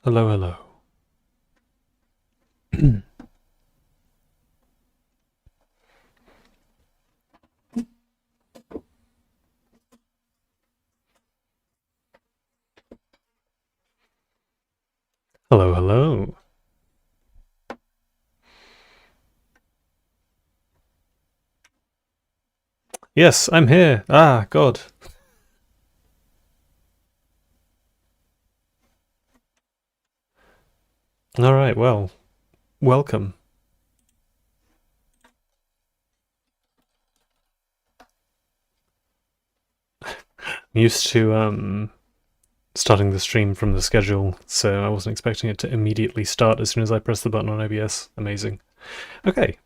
Hello, hello. Hello, hello. Yes, I'm here. Ah, God. Alright, well, welcome. I'm used to, starting the stream from the schedule, so I wasn't expecting it to immediately start as soon as I press the button on OBS. Amazing. Okay.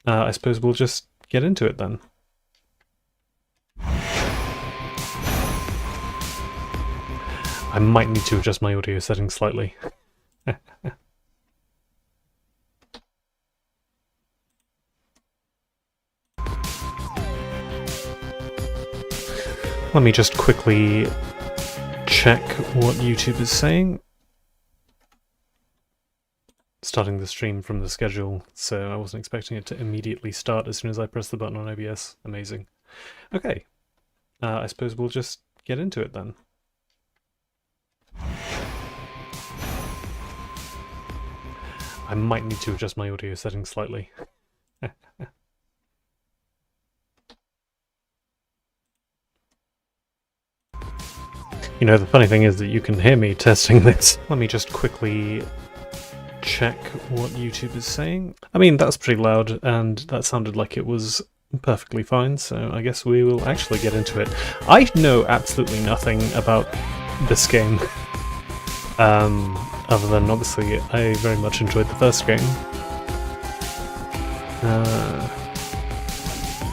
I suppose we'll just get into it then. I might need to adjust my audio settings slightly. Let me just quickly check what YouTube is saying. Starting the stream from the schedule, so I wasn't expecting it to immediately start as soon as I press the button on OBS. Amazing. Okay. I suppose we'll just get into it then. I might need to adjust my audio settings slightly. You know, the funny thing is that you can hear me testing this. Let me just quickly check what YouTube is saying. I mean, that's pretty loud, and that sounded like it was perfectly fine, so I guess we will actually get into it. I know absolutely nothing about this game. Other than, obviously, I very much enjoyed the first game.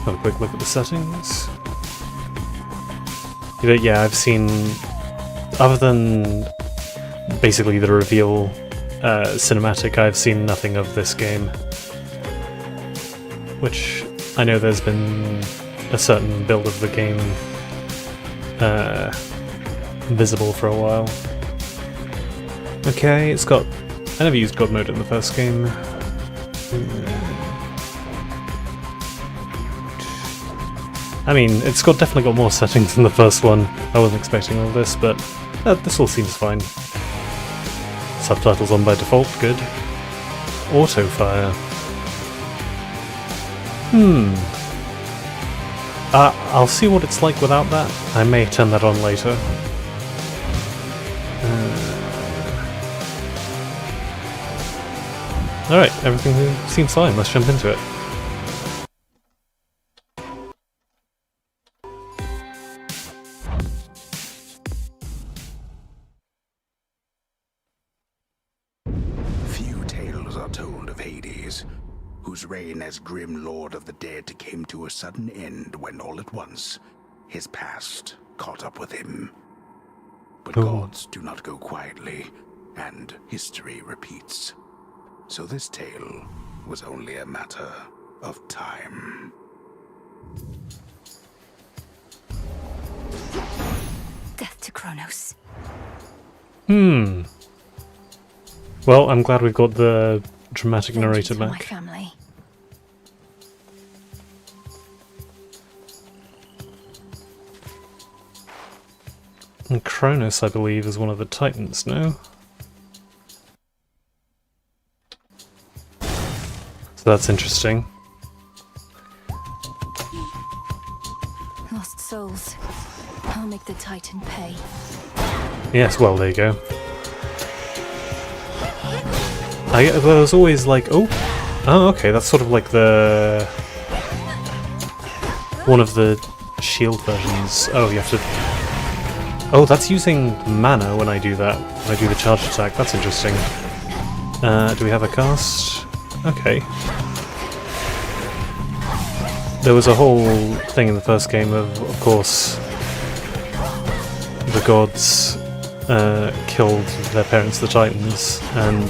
Have a quick look at the settings. Yeah, I've seen, other than basically the reveal cinematic, I've seen nothing of this game. Which, I know there's been a certain build of the game visible for a while. Okay, it's got... I never used God mode in the first game. I mean, it's definitely got more settings than the first one. I wasn't expecting all this, but this all seems fine. Subtitles on by default, good. Auto fire. I'll see what it's like without that. I may turn that on later. Alright, everything seems fine. Let's jump into it. Few tales are told of Hades, whose reign as grim lord of the dead came to a sudden end when all at once his past caught up with him. But gods do not go quietly, and history repeats. So this tale was only a matter of time. Death to Kronos. Well, I'm glad we've got the dramatic narrator Vengeance on back. my family. And Kronos, I believe, is one of the Titans, no? So that's interesting. Lost souls. I'll make the Titan pay. Yes, well, there you go. There was always like, oh, okay, that's sort of like the... one of the shield versions. Oh, you have to... Oh, that's using mana when I do that. When I do the charge attack. That's interesting. Do we have a cast? Okay. There was a whole thing in the first game of course, the gods killed their parents, the Titans, and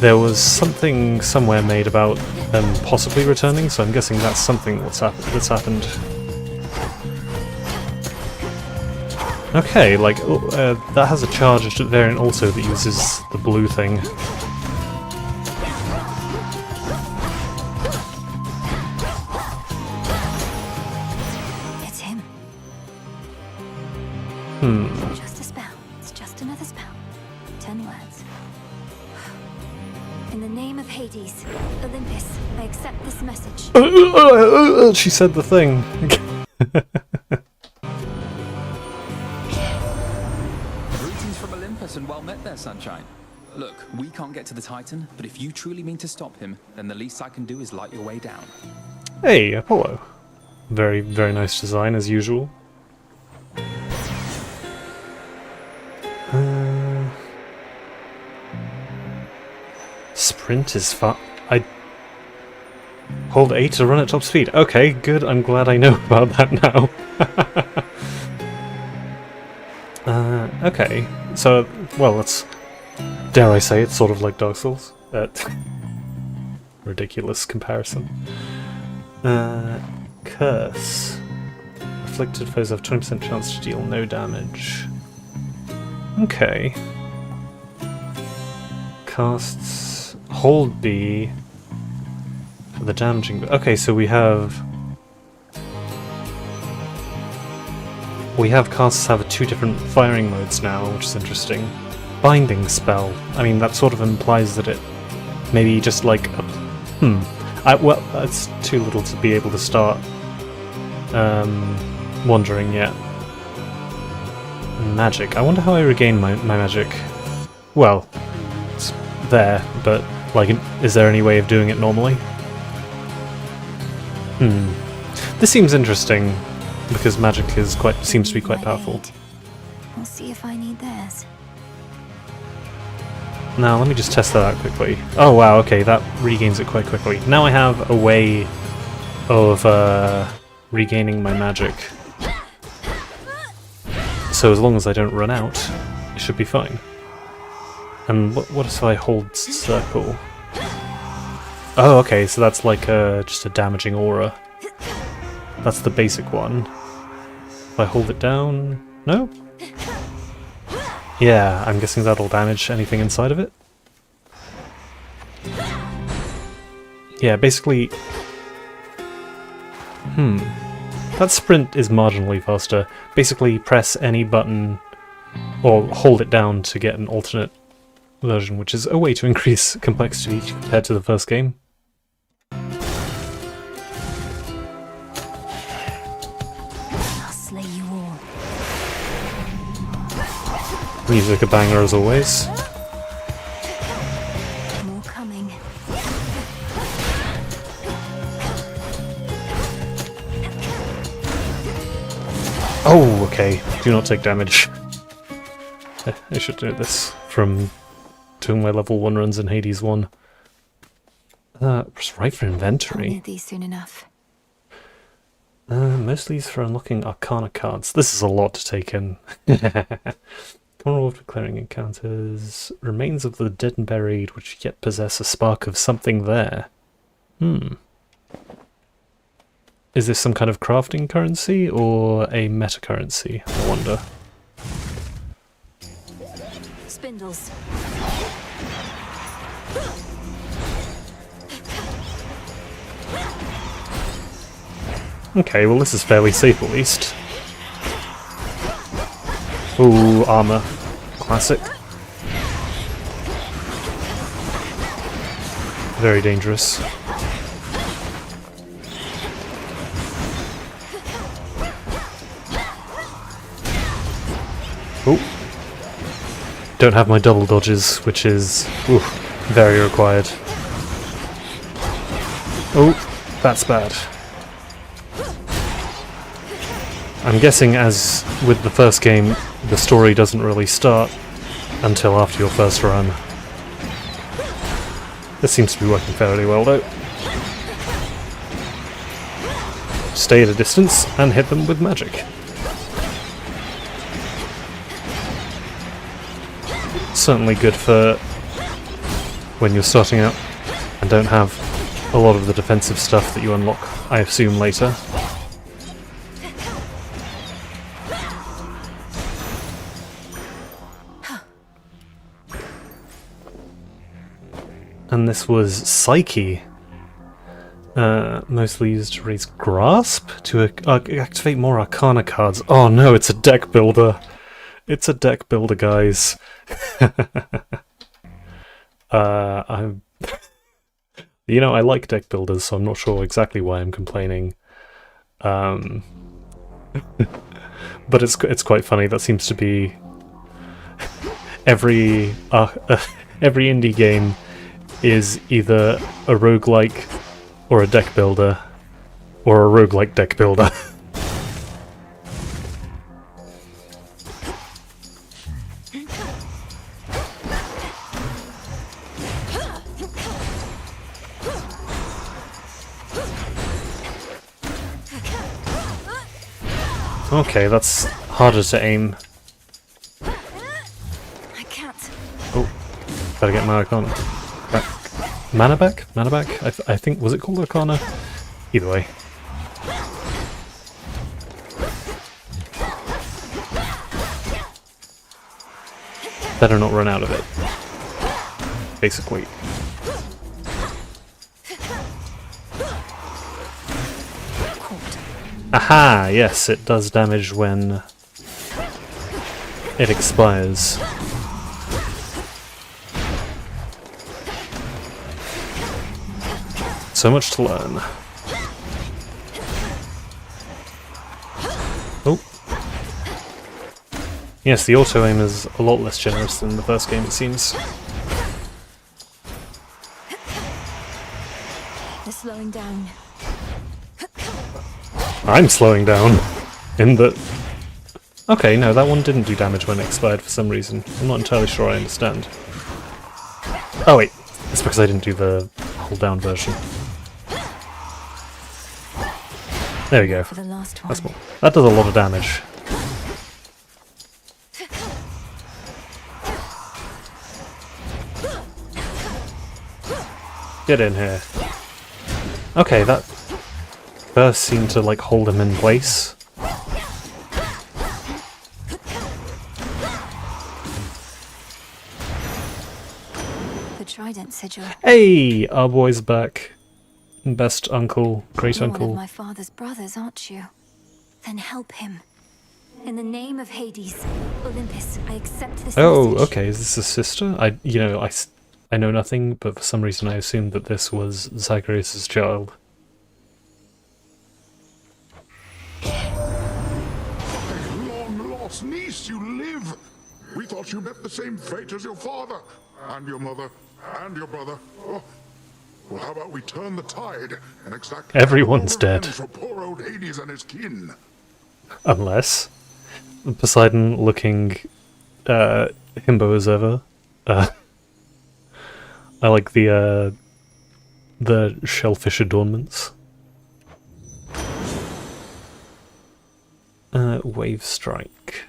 there was something somewhere made about them possibly returning, so I'm guessing that's something that's happened. Okay, like, that has a charged variant also that uses the blue thing. It's him. Hmm. Just a spell. It's just another spell. 10 words. In the name of Hades, Olympus, I accept this message. She said the thing. Greetings from Olympus and well met there, Sunshine. Look, we can't get to the Titan, but if you truly mean to stop him, then the least I can do is light your way down. Hey, Apollo. Very, very nice design as usual. Sprint is fun. I hold A to run at top speed. Okay, good. I'm glad I know about that now. Okay, so well, it's dare I say it's sort of like Dark Souls. Ridiculous comparison. Curse. Afflicted foes have 20% chance to deal no damage. Okay. Casts hold B for the damaging. Okay, so we have casts have two different firing modes now, which is interesting. Binding spell. I mean, that sort of implies that it maybe just like well, it's too little to be able to start wandering yet. Magic. I wonder how I regain my magic. Well, it's there, but like, is there any way of doing it normally? This seems interesting because magic seems to be quite powerful. We'll see if I need theirs. Now, let me just test that out quickly. Oh wow, okay, that regains it quite quickly. Now I have a way of regaining my magic. So as long as I don't run out, it should be fine. And what if I hold circle? Oh, okay, so that's like just a damaging aura. That's the basic one. If I hold it down... No? Yeah, I'm guessing that'll damage anything inside of it. Yeah, basically... That sprint is marginally faster. Basically, press any button or hold it down to get an alternate version, which is a way to increase complexity compared to the first game. I'll slay you all. Music a banger as always. More coming. Oh, okay. Do not take damage. I should do this from doing my level 1 runs in Hades 1. Press right for I'll inventory. need these soon enough. Most of these for unlocking Arcana cards. This is a lot to take in. Common rule for clearing encounters. Remains of the dead and buried, which yet possess a spark of something there. Is this some kind of crafting currency or a meta currency? I wonder. Spindles. Okay, well this is fairly safe at least. Ooh, armor. Classic. Very dangerous. Ooh. Don't have my double dodges, which is very required. Oh, that's bad. I'm guessing, as with the first game, the story doesn't really start until after your first run. This seems to be working fairly well though. Stay at a distance and hit them with magic. Certainly good for when you're starting out and don't have a lot of the defensive stuff that you unlock, I assume, later. and this was Psyche. Mostly used to raise Grasp to activate more Arcana cards. Oh no, it's a deck builder. It's a deck builder, guys. I'm... You know, I like deck builders, so I'm not sure exactly why I'm complaining. But it's quite funny. That seems to be every indie game is either a roguelike or a deck builder, or a roguelike deck builder. Okay, that's harder to aim. I can't. Oh, gotta get my Arcana back. Mana back? Mana back? I think, was it called Arcana? Either way. Better not run out of it. Basically. Aha! Yes, it does damage when it expires. So much to learn. Oh. Yes, the auto-aim is a lot less generous than the first game, it seems. They're slowing down. I'm slowing down. In the... Okay, no, that one didn't do damage when it expired for some reason. I'm not entirely sure I understand. Oh wait, it's because I didn't do the hold down version. There we go. For the last one. That's more. That does a lot of damage. Get in here. Okay, that burst seemed to like hold him in place. The trident sigil. Hey, our boy's back. Best uncle, great You're one of uncle. my father's brothers, aren't you? Then help him. In the name of Hades, Olympus, I accept this Oh, message. okay. Is this a sister? I know nothing, but for some reason I assumed that this was Zagreus' child. Long-lost niece, you live! We thought you met the same fate as your father, and your mother, and your brother. Oh. Well, how about we turn the tide and exact Everyone's dead. revenge for poor old Hades and his kin? Unless Poseidon looking himbo as ever. I like the shellfish adornments. Wave strike.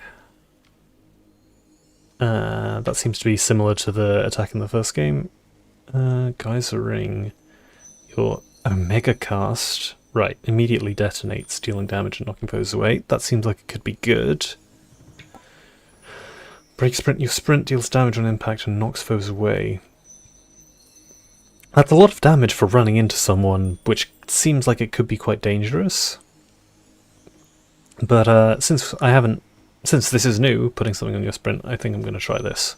That seems to be similar to the attack in the first game. Geyser ring. Your Omega cast. Right, immediately detonates, dealing damage and knocking foes away. That seems like it could be good. Break sprint. Your sprint deals damage on impact and knocks foes away. That's a lot of damage for running into someone, which seems like it could be quite dangerous. But since this is new, putting something on your sprint, I think I'm going to try this.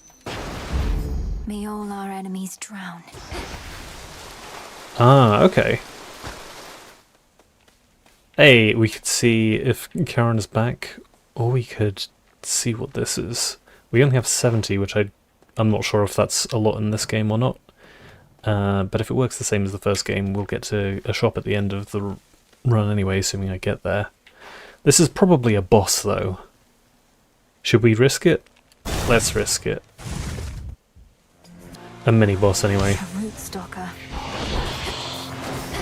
May all our enemies drown. Ah, okay. Hey, we could see if Karen is back, or we could see what this is. We only have 70, which I'm not sure if that's a lot in this game or not. But if it works the same as the first game, we'll get to a shop at the end of the run anyway, assuming I get there. This is probably a boss, though. Should we risk it? Let's risk it. A mini-boss, anyway. A root stalker.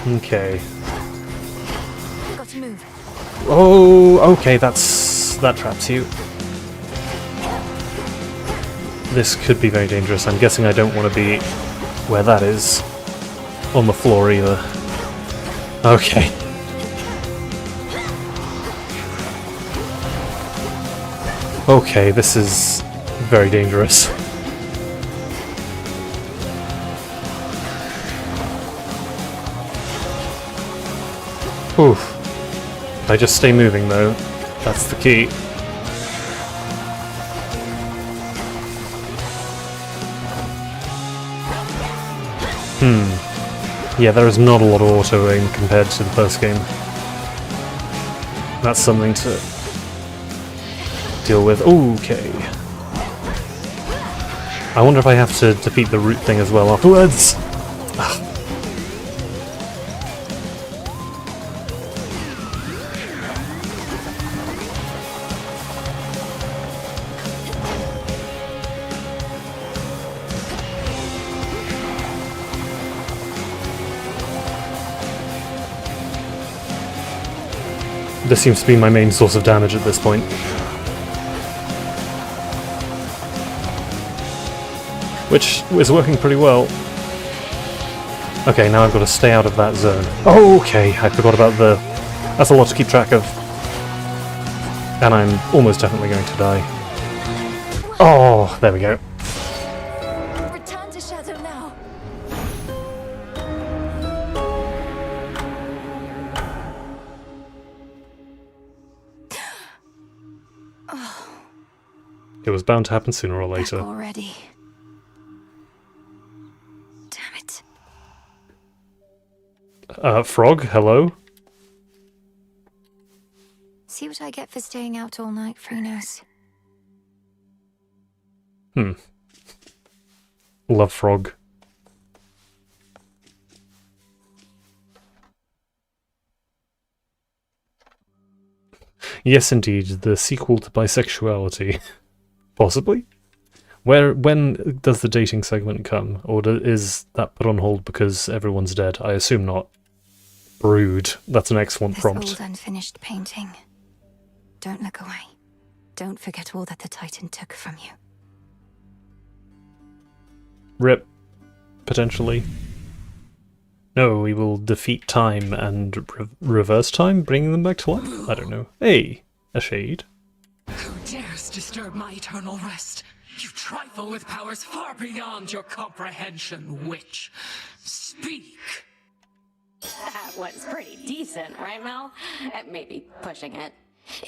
Okay. Got to move. Oh, okay, that traps you. This could be very dangerous. I'm guessing I don't want to be where that is. On the floor, either. Okay. Okay, this is very dangerous. Oof. If I just stay moving though, that's the key. Yeah, there is not a lot of auto-aim compared to the first game. That's something to deal with. Okay. I wonder if I have to defeat the root thing as well afterwards. Ah. This seems to be my main source of damage at this point. Which is working pretty well. Okay, now I've got to stay out of that zone. Oh, okay, I forgot about the... That's a lot to keep track of. And I'm almost definitely going to die. Oh, there we go. Return to Shadow now. It was bound to happen sooner or Back later. already. Damn it. Frog, hello? See what I get for staying out all night, Phrynos. Love Frog. Yes, indeed, the sequel to bisexuality. Possibly? When does the dating segment come? Or is that put on hold because everyone's dead? I assume not. Brood. That's an excellent This prompt. old unfinished painting. Don't look away. Don't forget all that the Titan took from you. Rip. Potentially. No, we will defeat time and reverse time, bringing them back to life? I don't know. Hey, a shade. Who dares disturb my eternal rest? You trifle with powers far beyond your comprehension, witch. Speak! That was pretty decent, right, Mel? Maybe pushing it.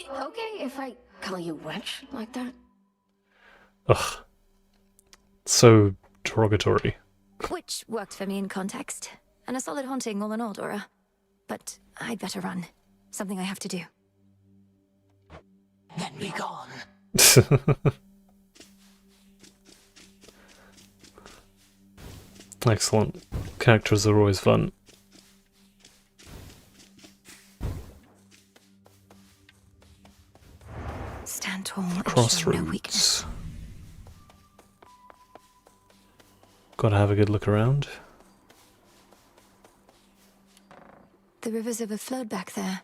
Okay if I call you witch like that? Ugh. So derogatory. Which worked for me in context. And a solid haunting all in all, Dora. But I'd better run. Something I have to do. Then be gone. Excellent. Characters are always fun. Stand tall and show no weakness. Crossroads. Gotta have a good look around. The river's overflowed back there.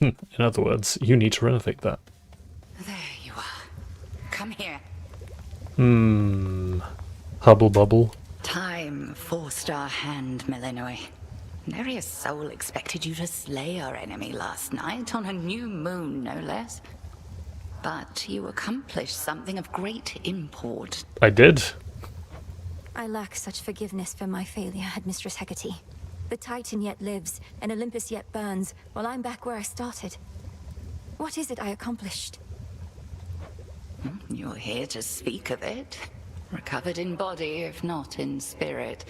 In other words, you need to renovate that. There you are. Come here. Hubble bubble. Time forced our hand, Melinoe. Nary a soul expected you to slay our enemy last night, on a new moon, no less. But you accomplished something of great import. I did. I lack such forgiveness for my failure, Headmistress Hecate. The Titan yet lives, and Olympus yet burns, while I'm back where I started. What is it I accomplished? You're here to speak of it. Recovered in body, if not in spirit.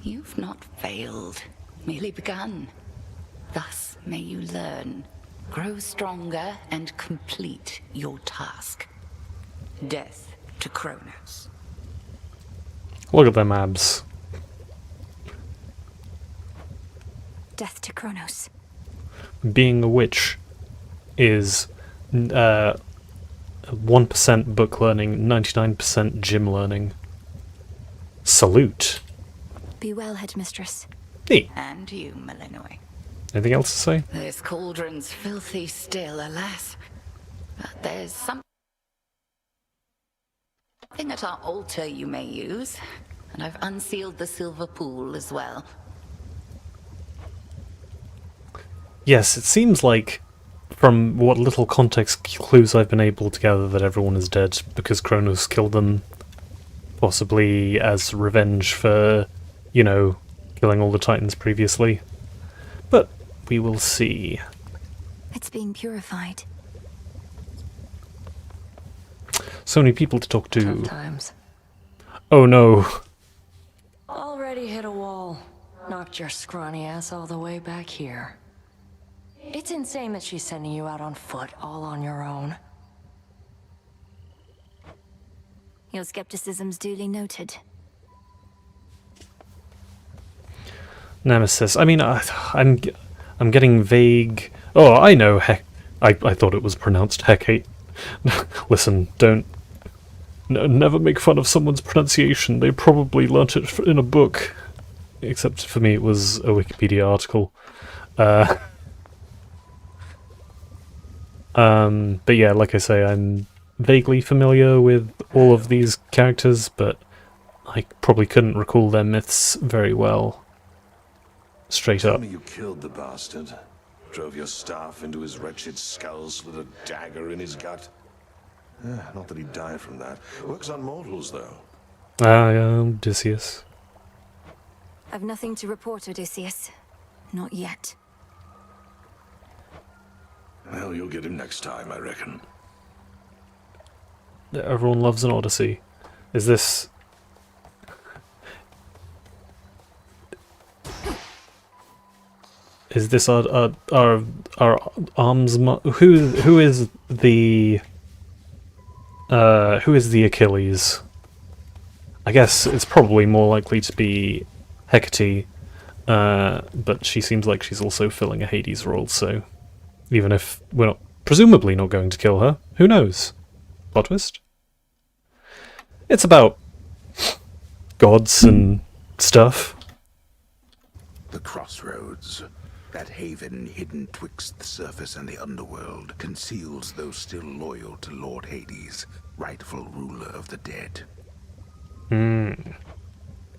You've not failed, merely begun. Thus may you learn, grow stronger, and complete your task. Death to Kronos. Look at them abs. Death to Kronos. Being a witch is 1% book learning, 99% gym learning. Salute. Be well, Headmistress. Hey, And you, Melinoe. anything else to say? This cauldron's filthy still, alas. But there's something at our altar you may use. And I've unsealed the silver pool as well. Yes, it seems like, from what little context clues I've been able to gather, that everyone is dead because Kronos killed them. Possibly as revenge for, you know, killing all the Titans previously. But we will see. It's being purified. So many people to talk to. Sometimes. Oh no. Already hit a wall. Knocked your scrawny ass all the way back here. It's insane that she's sending you out on foot, all on your own. Your skepticism's duly noted. Nemesis. I mean, I'm getting vague. Oh, I know. I thought it was pronounced Hecate. Listen, don't. Never make fun of someone's pronunciation. They probably learnt it in a book. Except for me, it was a Wikipedia article. But yeah, like I say, I'm vaguely familiar with all of these characters, but I probably couldn't recall their myths very well. Straight Tell up. me you killed the bastard. Drove your staff into his wretched skull, slid a dagger in his gut. Not that he'd die from that. Works on mortals, though. Odysseus. I've nothing to report, Odysseus. Not yet. Well, you'll get him next time, I reckon. Everyone loves an Odyssey. Is this... Is this our arms? Who is the Achilles? I guess it's probably more likely to be Hecate, but she seems like she's also filling a Hades role. So even if we're presumably not going to kill her, who knows? Plot twist. It's about gods and stuff. The crossroads. That haven hidden twixt the surface and the underworld conceals those still loyal to Lord Hades, rightful ruler of the dead.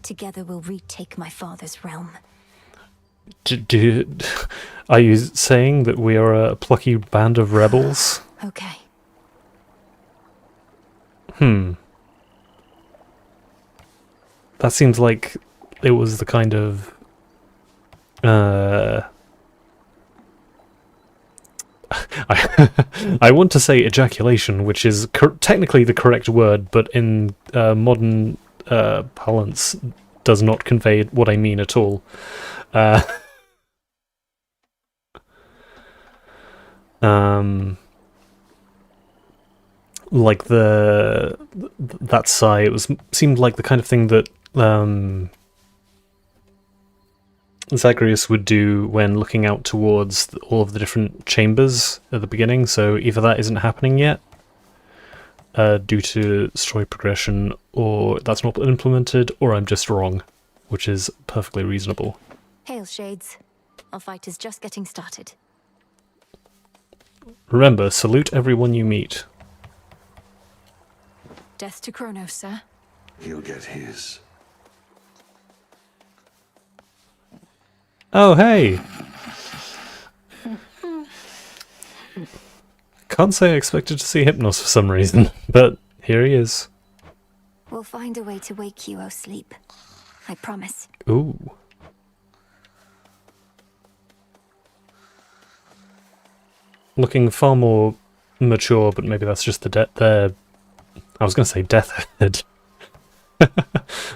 Together we'll retake my father's realm. Are you saying that we are a plucky band of rebels? Okay. That seems like it was the kind of... I want to say ejaculation, which is technically the correct word, but in modern parlance does not convey what I mean at all. Like that sigh, seemed like the kind of thing that Zagreus would do when looking out towards all of the different chambers at the beginning, so either that isn't happening yet due to story progression, or that's not implemented, or I'm just wrong, which is perfectly reasonable. Hail, Shades. Our fight is just getting started. Remember, salute everyone you meet. Death to Kronos, sir. He'll get his. Oh, hey! Can't say I expected to see Hypnos for some reason, but here he is. We'll find a way to wake you, O sleep. I promise. Ooh. Looking far more mature, but maybe that's just the I was going to say death head.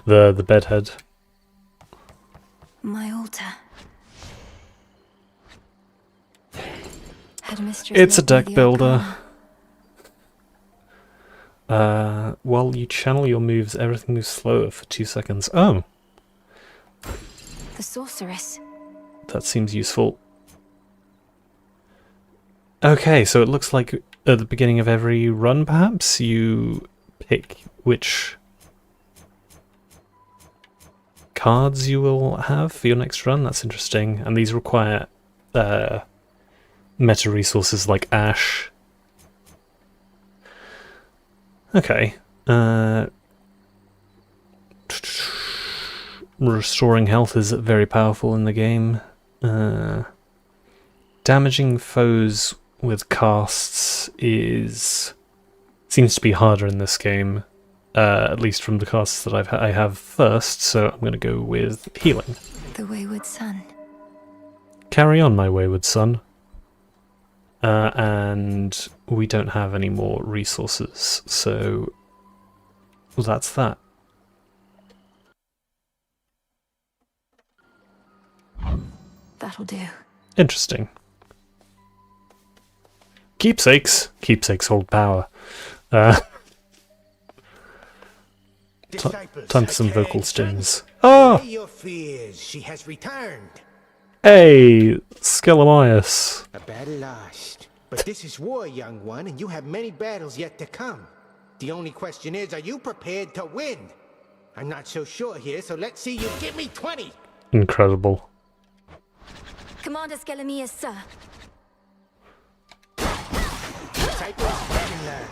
the bedhead. My altar. Headmistress, It's a led me deck the builder. Arcana. While you channel your moves, everything moves slower for 2 seconds. Oh, The sorceress. that seems useful. Okay, so it looks like at the beginning of every run, perhaps, you pick which cards you will have for your next run. That's interesting. And these require meta resources like Ash. Okay. Restoring health is very powerful in the game. Damaging foes with casts seems to be harder in this game, at least from the casts that I have first. So I'm going to go with healing. The wayward son. carry on, my wayward son. And we don't have any more resources, so well, that's that. That'll do. Interesting. Keepsakes. Keepsakes hold power. Time for some vocal stings. Oh! Your fears, she has returned. Hey, Skelemias. A battle lost. But this is war, young one, and you have many battles yet to come. The only question is, are you prepared to win? I'm not so sure here, so let's see you give me 20. Incredible. Commander Skelemias, sir. Cyprus, battle line.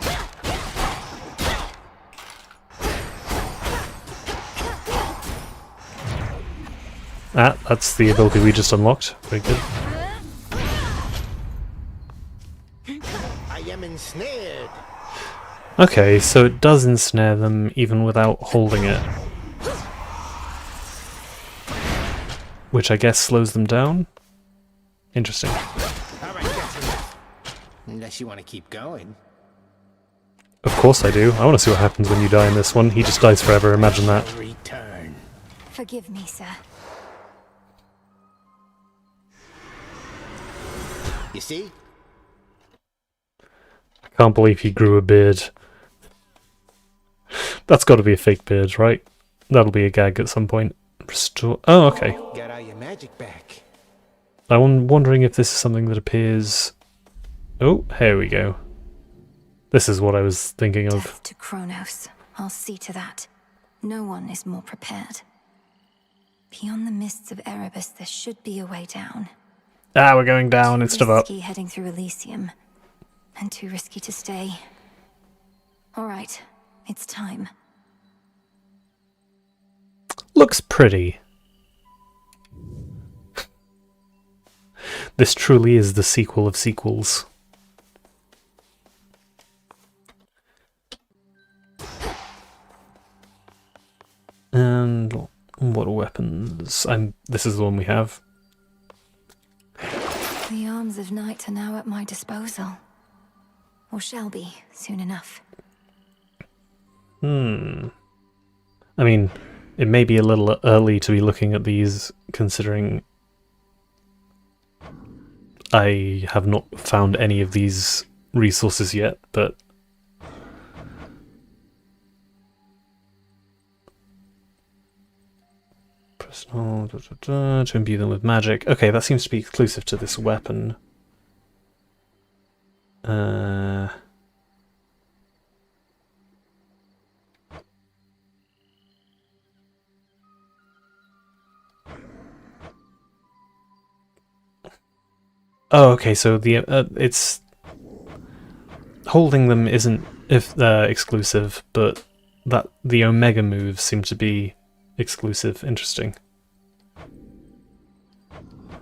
Ah, that's the ability we just unlocked. Very good. I am ensnared. Okay, so it does ensnare them even without holding it. Which I guess slows them down? Interesting. All right, that's enough. Unless you want to keep going. Of course I do. I want to see what happens when you die in this one. He just dies forever, imagine that. Return. Forgive me, sir. You see? I can't believe he grew a beard. That's got to be a fake beard, right? That'll be a gag at some point. Restore. Oh, okay. Got all your magic back. I'm wondering if this is something that appears. Oh, here we go. This is what I was thinking of. Death to Kronos. I'll see to that. No one is more prepared. Beyond the mists of Erebus, there should be a way down. Ah, we're going down instead of up. Too risky heading through Elysium, and too risky to stay. All right, it's time. Looks pretty. This truly is the sequel of sequels. And what weapons? This is the one we have. The arms of night are now at my disposal. Or shall be, soon enough. I mean, it may be a little early to be looking at these, considering I have not found any of these resources yet, but personal to imbue them with magic. Okay, that seems to be exclusive to this weapon. Oh, okay. So the it's holding them isn't exclusive, but that the Omega moves seem to be exclusive. Interesting.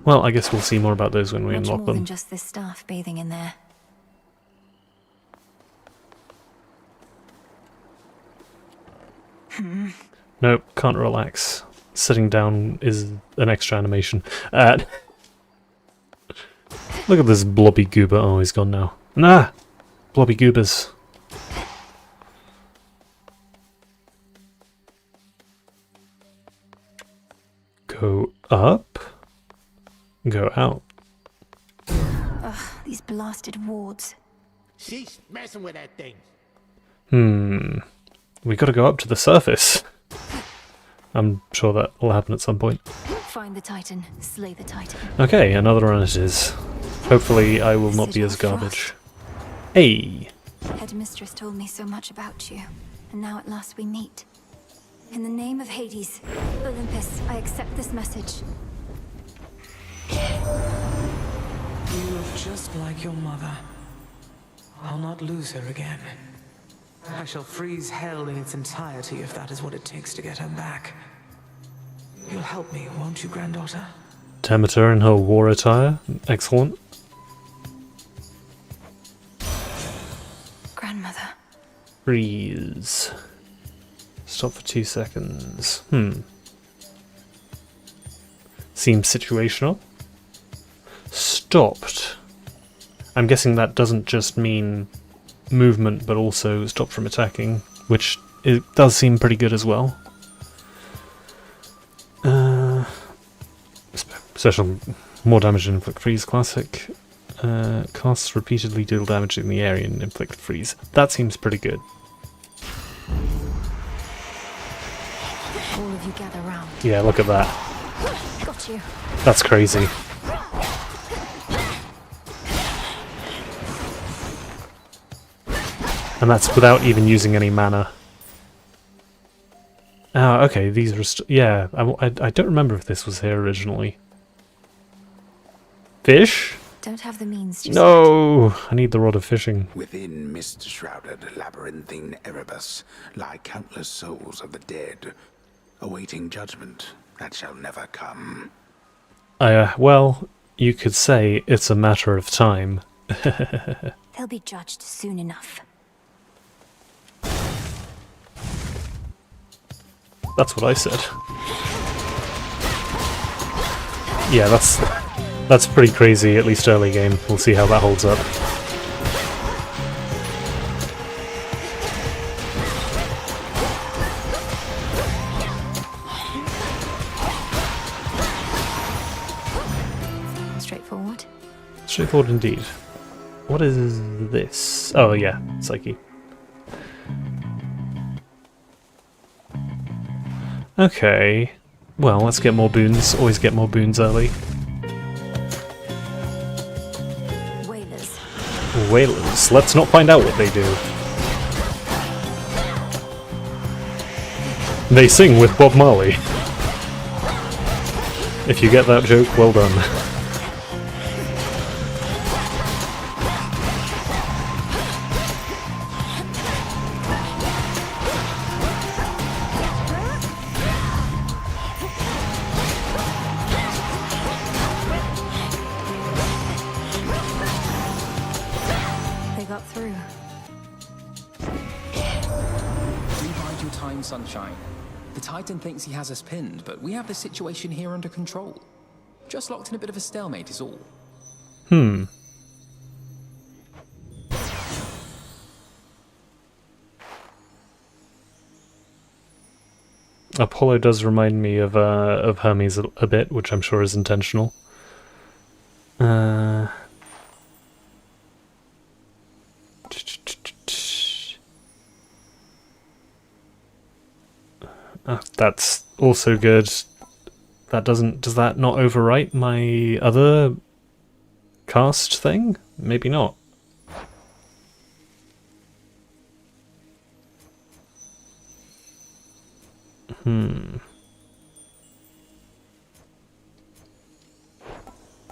Well, I guess we'll see more about those when we Much unlock more them. than just this staff bathing in there. Nope, can't relax. Sitting down is an extra animation. Look at this blobby goober. Oh, he's gone now. Nah! Blobby goobers. Go up. Go out. Ugh, these blasted wards. Cease messing with that thing. We gotta go up to the surface. I'm sure that will happen at some point. Find the Titan, slay the Titan. Okay, another run it is. Hopefully I will not be as garbage. Hey! Headmistress told me so much about you, and now at last we meet. In the name of Hades, Olympus, I accept this message. You look just like your mother. I'll not lose her again. I shall freeze hell in its entirety if that is what it takes to get her back. You'll help me, won't you, granddaughter? Demeter in her war attire. Excellent. Grandmother. Freeze. Stop for 2 seconds. Seems situational. stopped. I'm guessing that doesn't just mean movement, but also stop from attacking, which it does seem pretty good as well. Special, more damage and inflict freeze. Classic. Casts repeatedly deal damage in the area and inflict freeze. That seems pretty good. All of you gather round. Yeah, look at that. Got you. That's crazy. And that's without even using any mana. Oh, okay, these are... yeah, I don't remember if this was here originally. Fish? Don't have the means just No! I need the Rod of Fishing. Within mist-shrouded labyrinthine Erebus lie countless souls of the dead, awaiting judgment that shall never come. Well, you could say it's a matter of time. They'll be judged soon enough. That's what I said. Yeah, that's pretty crazy, at least early game. We'll see how that holds up. Straightforward. Straightforward indeed. What is this? Oh yeah, Psyche. Okay. Well, let's get more boons. Always get more boons early. Whalers. Whalers. Let's not find out what they do. They sing with Bob Marley. If you get that joke, well done. They got through. Bide your time, Sunshine. The Titan thinks he has us pinned, but we have the situation here under control. Just locked in a bit of a stalemate is all. Apollo does remind me of Hermes a bit, which I'm sure is intentional. That's also good. That doesn't... does that not overwrite my other cast thing? Maybe not.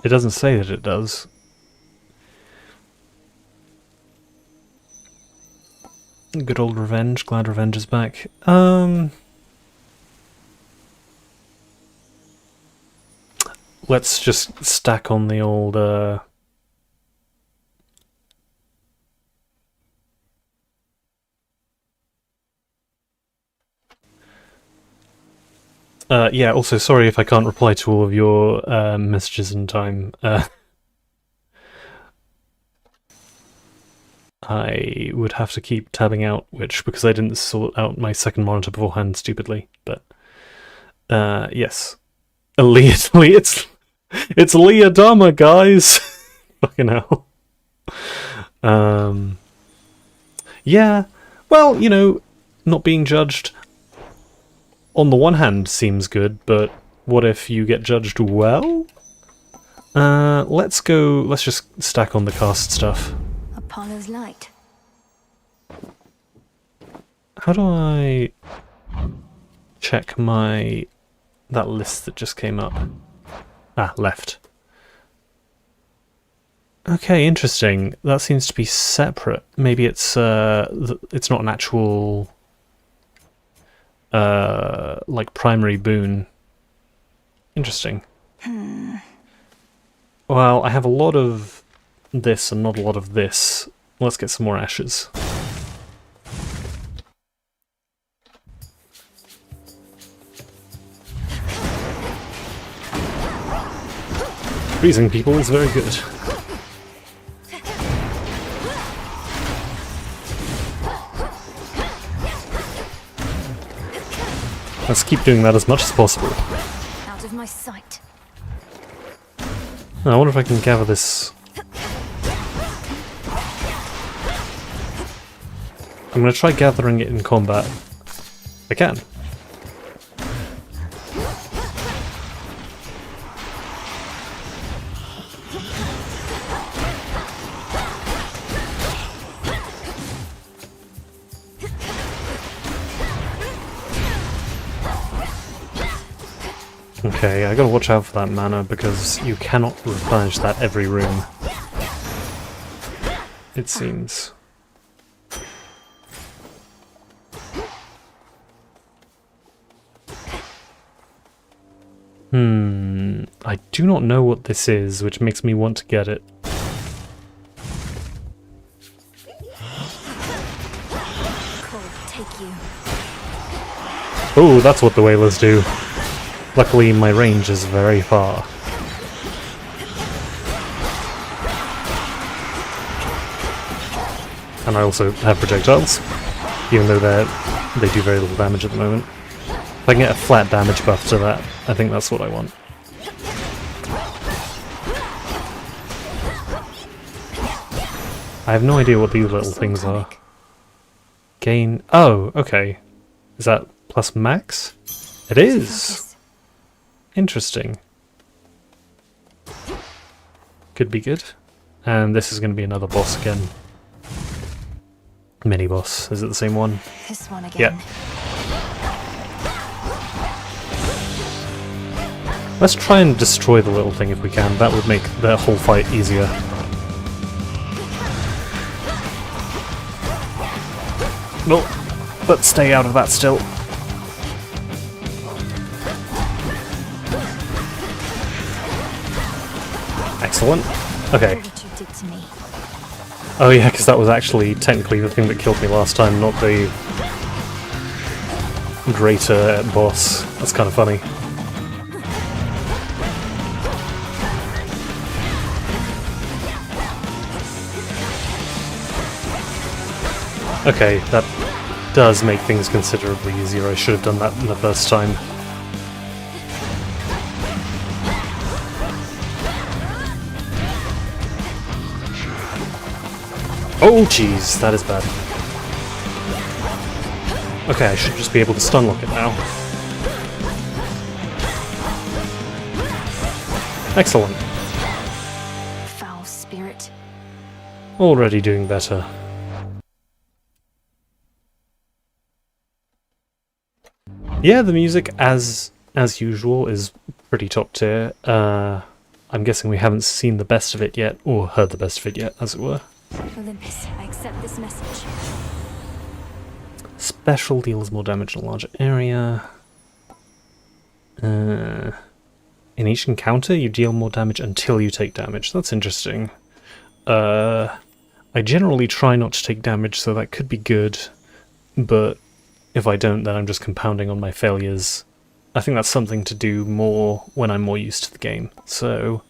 It doesn't say that it does. Good old revenge. Glad revenge is back. Let's just stack on the old, yeah, also sorry if I can't reply to all of your messages in time. I would have to keep tabbing out, because I didn't sort out my second monitor beforehand stupidly, but yes. It's Leah Dama, guys! Fucking hell. Yeah, well, you know, not being judged on the one hand seems good, but what if you get judged well? Let's just stack on the cast stuff. Apollo's light. How do I check that list that just came up? Ah, left. Okay, interesting. That seems to be separate. Maybe it's not an actual like primary boon. Interesting. Well, I have a lot of this and not a lot of this. Let's get some more ashes. Freezing people is very good. Let's keep doing that as much as possible. Out of my sight. I wonder if I can gather this. I'm going to try gathering it in combat. I can. Okay, I gotta watch out for that mana because you cannot replenish that every room. It seems. I do not know what this is, which makes me want to get it. Cold, take you. Oh, that's what the whalers do. Luckily, my range is very far. And I also have projectiles, even though they do very little damage at the moment. If I can get a flat damage buff to that, I think that's what I want. I have no idea what these little things are. Gain... Oh, okay. Is that plus max? It is! Interesting. Could be good. And this is going to be another boss again. Mini boss. Is it the same one? This one again. Yeah. Let's try and destroy the little thing if we can. That would make the whole fight easier. No, but stay out of that still. Excellent. Okay. What you did to me. Oh yeah, because that was actually technically the thing that killed me last time, not the greater boss. That's kind of funny. Okay, that does make things considerably easier. I should have done that the first time. Oh jeez, that is bad. Okay, I should just be able to stun lock it now. Excellent. Foul spirit. Already doing better. Yeah, the music, as usual, is pretty top tier. I'm guessing we haven't seen the best of it yet, or heard the best of it yet, as it were. Olympus, I accept this message. Special deals more damage in a larger area. In each encounter, you deal more damage until you take damage. That's interesting. I generally try not to take damage, so that could be good, but if I don't, then I'm just compounding on my failures. I think that's something to do more when I'm more used to the game, so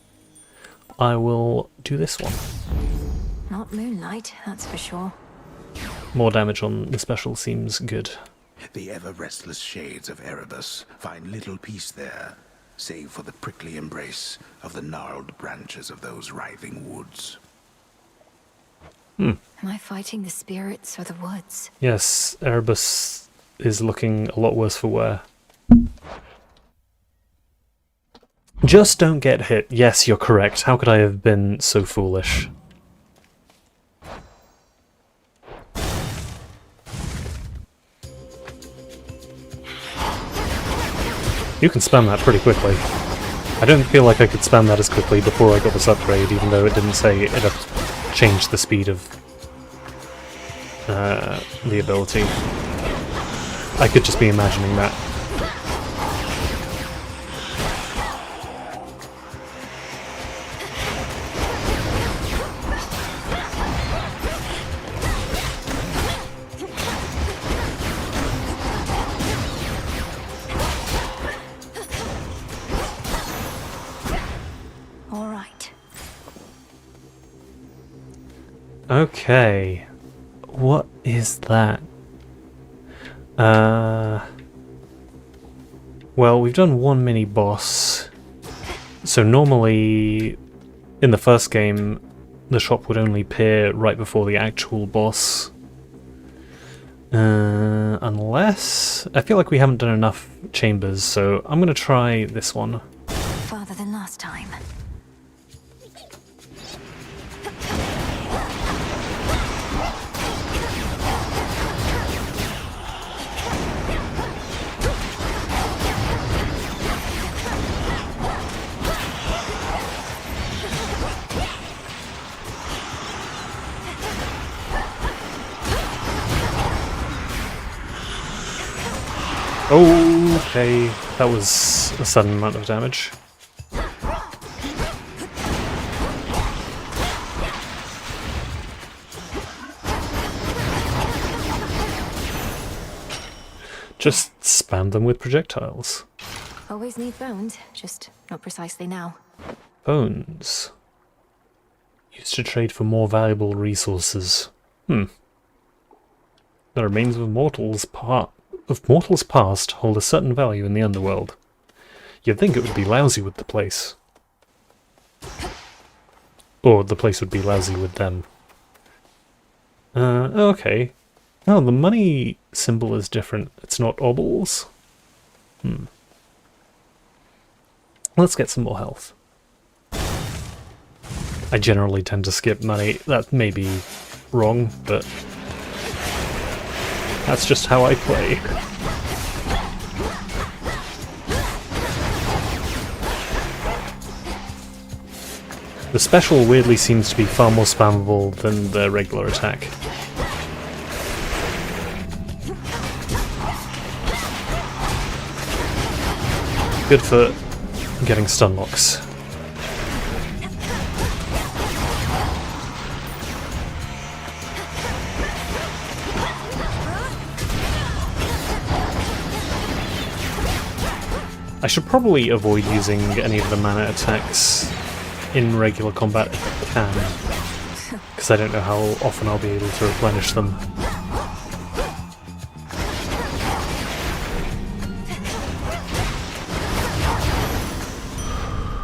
I will do this one. Not moonlight, that's for sure. More damage on the special seems good. The ever-restless shades of Erebus find little peace there, save for the prickly embrace of the gnarled branches of those writhing woods. Am I fighting the spirits or the woods? Yes, Erebus is looking a lot worse for wear. Just don't get hit. Yes, you're correct. How could I have been so foolish? You can spam that pretty quickly. I don't feel like I could spam that as quickly before I got this upgrade, even though it didn't say it had changed the speed of the ability. I could just be imagining that. All right. Okay. What is that? Well, we've done one mini-boss. So normally, in the first game, the shop would only appear right before the actual boss. Unless... I feel like we haven't done enough chambers, so I'm gonna try this one. Farther than last time. Okay, that was a sudden amount of damage. Just spam them with projectiles. Always need bones, just not precisely now. Bones. Used to trade for more valuable resources. The remains of mortals past hold a certain value in the underworld. You'd think it would be lousy with the place. Or the place would be lousy with them. Okay. Oh, the money symbol is different. It's not obols. Let's get some more health. I generally tend to skip money. That may be wrong, but that's just how I play. The special weirdly seems to be far more spammable than the regular attack. Good for getting stun locks. I should probably avoid using any of the mana attacks in regular combat if I can, because I don't know how often I'll be able to replenish them.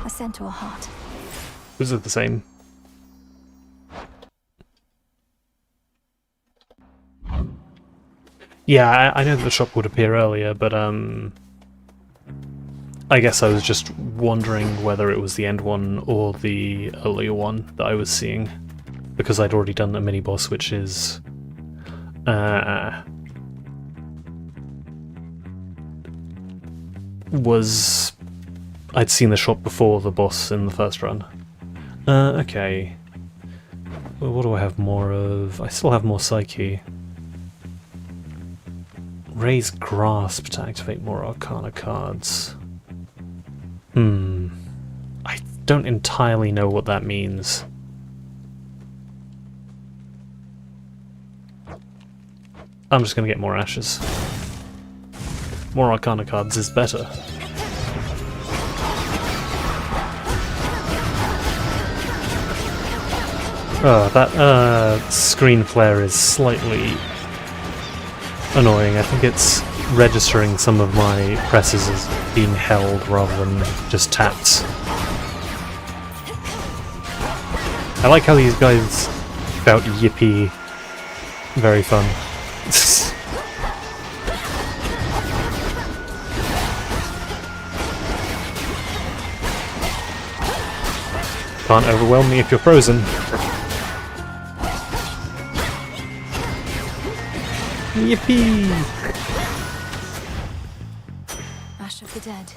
A centaur heart. Was it the same? Yeah, I know that the shop would appear earlier, but I guess I was just wondering whether it was the end one or the earlier one that I was seeing, because I'd already done a mini-boss, which is... I'd seen the shop before the boss in the first run. Okay. Well, what do I have more of? I still have more Psyche. Raise Grasp to activate more Arcana cards. I don't entirely know what that means. I'm just gonna get more ashes. More Arcana cards is better. That screen flare is slightly annoying. I think it's registering some of my presses as being held rather than just taps. I like how these guys shout yippee. Very fun. Can't overwhelm me if you're frozen. Yippee! Ash of the Dead.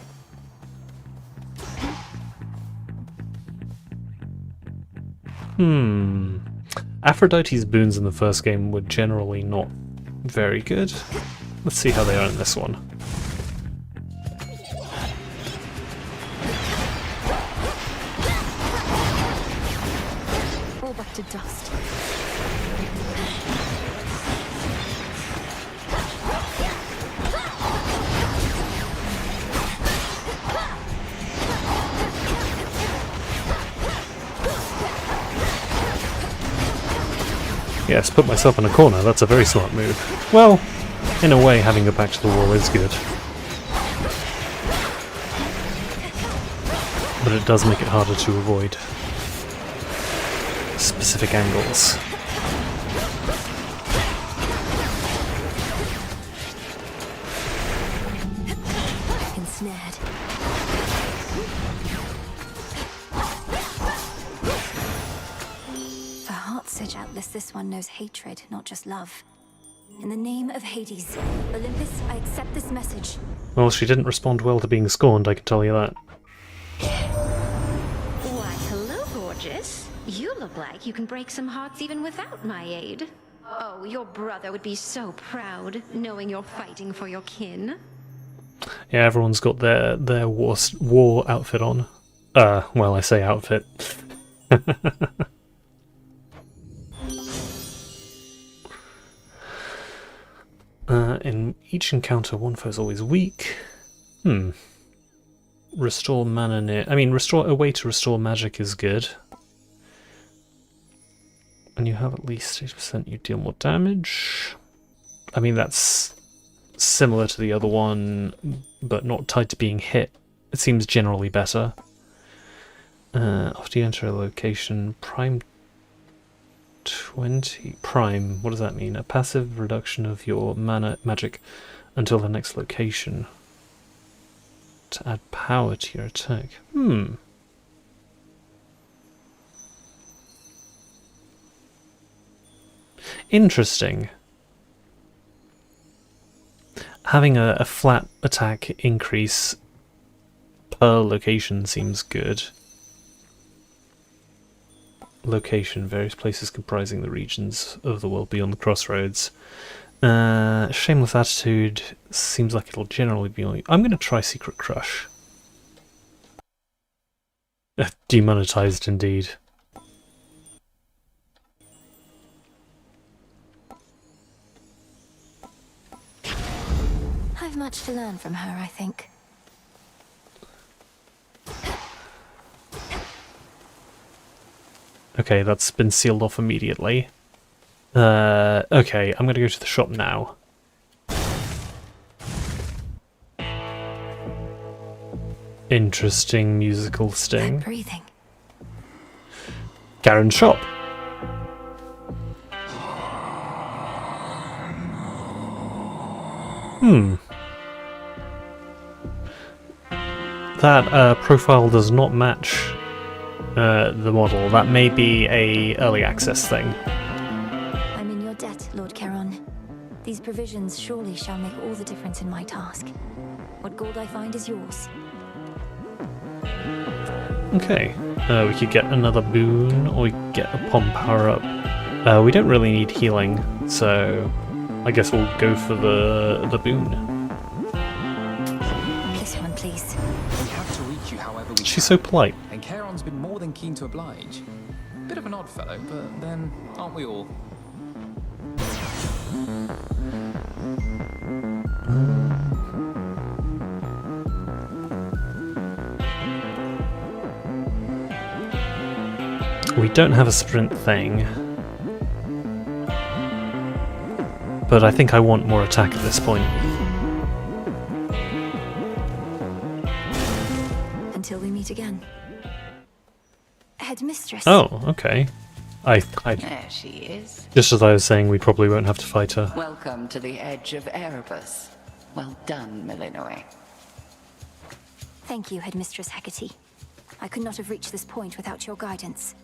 Aphrodite's boons in the first game were generally not very good. Let's see how they are in this one. All back to dust. Yes, put myself in a corner, that's a very smart move. Well, in a way, having a back to the wall is good. But it does make it harder to avoid specific angles. Ensnared. For Heartsage Atlas, this one knows hatred, not just love. In the name of Hades, Olympus, I accept this message. Well, she didn't respond well to being scorned, I can tell you that. Why, hello, gorgeous. You look like you can break some hearts even without my aid. Oh, your brother would be so proud, knowing you're fighting for your kin. Yeah, everyone's got their war outfit on. Well, I say outfit. In each encounter, one foe's always weak. Restore mana near... I mean, a way to restore magic is good. And you have at least 80% you deal more damage. I mean, that's similar to the other one, but not tied to being hit. It seems generally better. After you enter a location, prime 20. Prime, what does that mean? A passive reduction of your mana magic until the next location. To add power to your attack. Interesting. Having a flat attack increase per location seems good. Location, various places comprising the regions of the world beyond the crossroads. Shameless Attitude seems like it'll generally be only... I'm going to try Secret Crush. Demonetized indeed. I've much to learn from her, I think. Okay, that's been sealed off immediately. Okay, I'm gonna go to the shop now. Interesting musical sting. Breathing. Garen's shop. That profile does not match the model. That may be a early access thing. I'm in your debt, Lord Charon. These provisions surely shall make all the difference in my task. What gold I find is yours. Okay, we could get another boon, or we could get a Pom power-up. We don't really need healing, so I guess we'll go for the boon. This one, please. We have to reach you however we She's so polite. And Charon's been more than keen to oblige. Bit of an odd fellow, but then, aren't we all? We don't have a sprint thing. But I think I want more attack at this point. Until we meet again. Headmistress. Oh, okay. There she is. Just as I was saying, we probably won't have to fight her. Welcome to the edge of Erebus. Well done, Melinoe. Thank you, Headmistress Hecate. I could not have reached this point without your guidance.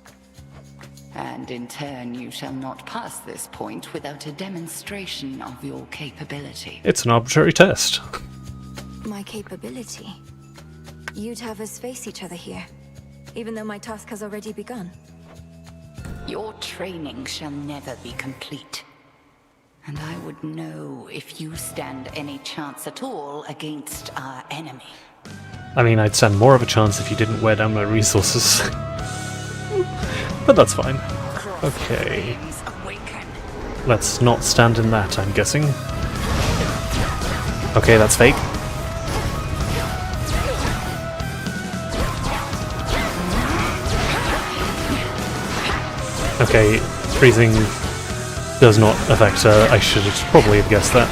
And in turn, you shall not pass this point without a demonstration of your capability. It's an arbitrary test. My capability? You'd have us face each other here, even though my task has already begun. Your training shall never be complete. And I would know if you stand any chance at all against our enemy. I mean, I'd stand more of a chance if you didn't wear down my resources. But that's fine. Okay. Let's not stand in that, I'm guessing. Okay, that's fake. Okay, freezing does not affect her. I should probably have guessed that.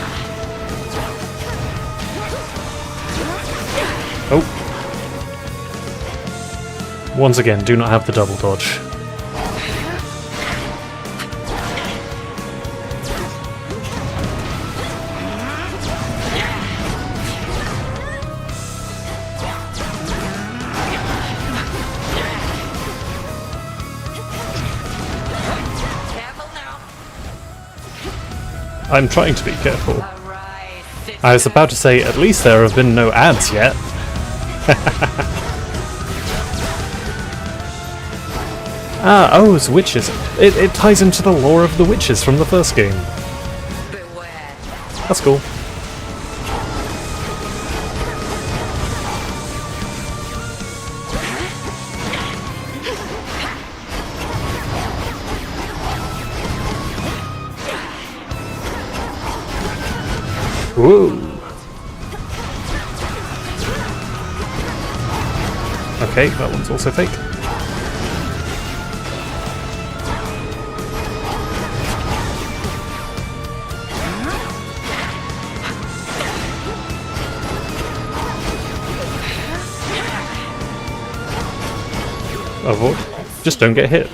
Oh. Once again, do not have the double dodge. I'm trying to be careful. I was about to say, at least there have been no ads yet. Oh, it's witches. It ties into the lore of the witches from the first game. That's cool. Whoa. Okay, that one's also fake. Avoid. Just don't get hit.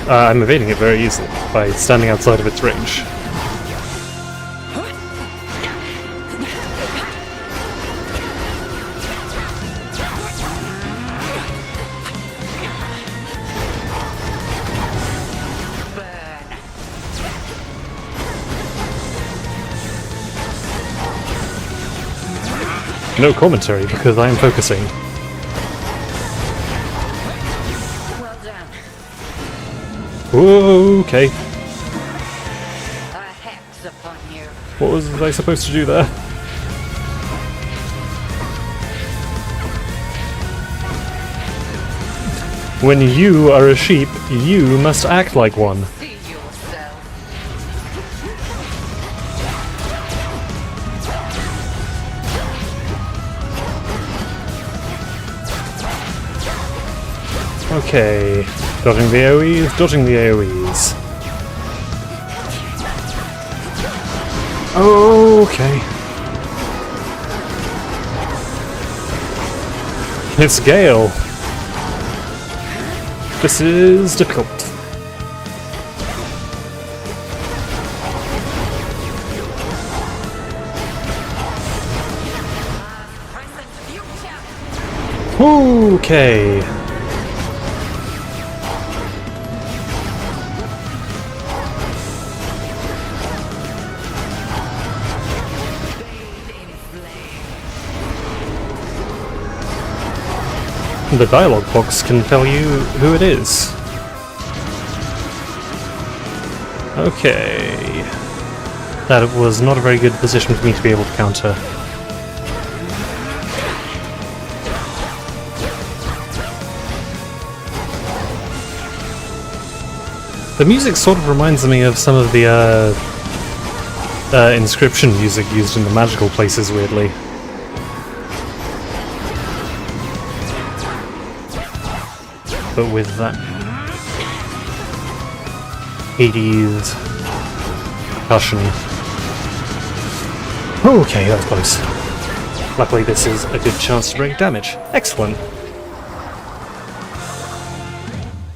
I'm evading it very easily by standing outside of its range. No commentary because I am focusing. Well done. Whoa, okay. A hex upon you. What was I supposed to do there? When you are a sheep, you must act like one. See yourself. Okay. Dodging the AoEs, dodging the AoEs. Okay. It's Gale. This is difficult. Okay. The dialogue box can tell you who it is. Okay. That was not a very good position for me to be able to counter. The music sort of reminds me of some of the inscription music used in the magical places, weirdly. But with that 80s percussion. Okay, that was close. Luckily this is a good chance to break damage. Excellent.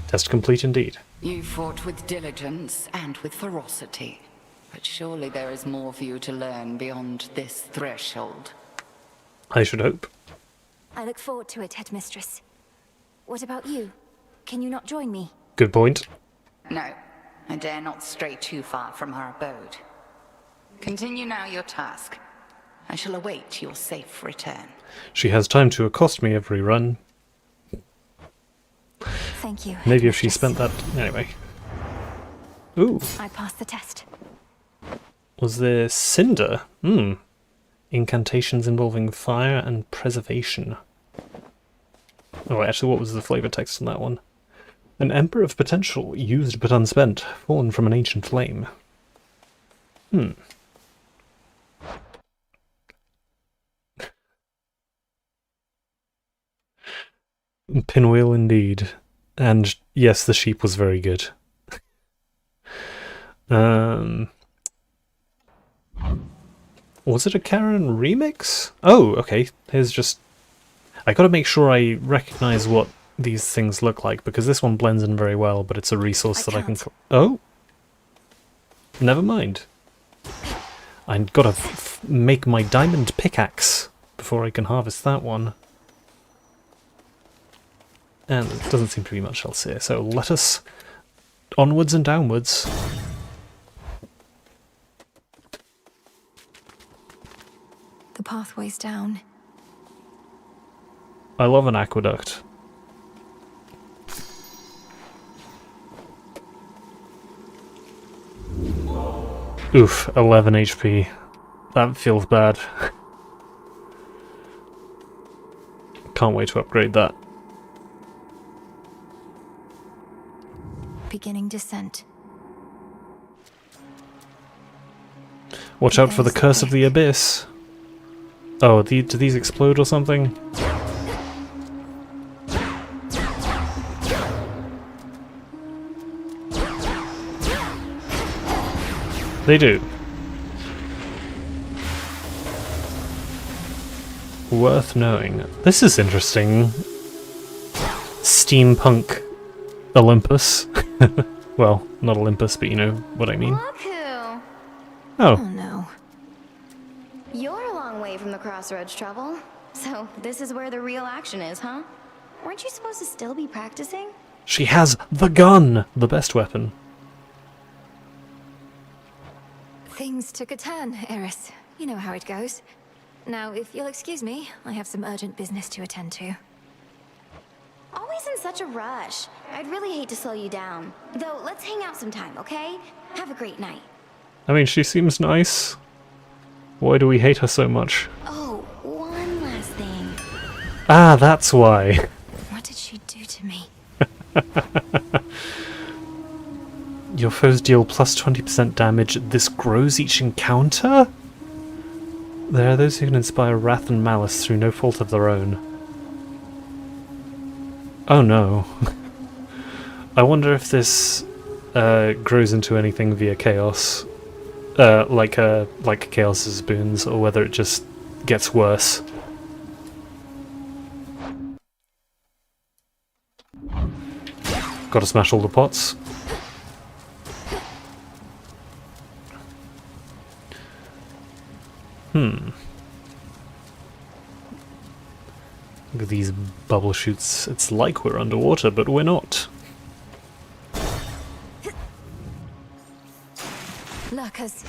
Test complete indeed. You fought with diligence and with ferocity. But surely there is more for you to learn beyond this threshold. I should hope. I look forward to it, Headmistress. What about you? Can you not join me? Good point. No, I dare not stray too far from her abode. Continue now your task. I shall await your safe return. She has time to accost me every run. Thank you. Maybe if she spent that... Anyway. Ooh. I passed the test. Was there Cinder? Incantations involving fire and preservation. Oh, actually, what was the flavor text on that one? An ember of potential, used but unspent, fallen from an ancient flame. Pinwheel indeed. And yes, the sheep was very good. Was it a Karen remix? Oh, okay. Here's just... I gotta make sure I recognize what these things look like, because this one blends in very well, but it's a resource that I can... Oh! Never mind. I gotta make my diamond pickaxe before I can harvest that one. And there doesn't seem to be much else here, so let us onwards and downwards. The pathway's down. I love an aqueduct. Oof, 11 HP. That feels bad. Can't wait to upgrade that. Beginning descent. Watch out for the curse of the abyss. Oh, do these explode or something? They do. Worth knowing. This is interesting. Steampunk Olympus. Well, not Olympus, but you know what I mean. Look who! Oh. Oh no. You're a long way from the crossroads, Trouble. So this is where the real action is, huh? Weren't you supposed to still be practicing? She has the gun! The best weapon. Things took a turn, Eris. You know how it goes. Now, if you'll excuse me, I have some urgent business to attend to. Always in such a rush. I'd really hate to slow you down. Though, let's hang out sometime, okay? Have a great night. I mean, she seems nice. Why do we hate her so much? Oh, one last thing. Ah, that's why. What did she do to me? Your foes deal plus 20% damage. This grows each encounter? There are those who can inspire wrath and malice through no fault of their own. Oh no. I wonder if this grows into anything via chaos. Like Chaos's boons, or whether it just gets worse. Gotta smash all the pots. Look at these bubble shoots. It's like we're underwater, but we're not. Lurkers.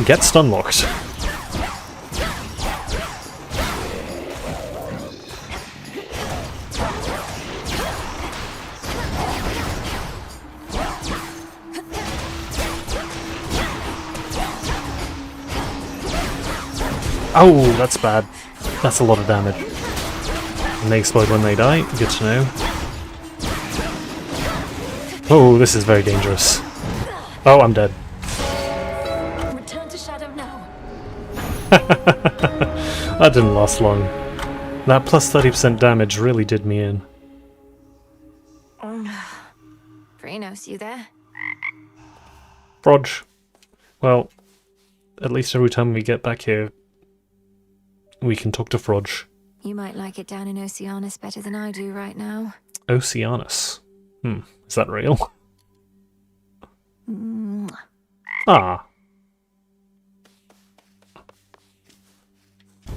Get stunlocked. Oh, that's bad. That's a lot of damage. And they explode when they die. Good to know. Oh, this is very dangerous. Oh, I'm dead. Return to Shadow now. That didn't last long. That plus 30% damage really did me in. Phrynos, you there? Frodge. Well, at least every time we get back here, we can talk to Frodge. You might like it down in Oceanus better than I do right now. Oceanus. Is that real? Ah.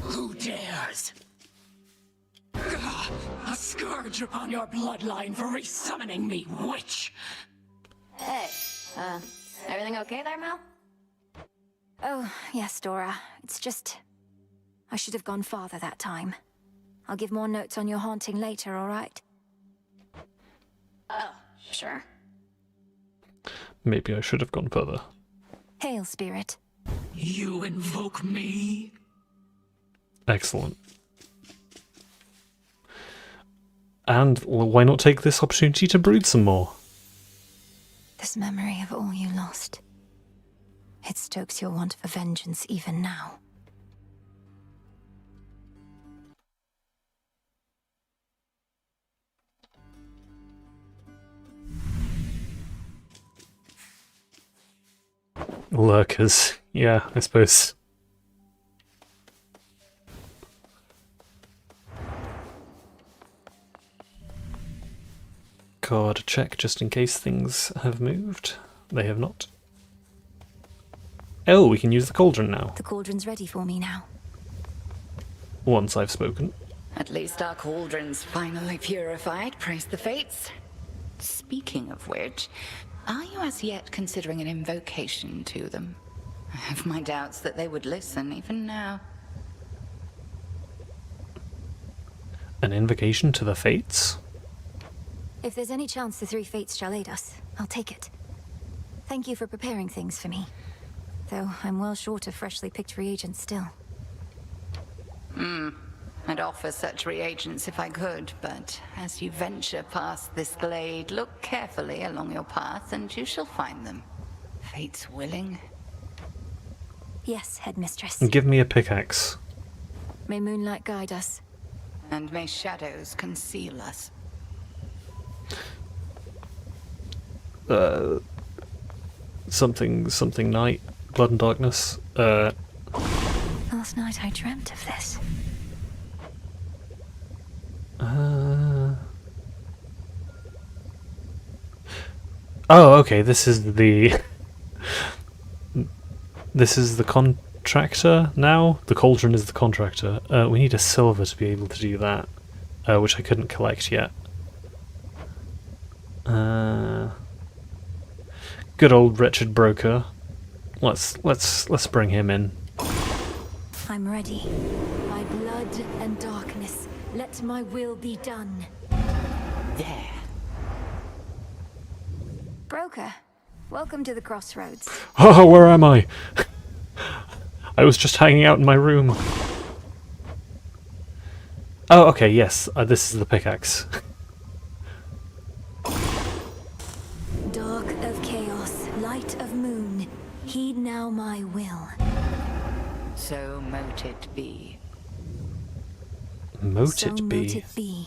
Who dares? A scourge upon your bloodline for resummoning me, witch! Hey, everything okay there, Mel? Oh, yes, Dora. It's just... I should have gone farther that time. I'll give more notes on your haunting later, alright? Oh, sure. Maybe I should have gone further. Hail, Spirit. You invoke me? Excellent. And why not take this opportunity to brood some more? This memory of all you lost. It stokes your want for vengeance even now. Lurkers. Yeah, I suppose. Gotta check just in case things have moved. They have not. Oh, we can use the cauldron now. The cauldron's ready for me now. Once I've spoken. At least our cauldron's finally purified, praise the fates. Speaking of which, are you as yet considering an invocation to them? I have my doubts that they would listen even now. An invocation to the fates? If there's any chance the three fates shall aid us, I'll take it. Thank you for preparing things for me. Though I'm well short of freshly picked reagents still. I'd offer such reagents if I could, but as you venture past this glade, look carefully along your path and you shall find them. Fate's willing. Yes, Headmistress. Give me a pickaxe. May moonlight guide us. And may shadows conceal us. Something night. Blood and darkness. Last night I dreamt of this. Oh, okay, this is the... This is the contractor now? The cauldron is the contractor. We need a silver to be able to do that, which I couldn't collect yet. Good old wretched broker. Let's bring him in. I'm ready. By blood and darkness, let my will be done. There. Broker, welcome to the crossroads. Oh, where am I? I was just hanging out in my room. Oh, okay, yes, this is the pickaxe. Dark of chaos, light of moon, heed now my will. So mote it be. Mote So it be. mote it be.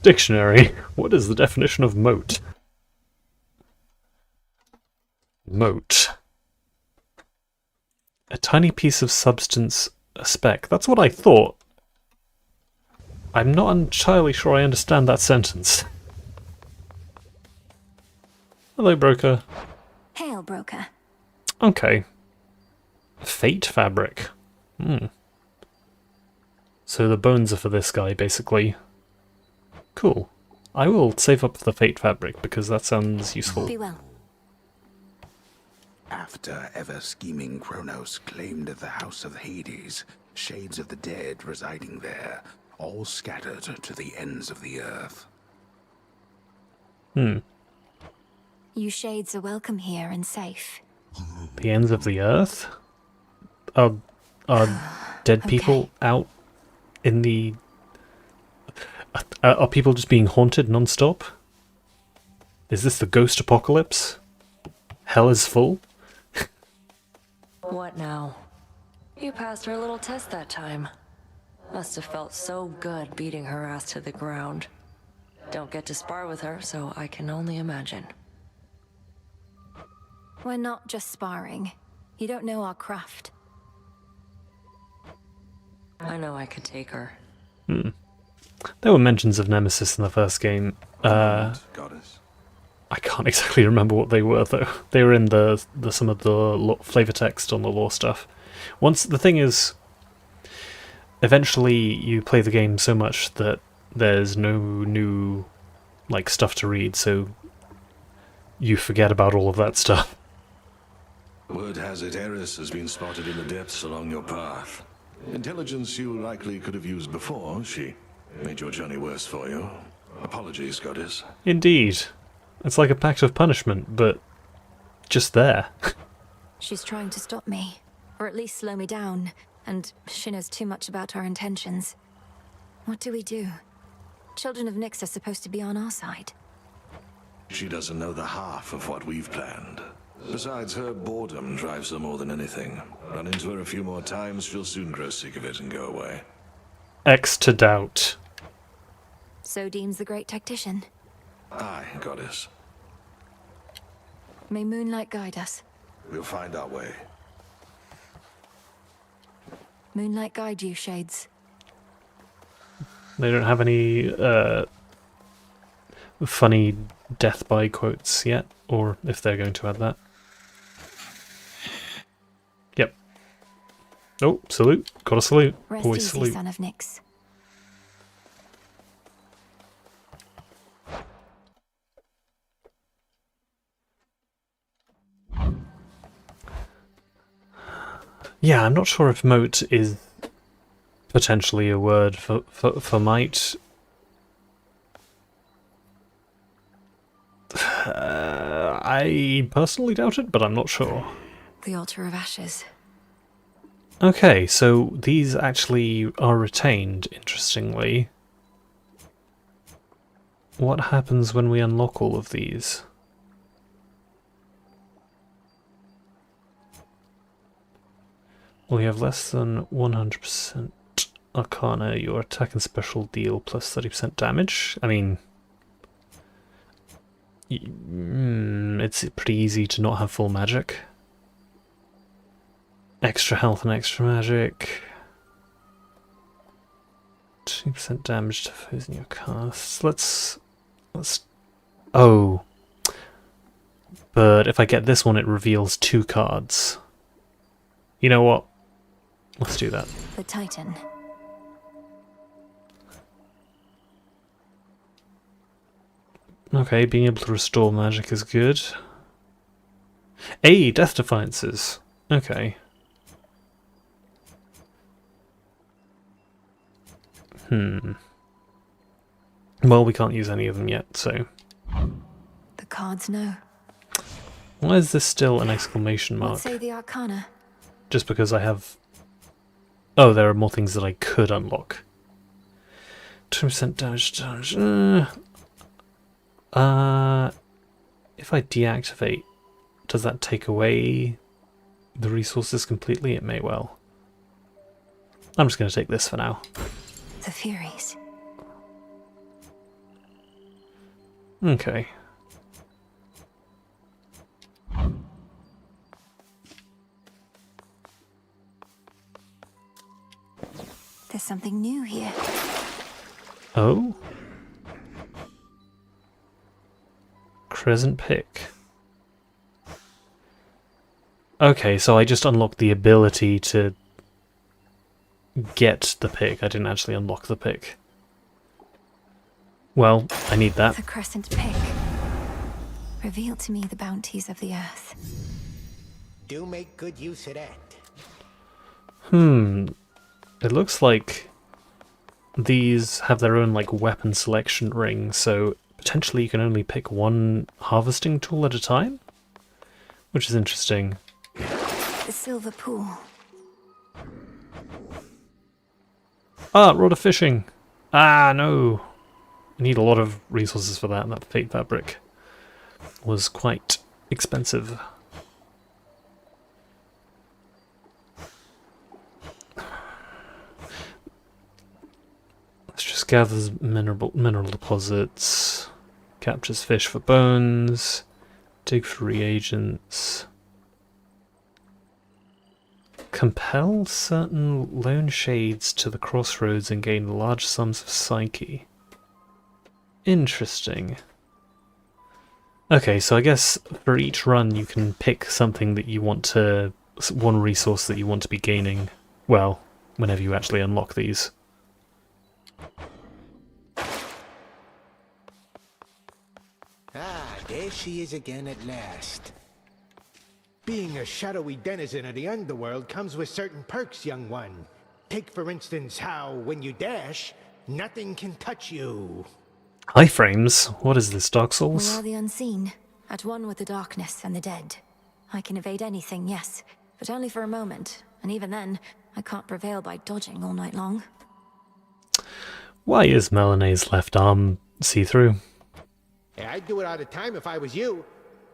Dictionary. What is the definition of mote? Mote. A tiny piece of substance, a speck. That's what I thought. I'm not entirely sure I understand that sentence. Hello, broker. Hail, broker. Okay. Fate fabric. So the bones are for this guy, basically. Cool. I will save up the fate fabric because that sounds useful. Be well. After ever-scheming Kronos claimed the House of Hades, shades of the dead residing there, all scattered to the ends of the earth. You shades are welcome here and safe. The ends of the earth? Are dead people out in the... Are people just being haunted non-stop? Is this the ghost apocalypse? Hell is full? What now? You passed her little test that time. Must have felt so good beating her ass to the ground. Don't get to spar with her, so I can only imagine. We're not just sparring. You don't know our craft. I know I could take her. There were mentions of Nemesis in the first game. Goddess. I can't exactly remember what they were, though. They were in the some of the flavor text on the lore stuff. The thing is, eventually you play the game so much that there's no new stuff to read, so you forget about all of that stuff. Word has it Eris has been spotted in the depths along your path. Intelligence you likely could have used before. She made your journey worse for you. Apologies, Goddess. Indeed. It's like a pact of punishment, but just there. She's trying to stop me, or at least slow me down, and she knows too much about our intentions. What do we do? Children of Nyx are supposed to be on our side. She doesn't know the half of what we've planned. Besides, her boredom drives her more than anything. Run into her a few more times, she'll soon grow sick of it and go away. X to doubt. So deems the great tactician. Aye, Goddess. May moonlight guide us. We'll find our way. Moonlight guide you, Shades. They don't have any funny death by quotes yet, or if they're going to add that. Yep. Oh, salute. Gotta salute. Rest Always easy, salute. son of Nyx. Yeah, I'm not sure if moat is potentially a word for might. I personally doubt it, but I'm not sure. The altar of ashes. Okay, so these actually are retained, interestingly. What happens when we unlock all of these? Well, you have less than 100% Arcana, your attack and special deal plus 30% damage. I mean, it's pretty easy to not have full magic. Extra health and extra magic. 2% damage to foes in your casts. Let's. Oh. But if I get this one, it reveals 2 cards. You know what? Let's do that. The Titan. Okay, being able to restore magic is good. Hey, Death Defiances. Okay. Well, we can't use any of them yet, so... The cards know. Why is this still an exclamation What mark? say the Arcana? Just because I have... Oh, there are more things that I could unlock. 2% damage. If I deactivate, does that take away the resources completely? It may well. I'm just going to take this for now. The Furies. Okay. There's something new here. Oh? Crescent pick. Okay, so I just unlocked the ability to get the pick. I didn't actually unlock the pick. Well, I need that. The crescent pick. Reveal to me the bounties of the earth. Do make good use of that. It looks like these have their own like weapon selection ring, so potentially you can only pick one harvesting tool at a time, which is interesting. The silver pool. Ah, rod of fishing. Ah, no. I need a lot of resources for that, and that fate fabric was quite expensive. Let's just gather mineral deposits, captures fish for bones, dig for reagents. Compel certain lone shades to the crossroads and gain large sums of psyche. Interesting. Okay, so I guess for each run you can pick something that you want to... one resource that you want to be gaining, well, whenever you actually unlock these. Ah, there she is again at last. Being a shadowy denizen of the underworld comes with certain perks, young one. Take, for instance, how, when you dash, nothing can touch you. Iframes? What is this, Dark We Souls? are the unseen, at one with the darkness and the dead. I can evade anything, yes, but only for a moment, and even then, I can't prevail by dodging all night long. Why is Melanie's left arm see-through? Yeah, I'd do it all the time if I was you.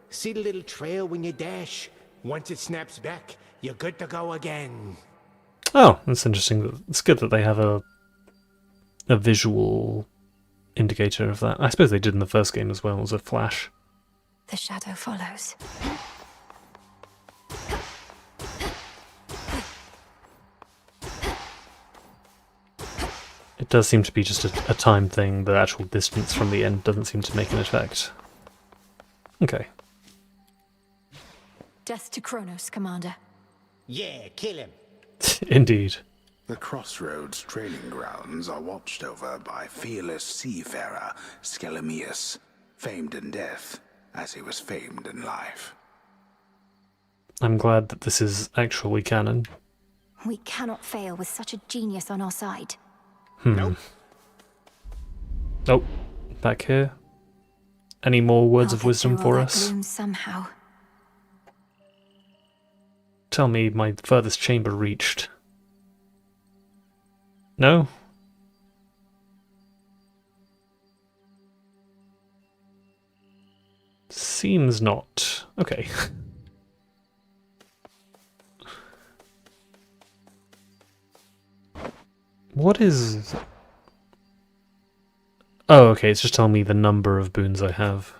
See the little trail when you dash? Once it snaps back, you're good to go again. Oh, that's interesting. It's good that they have a visual indicator of that. I suppose they did in the first game as well, as a flash. The shadow follows. It does seem to be just a time thing. The actual distance from the end doesn't seem to make an effect. Okay. Death to Kronos, Commander. Yeah, kill him. Indeed. The Crossroads training grounds are watched over by fearless seafarer Skelemius, famed in death as he was famed in life. I'm glad that this is actually canon. We cannot fail with such a genius on our side. Nope. Oh, back here. Any more words I'll of get wisdom through for all that us? gloom somehow. Tell me my furthest chamber reached. No? Seems not. Okay. What is... Oh, okay, it's just telling me the number of boons I have.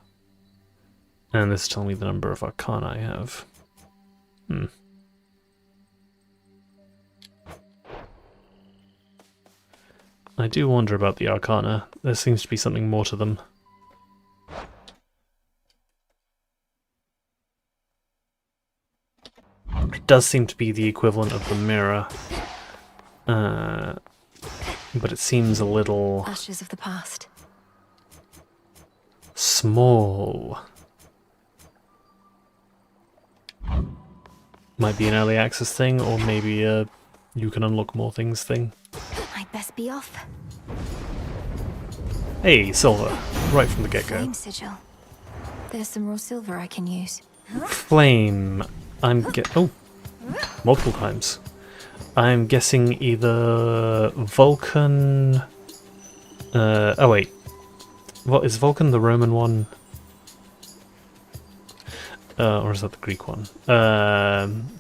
And this is telling me the number of arcana I have. I do wonder about the arcana. There seems to be something more to them. It does seem to be the equivalent of the mirror. But it seems a little... Ashes of the past. small. Might be an early access thing, or maybe a you can unlock more things thing. I'd best be off. Hey, silver. Right from the get-go. Flame sigil. There's some raw silver I can use. Flame. Oh. Multiple times. I'm guessing either Vulcan... oh wait. What is Vulcan the Roman one? Or is that the Greek one?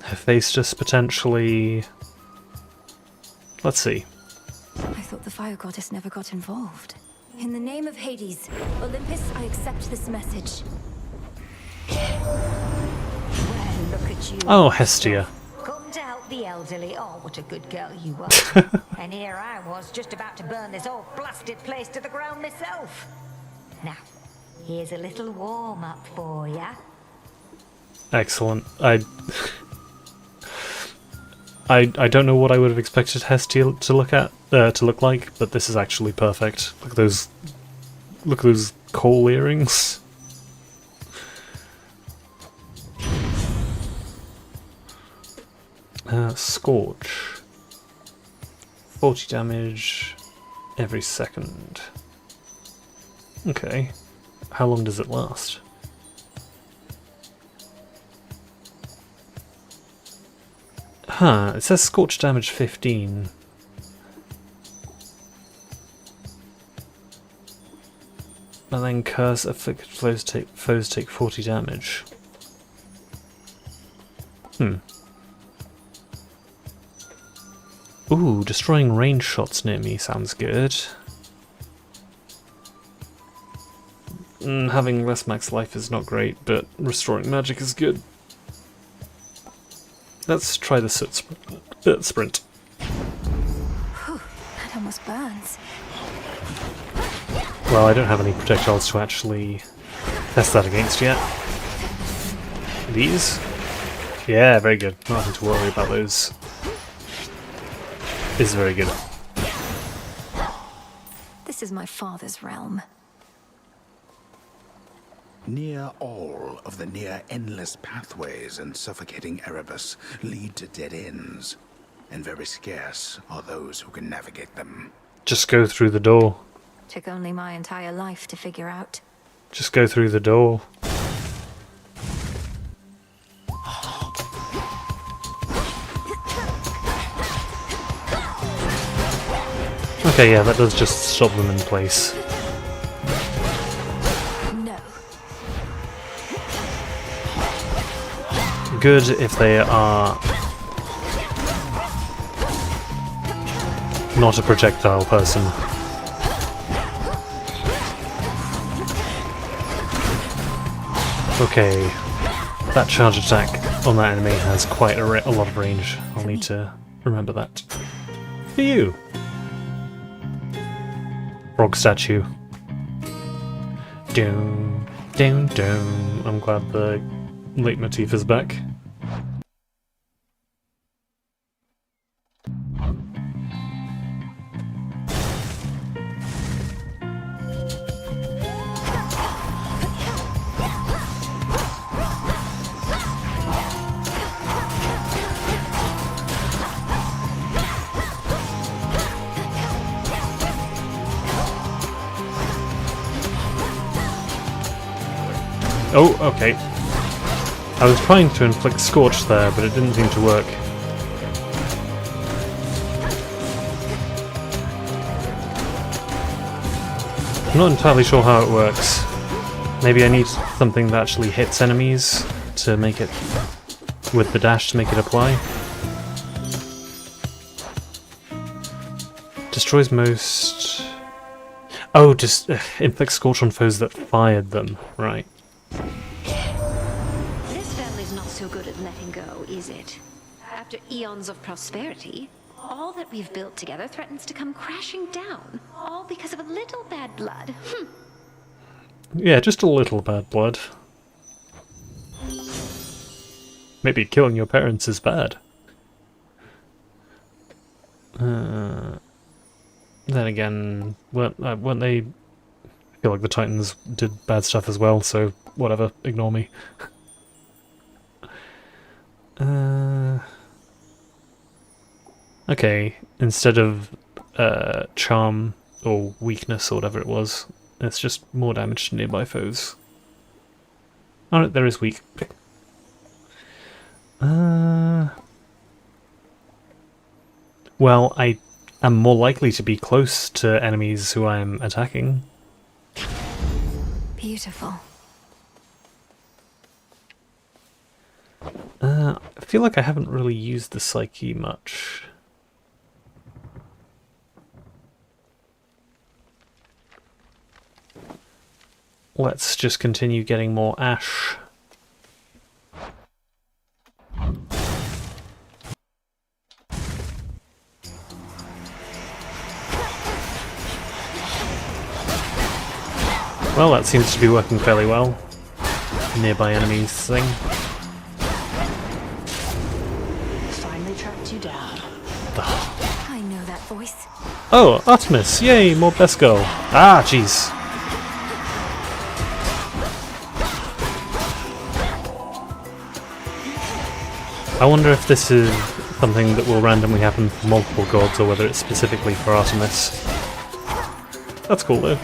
Hephaestus potentially... Let's see. I thought the fire goddess never got involved. In the name of Hades, Olympus, I accept this message. Well, look at you. Oh, Hestia. Come to help the elderly. Oh, what a good girl you are. And here I was, just about to burn this whole blasted place to the ground myself. Now, here's a little warm-up for ya. Excellent. I don't know what I would have expected Hestia to look like, but this is actually perfect. Look at those coal earrings. Scorch. 40 damage every second. Okay. How long does it last? Huh, it says scorch damage 15. And then curse afflicted foes take 40 damage. Ooh, destroying range shots near me sounds good. Having less max life is not great, but restoring magic is good. Let's try the sprint. Whew, that almost burns. Well, I don't have any projectiles to actually test that against yet. These? Yeah, very good. Not having to worry about those. Is very good. This is my father's realm. Near all of the near-endless pathways in suffocating Erebus lead to dead ends, and very scarce are those who can navigate them. Just go through the door. Took only my entire life to figure out. Just go through the door. Okay, yeah, that does just stop them in place. No. Good if they are not a projectile person. Okay, that charge attack on that enemy has quite a lot of range. I'll need to remember that. For you! Frog statue. Doom, doom, doom. I'm glad the leitmotif is back. Oh, okay. I was trying to inflict Scorch there, but it didn't seem to work. I'm not entirely sure how it works. Maybe I need something that actually hits enemies to make it... with the dash to make it apply. Destroys most... Oh, just inflict Scorch on foes that fired them. Right. This family's not so good at letting go, is it? After eons of prosperity, all that we've built together threatens to come crashing down. All because of a little bad blood. Yeah, just a little bad blood. Maybe killing your parents is bad. Then again, weren't they... I feel like the Titans did bad stuff as well, so whatever, ignore me. Okay, instead of charm or weakness or whatever it was, it's just more damage to nearby foes. Oh no, there is weak. Well, I am more likely to be close to enemies who I am attacking. Beautiful. I feel like I haven't really used the Psyche much. Let's just continue getting more ash. Well, that seems to be working fairly well. Nearby enemies thing. Finally tracked you down. I know that voice. Oh, Artemis! Yay, more best girl. Ah, jeez. I wonder if this is something that will randomly happen for multiple gods, or whether it's specifically for Artemis. That's cool though.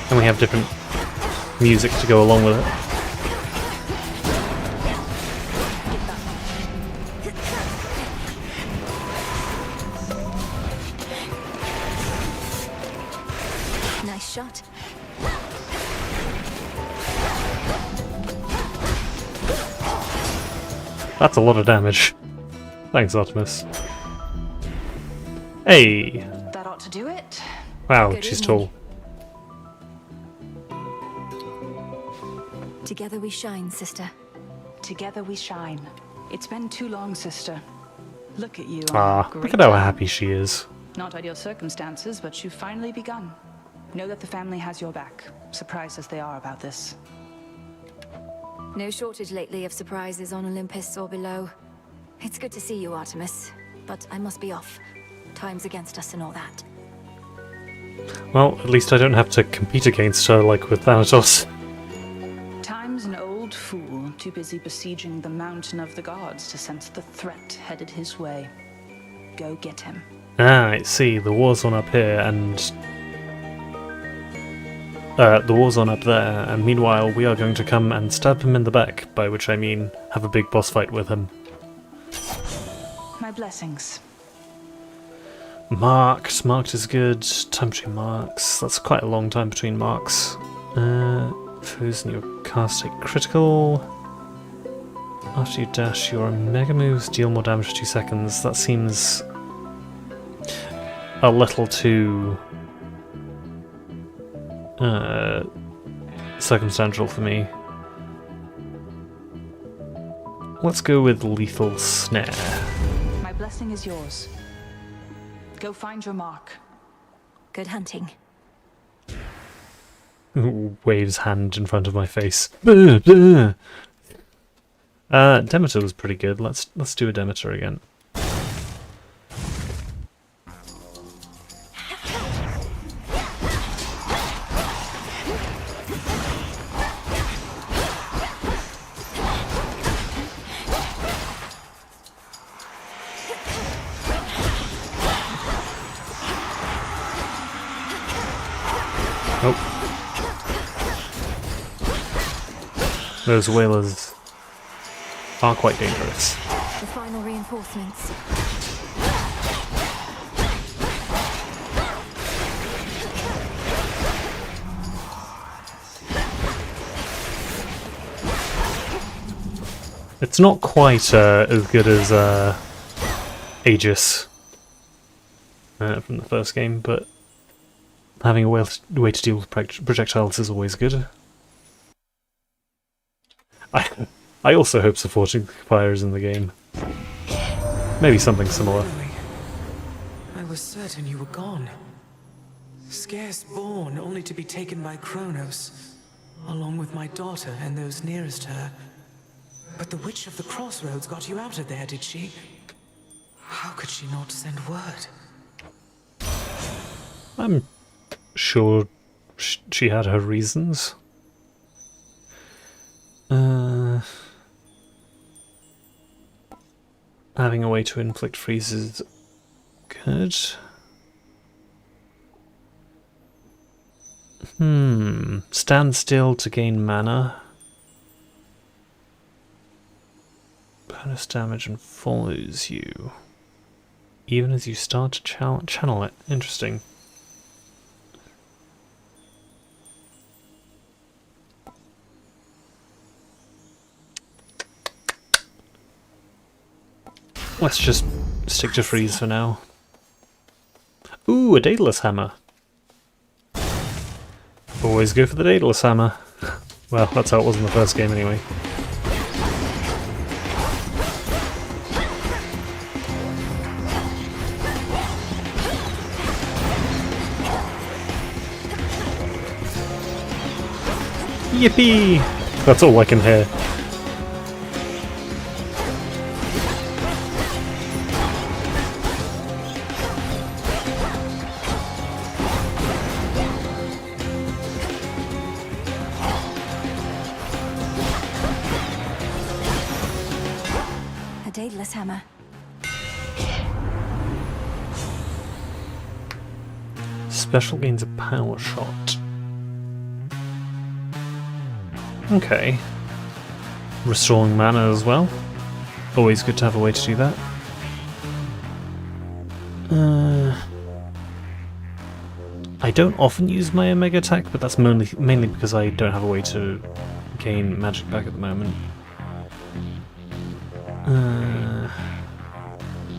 And we have different music to go along with it. Nice shot. That's a lot of damage. Thanks, Artemis. Hey! That ought to do it. Wow, Good she's evening. tall. Together we shine, sister. Together we shine. It's been too long, sister. Look at you. Ah, look at how happy she is. Not ideal circumstances, but you've finally begun. Know that the family has your back, surprised as they are about this. No shortage lately of surprises on Olympus or below. It's good to see you, Artemis, but I must be off. Time's against us and all that. Well, at least I don't have to compete against her like with Thanatos. Time's an old fool, too busy besieging the mountain of the gods to sense the threat headed his way. Go get him. Ah, I see. The war's on up here, and... the war's on up there, and meanwhile we are going to come and stab him in the back, by which I mean have a big boss fight with him. My blessings. Marked. Marked is good. Time between marks. That's quite a long time between marks. Foes in your cast take critical. After you dash, your mega moves deal more damage for 2 seconds. That seems a little too circumstantial for me. Let's go with Lethal Snare. My blessing is yours. Go find your mark. Good hunting. Waves hand in front of my face. Demeter was pretty good. Let's do a Demeter again. Oh. Those whalers are quite dangerous. The final reinforcements. It's not quite as good as Aegis from the first game, but having a way to deal with projectiles is always good. I also hope supporting fire is in the game. Maybe something similar. I was certain you were gone. Scarce born, only to be taken by Kronos, along with my daughter and those nearest her. But the Witch of the Crossroads got you out of there, did she? How could she not send word? I'm sure she had her reasons. Having a way to inflict freeze is good. Stand still to gain mana. Bonus damage and follows you. Even as you start to channel it. Interesting. Let's just stick to freeze for now. Ooh, a Daedalus Hammer. Always go for the Daedalus Hammer. Well, that's how it was in the first game anyway. Yippee! That's all I can hear. A Daedalus Hammer. Special gains a power shot. Okay. Restoring mana as well. Always good to have a way to do that. I don't often use my Omega attack, but that's mainly because I don't have a way to gain magic back at the moment.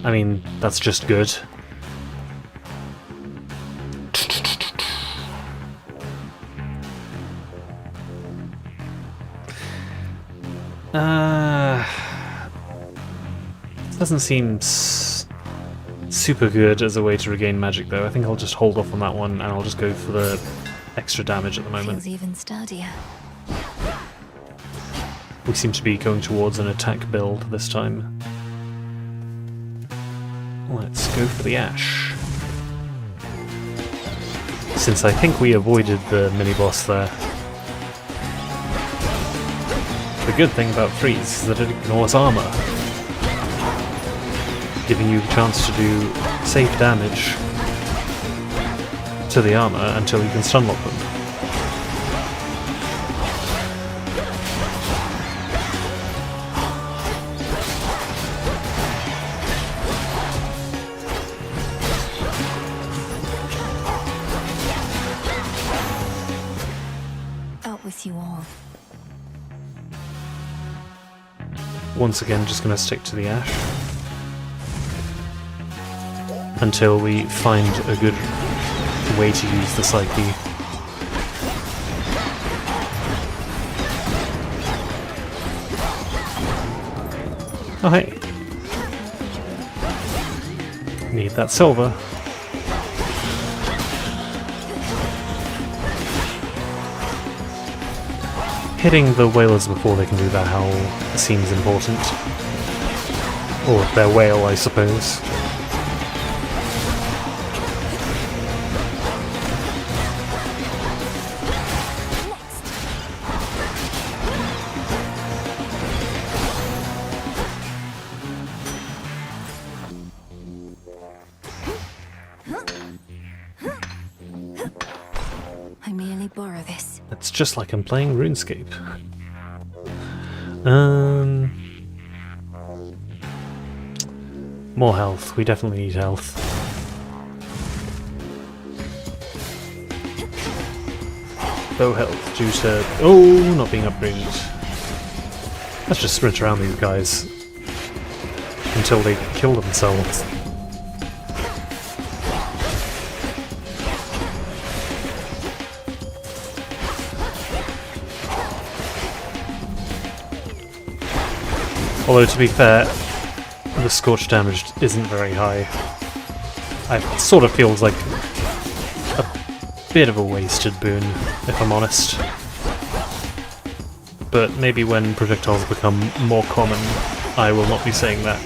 I mean, that's just good. Doesn't seem super good as a way to regain magic though. I think I'll just hold off on that one and I'll just go for the extra damage at the moment. Feels even sturdier. We seem to be going towards an attack build this time. Let's go for the Ash. Since I think we avoided the mini-boss there. The good thing about freeze is that it ignores armor, giving you a chance to do safe damage to the armor until you can stunlock them. Out with you all. Once again, just going to stick to the Ash until we find a good way to use the Psyche. Oh hey. Need that silver. Hitting the whalers before they can do their howl seems important. Or their whale, I suppose. I merely borrow this. It's just like I'm playing RuneScape. More health. We definitely need health. Low health due to... Oh, not being upgraded. Let's just sprint around these guys until they kill themselves. Although, to be fair, the scorch damage isn't very high. It sort of feels like a bit of a wasted boon, if I'm honest. But maybe when projectiles become more common, I will not be saying that.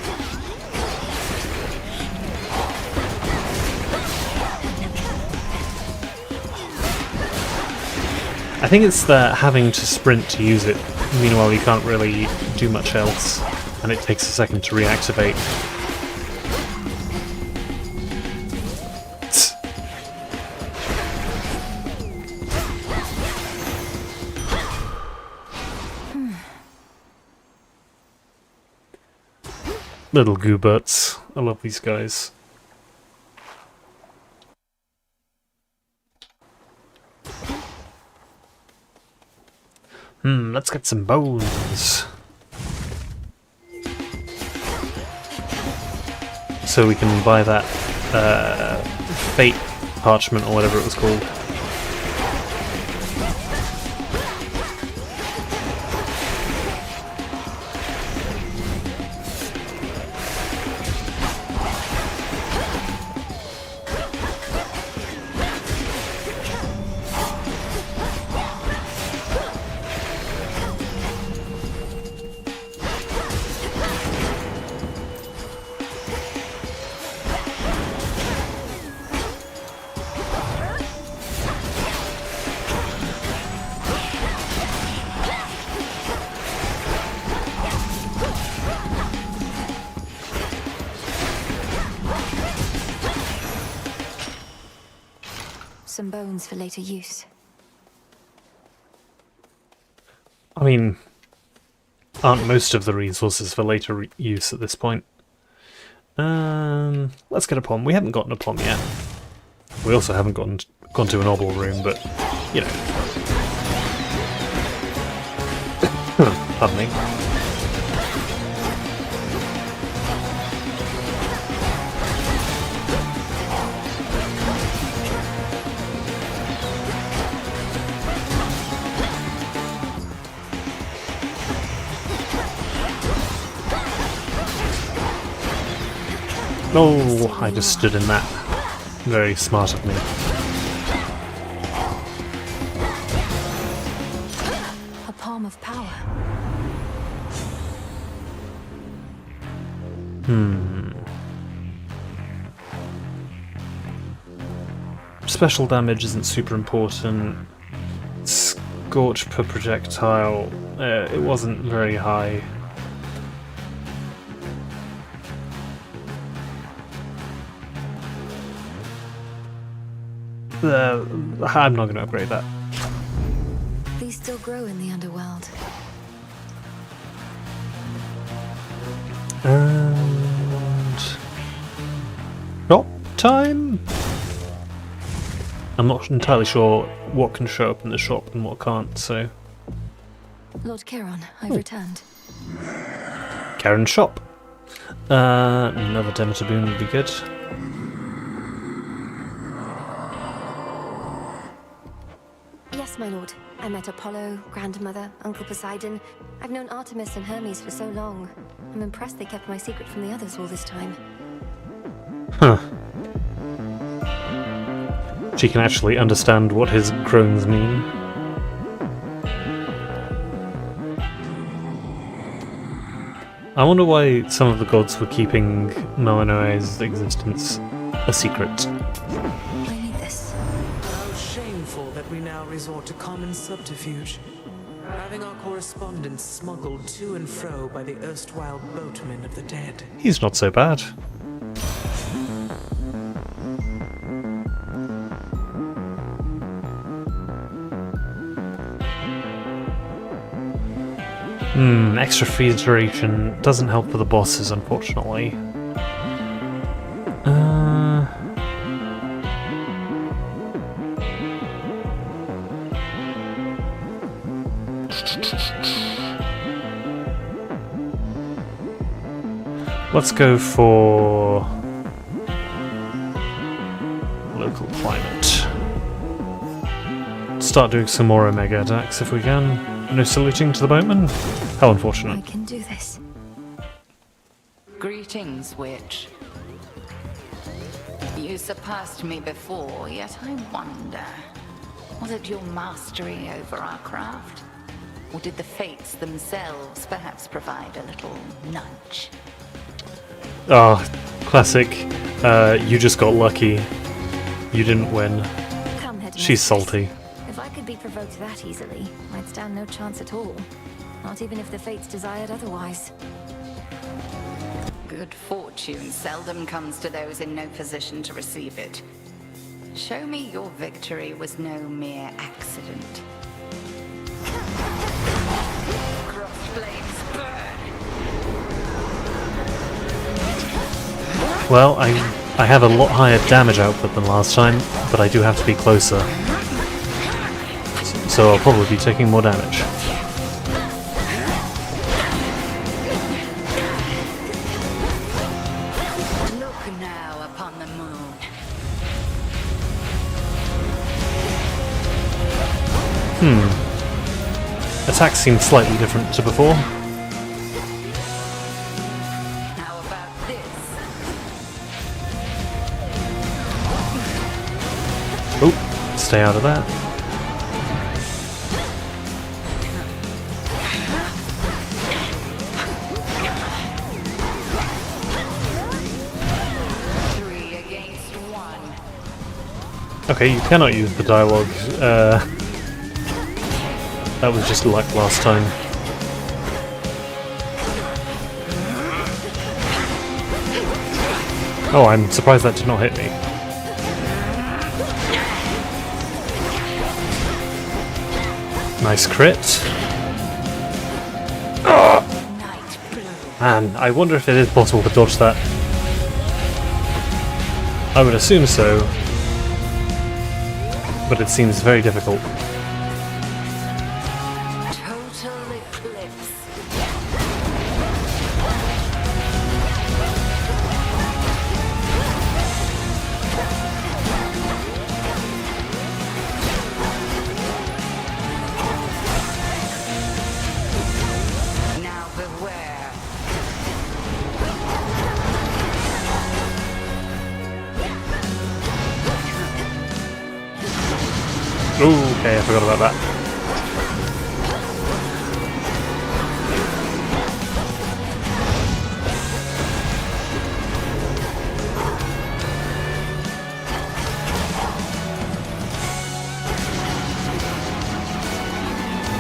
I think it's that having to sprint to use it, meanwhile you can't really do much else, and it takes a second to reactivate. Little gooberts. I love these guys. Let's get some bones. So we can buy that fate parchment or whatever it was called. Some bones for later use. I mean, aren't most of the resources for later use at this point? Let's get a pom. We haven't gotten a pom yet. We also haven't gone to an obel room, but, you know. Pardon me. Oh, I just stood in that. Very smart of me. A palm of power. Special damage isn't super important. Scorch per projectile, it wasn't very high. I'm not going to upgrade that. These still grow in the underworld. And shop time? I'm not entirely sure what can show up in the shop and what can't, so... Lord Charon, I've returned. Charon's shop. Another Demeter boon would be good. Yes, my lord. I met Apollo, Grandmother, Uncle Poseidon. I've known Artemis and Hermes for so long. I'm impressed they kept my secret from the others all this time. Huh. She can actually understand what his groans mean. I wonder why some of the gods were keeping Melinoe's existence a secret. I need this. How shameful that we now resort to common subterfuge. Having our correspondence smuggled to and fro by the erstwhile boatmen of the dead. He's not so bad. Extra freeze duration doesn't help for the bosses, unfortunately. Let's go for local climate. Start doing some more Omega attacks if we can. No saluting to the boatman? How unfortunate. I can do this. Greetings, witch. You surpassed me before, yet I wonder, was it your mastery over our craft? Or did the fates themselves perhaps provide a little nudge? Ah, classic. You just got lucky. You didn't win. Come, Headmistress. She's salty. If I could be provoked that easily, I'd stand no chance at all. Not even if the fates desired otherwise. Good fortune seldom comes to those in no position to receive it. Show me your victory was no mere accident. Crossblades burn! Well, I have a lot higher damage output than last time, but I do have to be closer. So I'll probably be taking more damage. Look now upon the moon. Attacks seem slightly different to before. How about this? Oh, stay out of that. Okay, you cannot use the dialogue. That was just luck last time. Oh, I'm surprised that did not hit me. Nice crit. Man, I wonder if it is possible to dodge that. I would assume so, but it seems very difficult. Total eclipse. Now beware. Ooh, okay, I forgot about that.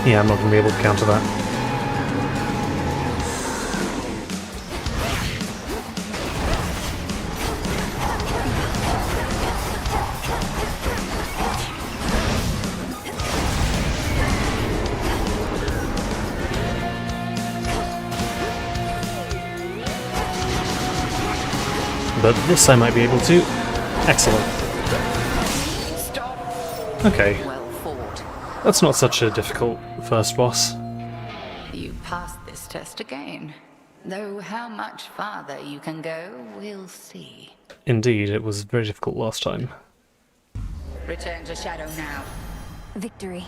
Yeah, I'm not going to be able to counter that. But this I might be able to. Excellent. Okay. Well fought. That's not such a difficult first boss. You passed this test again. Though how much farther you can go, we'll see. Indeed, it was very difficult last time. Return to Shadow now. Victory.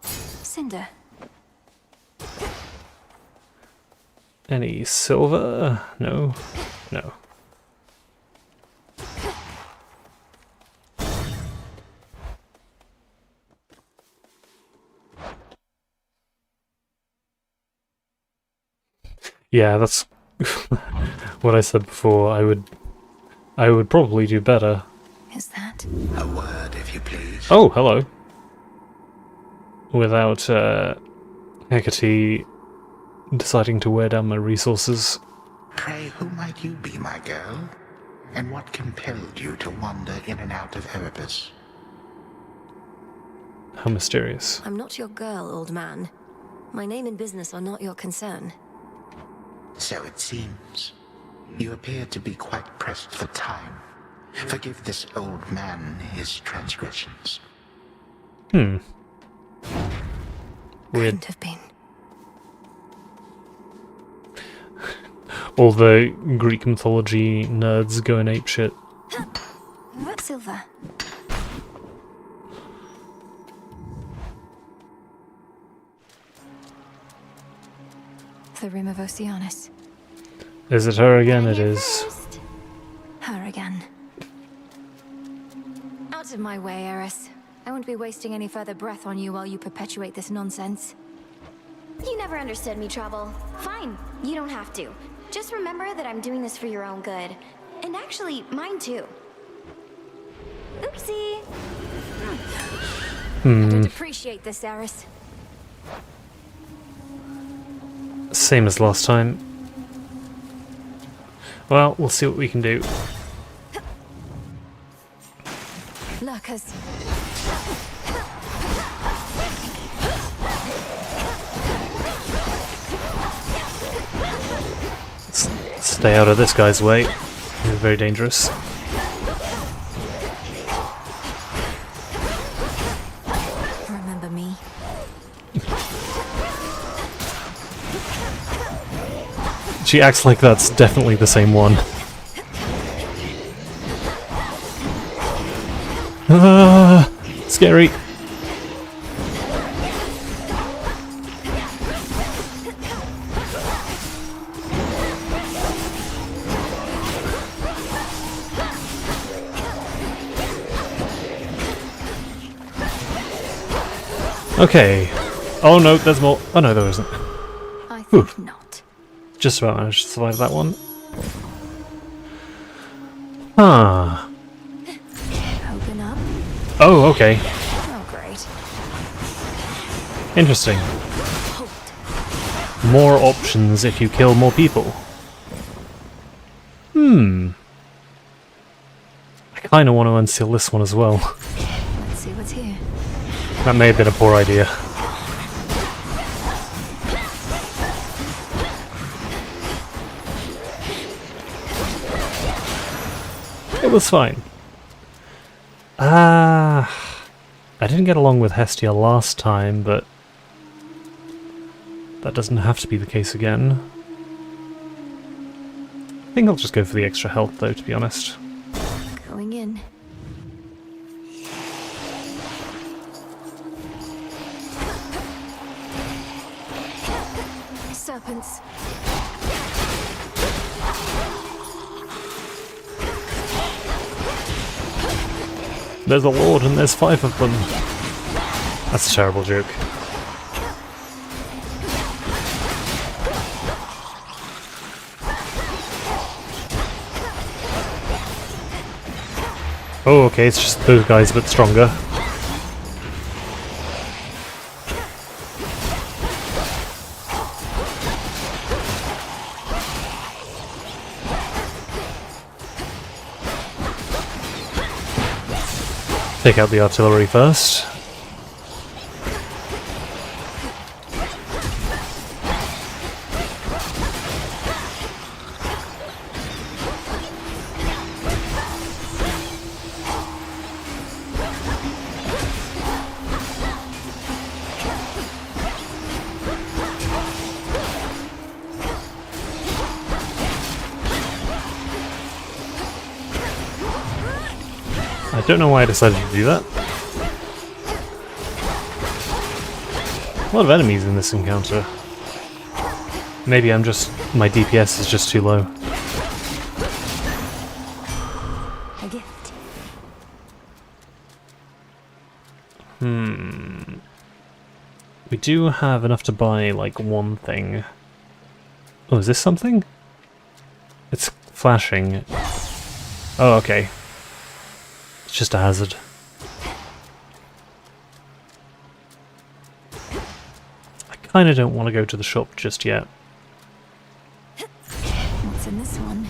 Cinder. Any silver? No. No. Yeah, that's what I said before. I would probably do better. Is that? A word, if you please. Oh, hello. Without Hecate deciding to wear down my resources. Pray, who might you be, my girl? And what compelled you to wander in and out of Erebus? How mysterious. I'm not your girl, old man. My name and business are not your concern. So it seems. You appear to be quite pressed for time. Forgive this old man his transgressions. Weird. Couldn't have been. All the Greek mythology nerds going apeshit. That's silver. The Rim of Oceanus. Is it her again? It is. Her again. Out of my way, Eris. I won't be wasting any further breath on you while you perpetuate this nonsense. You never understood me, Trouble. Fine, you don't have to. Just remember that I'm doing this for your own good. And actually, mine too. Oopsie! I don't appreciate this, Eris. Same as last time. Well, we'll see what we can do. Lurkers. Stay out of this guy's way. He's very dangerous. Remember me? She acts like that's definitely the same one. Ah, scary. Okay. Oh no, there's more. Oh no, there isn't. I think not. Just about managed to survive that one. Ah. Open up. Oh, okay. Oh, great. Interesting. More options if you kill more people. I kind of want to unseal this one as well. Let's see what's here. That may have been a poor idea. It was fine. I didn't get along with Hestia last time, but that doesn't have to be the case again. I think I'll just go for the extra health though, to be honest. Going in. Serpents. There's a lord and there's 5 of them. That's a terrible joke. Oh, okay, it's just those guys a bit stronger. Take out the artillery first. I don't know why I decided to do that. A lot of enemies in this encounter. Maybe my DPS is just too low. A gift. We do have enough to buy, like, one thing. Oh, is this something? It's flashing. Oh, okay. It's just a hazard. I kinda don't want to go to the shop just yet. What's in this one?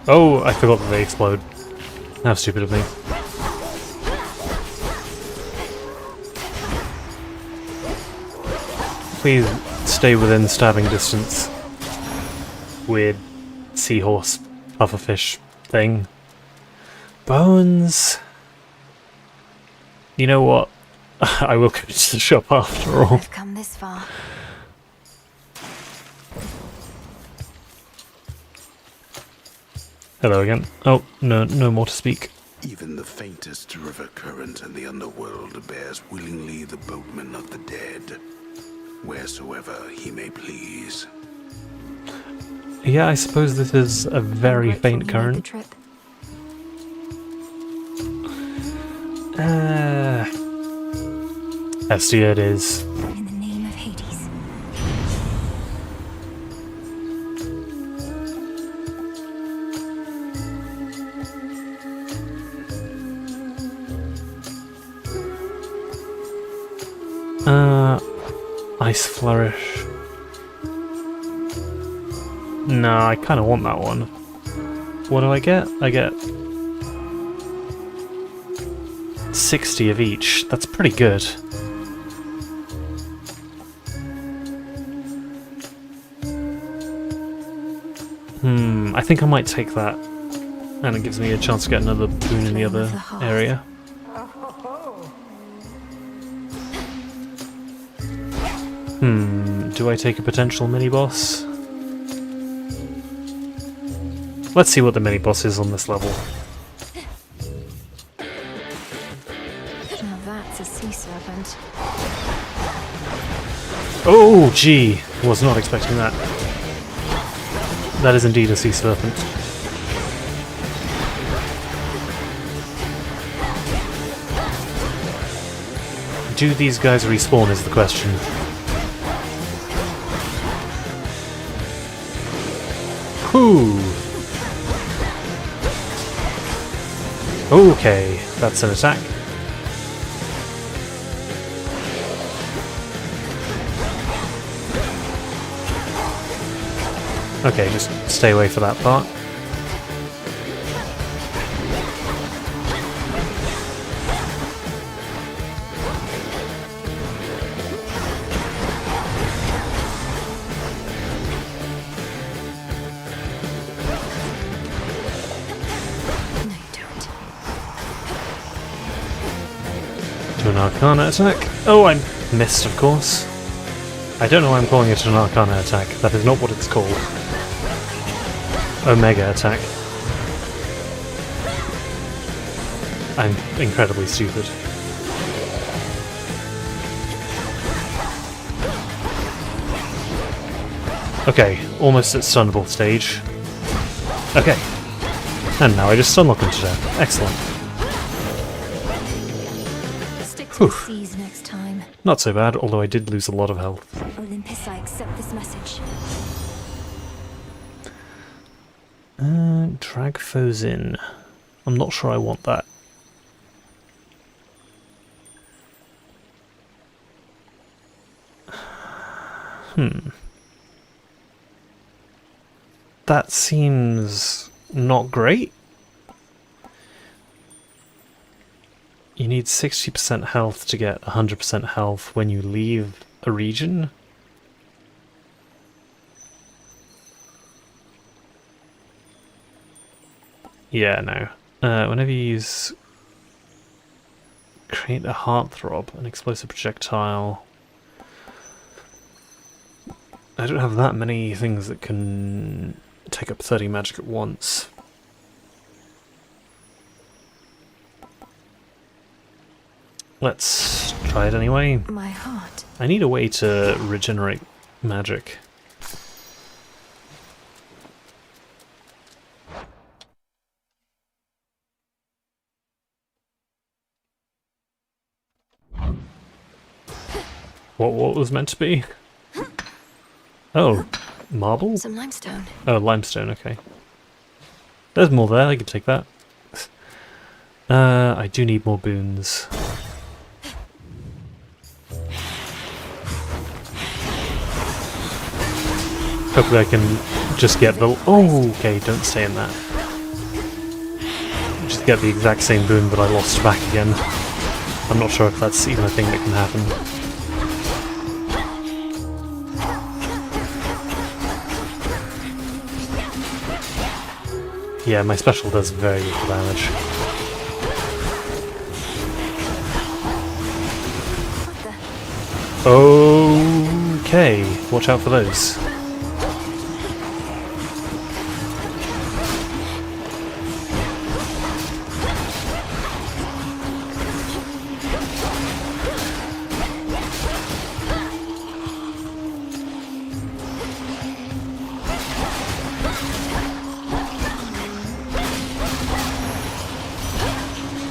Oh, I forgot that they explode. How stupid of me. Please stay within stabbing distance. Weird seahorse pufferfish thing. Bones. You know what? I will go to the shop after all. I've come this far. Hello again. Oh, no more to speak. Even the faintest river current in the underworld bears willingly the boatman of the dead, wheresoever he may please. Yeah, I suppose this is a very faint current. Estia it is. In the name of Hades. Ice Flourish. No, I kind of want that one. What do I get? I get 60 of each. That's pretty good. I think I might take that. And it gives me a chance to get another boon in the other area. Do I take a potential mini-boss? Let's see what the mini-boss is on this level. Now that's a sea serpent. Oh, gee! Was not expecting that. That is indeed a sea serpent. Do these guys respawn is the question. Whew. Okay, that's an attack. Okay, just stay away for that part. To an Arcana attack. Oh, I missed, of course. I don't know why I'm calling it an Arcana attack. That is not what it's called. Omega attack. I'm incredibly stupid. Okay, almost at stunnable stage. Okay. And now I just stunlock him to death. Excellent. Stick to the seas next time. Not so bad, although I did lose a lot of health. Olympus, I accept this message. Drag foes in. I'm not sure I want that. That seems not great. You need 60% health to get 100% health when you leave a region. Yeah, no. Whenever you use... Create a heartthrob, an explosive projectile... I don't have that many things that can take up 30 magic at once. Let's try it anyway. My heart. I need a way to regenerate magic. What was meant to be? Oh, marble? Some limestone. Oh, limestone, okay. There's more there, I could take that. I do need more boons. Hopefully I can just get the... Oh, okay, don't stay in that. Just get the exact same boon but I lost back again. I'm not sure if that's even a thing that can happen. Yeah, my special does very little damage. Okay, watch out for those.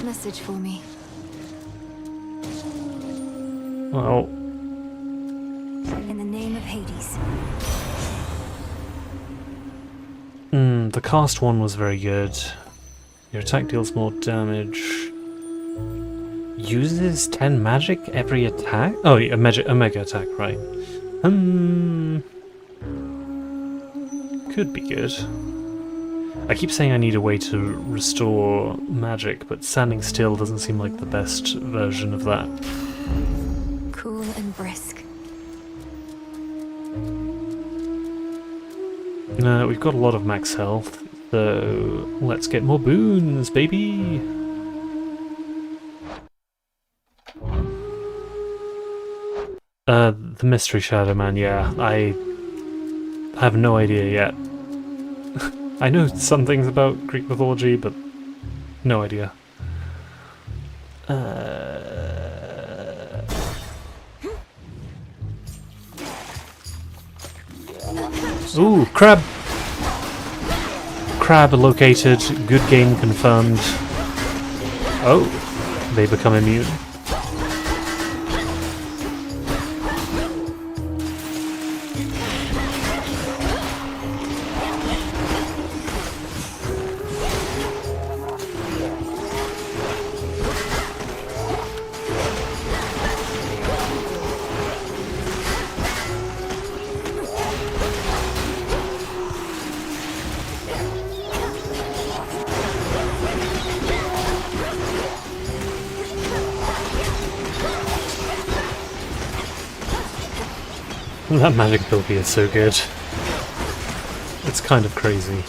Message for me. Well, in the name of Hades. the cast one was very good. Your attack deals more damage. Uses 10 magic every attack? Oh, yeah, a mega attack, right. Could be good. I keep saying I need a way to restore magic, but standing still doesn't seem like the best version of that. Cool and brisk. We've got a lot of max health, so let's get more boons, baby! The Mystery Shadow Man, yeah, I have no idea yet. I know some things about Greek mythology, but no idea. Ooh, crab! Crab located, good game confirmed. Oh, they become immune. That magic ability is so good. It's kind of crazy.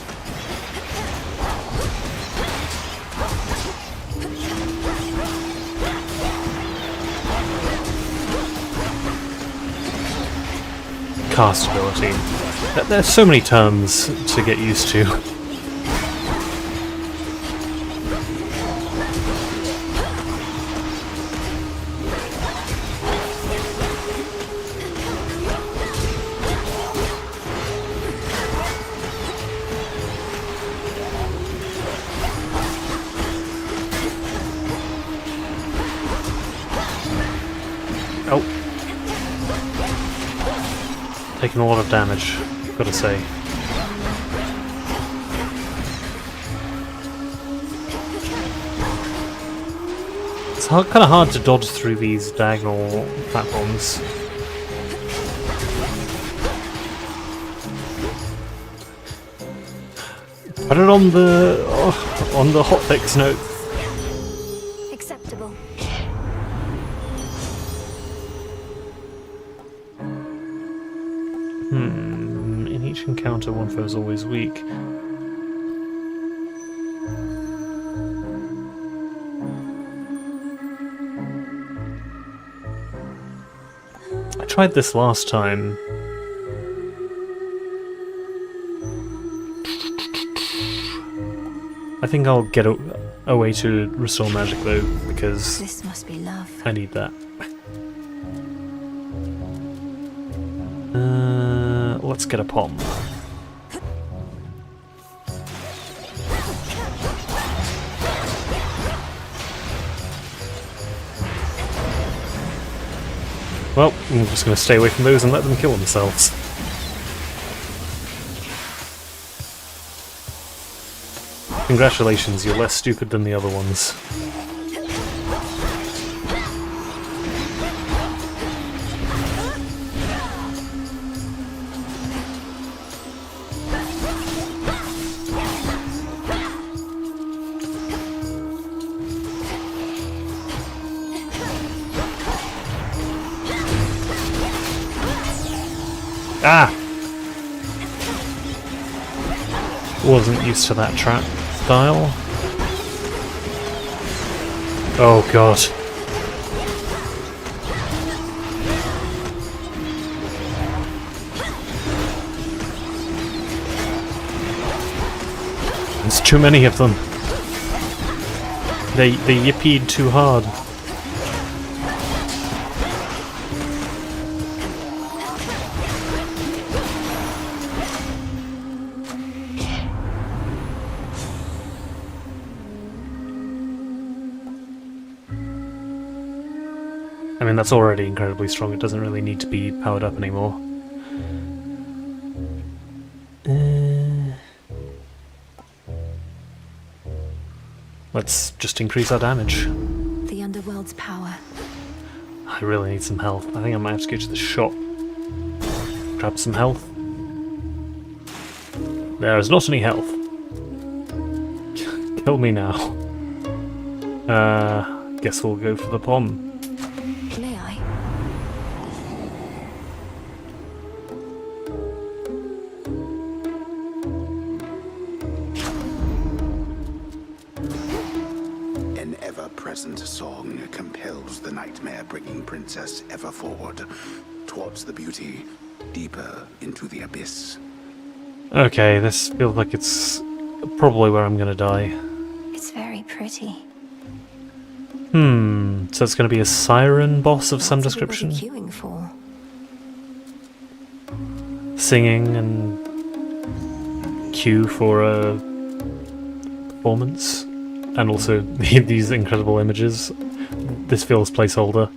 Cast ability. There's so many terms to get used to. Taking a lot of damage, gotta say. It's kind of hard to dodge through these diagonal platforms. Put it on the hotfix note. Acceptable. In each encounter, one foe is always weak. tried this last time. I think I'll get a way to restore magic though, because This must be love. I need that. Let's get a pom. Well, I'm just going to stay away from those and let them kill themselves. Congratulations, you're less stupid than the other ones. Ah! Wasn't used to that trap style. Oh god. There's too many of them. They yippied too hard. I mean, that's already incredibly strong, it doesn't really need to be powered up anymore. Let's just increase our damage. The underworld's power. I really need some health. I think I might have to go to the shop. Grab some health. There is not any health. Kill me now. Guess we'll go for the pom. May I? An ever-present song compels the nightmare-bringing princess ever forward, towards the beauty, deeper into the abyss. Okay, this feels like it's probably where I'm gonna die. It's very pretty. So it's gonna be a siren boss of some description? Queuing for? Singing and cue for a performance, and also these incredible images. This feels placeholder.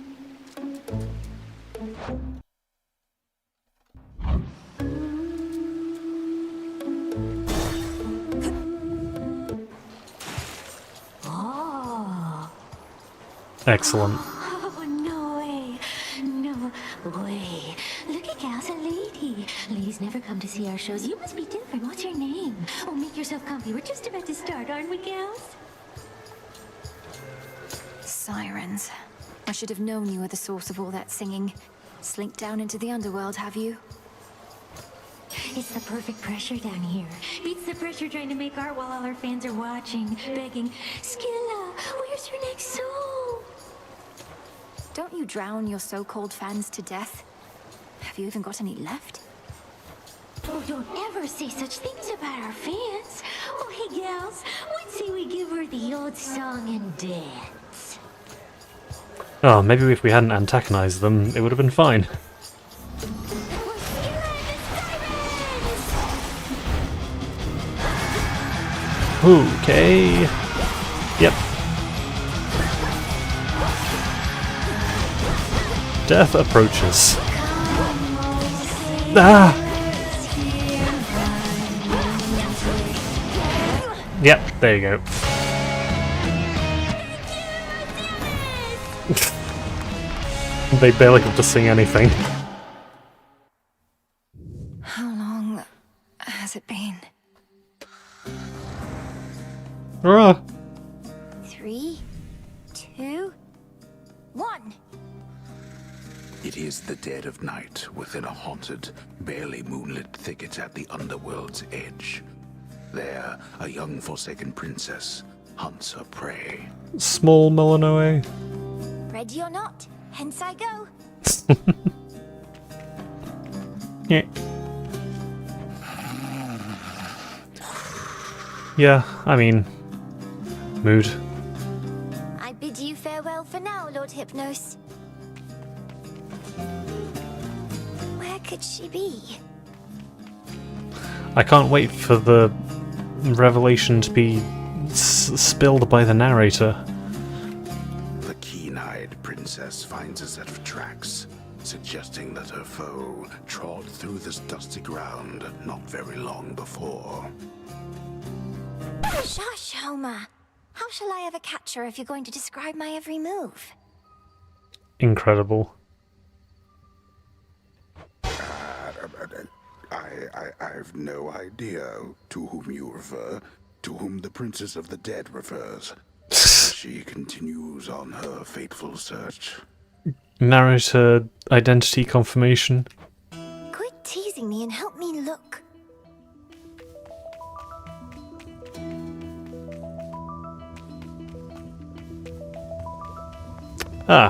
Excellent. Oh, no way. No way. Look at Gal's a lady. Ladies never come to see our shows. You must be different. What's your name? Oh, make yourself comfy. We're just about to start, aren't we, Gals? Sirens. I should have known you were the source of all that singing. Slinked down into the underworld, have you? It's the perfect pressure down here. Beats the pressure trying to make art while all our fans are watching, begging, Skilla, where's your next song? Don't you drown your so-called fans to death? Have you even got any left? Oh, don't ever say such things about our fans. Oh, hey, gals, let's say we give her the old song and dance. Oh, maybe if we hadn't antagonized them, it would have been fine. Okay. Yep. Death approaches. Ah! Yep, there you go. They barely got to sing anything. How long has it been? Hurrah! 3, 2, 1. It is the dead of night within a haunted, barely moonlit thicket at the underworld's edge. There, a young forsaken princess hunts her prey. Small Melanoe. Ready or not, hence I go. Yeah. Yeah, I mean, mood. I bid you farewell for now, Lord Hypnos. Where could she be? I can't wait for the revelation to be spilled by the narrator. The keen-eyed princess finds a set of tracks, suggesting that her foe trod through this dusty ground not very long before. Shush, Homer. How shall I ever catch her if you're going to describe my every move? Incredible. I've no idea to whom you refer, to whom the Princess of the Dead refers. She continues on her fateful search. Narrator identity confirmation. Quit teasing me and help me look. Ah,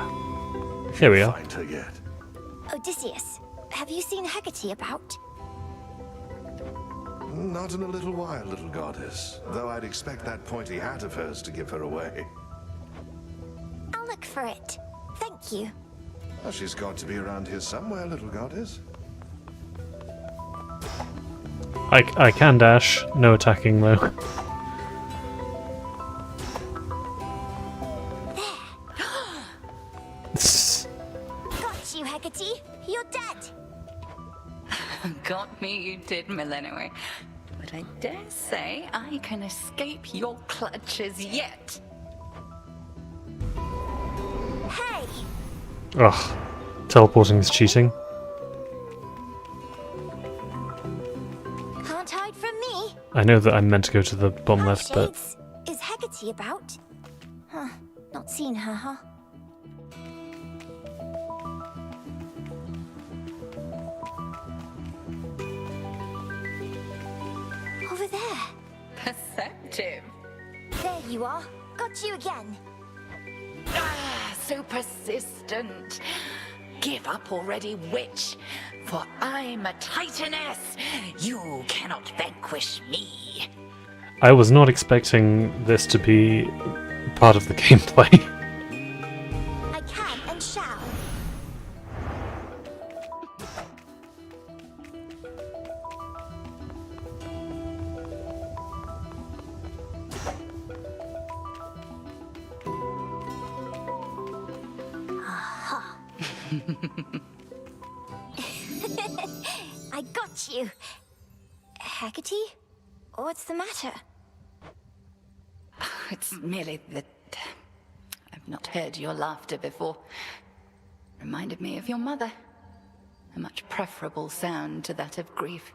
here we are. Find her yet? Odysseus, have you seen Hecate about? Not in a little while, little goddess. Though I'd expect that pointy hat of hers to give her away. I'll look for it. Thank you. Well, she's got to be around here somewhere, little goddess. I can dash, no attacking though. Got you, Hecate. You're dead. Got me, you did, Melinoe. But I dare say I can escape your clutches yet. Hey! Ugh, teleporting is cheating. Can't hide from me. I know that I'm meant to go to the bottom left, but Shades, is Hecate about? Huh, not seen her, huh? Over there. Perceptive. There you are. Got you again. Ah, so persistent. Give up already, witch. For I'm a titaness. You cannot vanquish me. I was not expecting this to be part of the gameplay. I can and shall. Aha. I got you. Hecate? What's the matter? It's merely that I've not heard your laughter before. Reminded me of your mother. A much preferable sound to that of grief.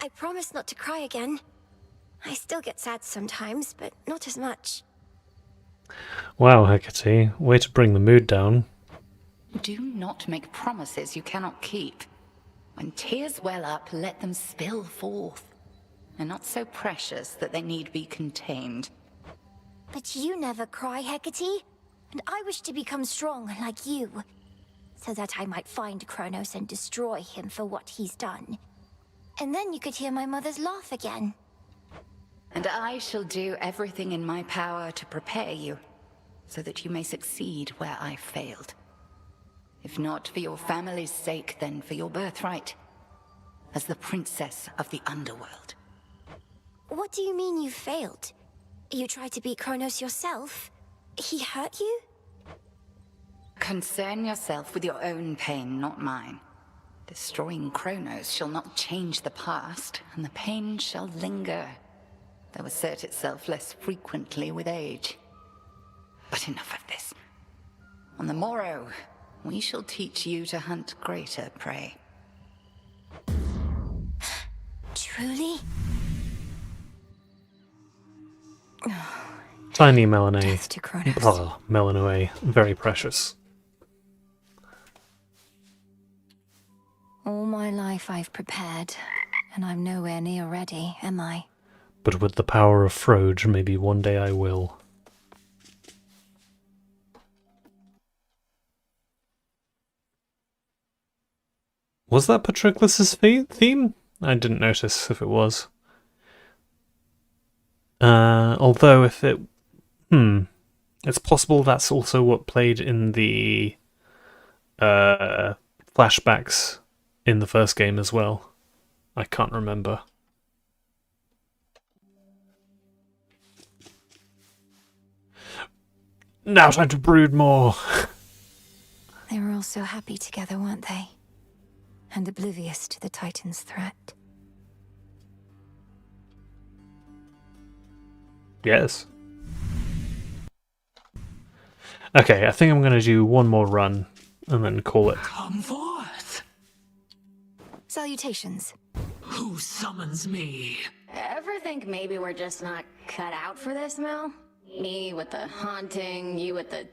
I promise not to cry again. I still get sad sometimes, but not as much. Wow, Hecate, way to bring the mood down. Do not make promises you cannot keep. When tears well up, let them spill forth. They're not so precious that they need be contained. But you never cry, Hecate. And I wish to become strong like you. So that I might find Kronos and destroy him for what he's done. And then you could hear my mother's laugh again. And I shall do everything in my power to prepare you, so that you may succeed where I failed. If not for your family's sake, then for your birthright, as the princess of the underworld. What do you mean you failed? You tried to beat Kronos yourself? He hurt you? Concern yourself with your own pain, not mine. Destroying Kronos shall not change the past, and the pain shall linger, though assert itself less frequently with age. But enough of this. On the morrow, we shall teach you to hunt greater prey. Truly? Tiny Melanie. Death to Kronos. Oh, Melanoe, very precious. All my life I've prepared, and I'm nowhere near ready, am I? But with the power of Froge, maybe one day I will. Was that Patroclus's theme? I didn't notice if it was. Although if it... It's possible that's also what played in the flashbacks in the first game as well. I can't remember. Now time to brood more! They were all so happy together, weren't they? And oblivious to the Titan's threat. Yes. Okay, I think I'm going to do one more run and then call it. Come forth. Salutations. Who summons me? Ever think maybe we're just not cut out for this, Mel? Me with the haunting, you with the...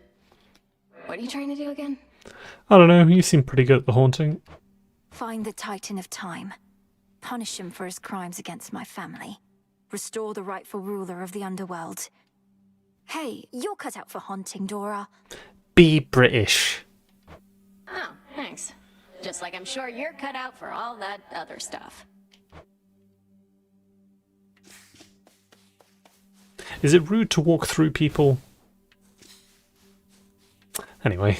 What are you trying to do again? I don't know, you seem pretty good at the haunting. Find the Titan of Time. Punish him for his crimes against my family. Restore the rightful ruler of the underworld. Hey, you're cut out for haunting, Dora. Be British. Oh, thanks. Just like I'm sure you're cut out for all that other stuff. Is it rude to walk through people? Anyway.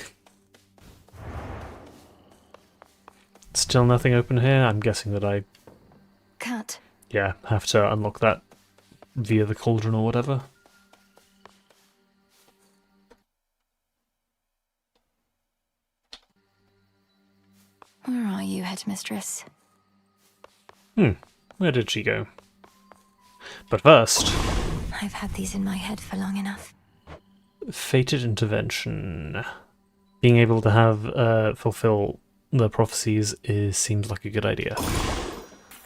Still nothing open here? I'm guessing that I... Cut. Yeah, have to unlock that via the cauldron or whatever. Where are you, Headmistress? Where did she go? But first... I've had these in my head for long enough. Fated intervention. Being able to have fulfill the prophecies seems like a good idea.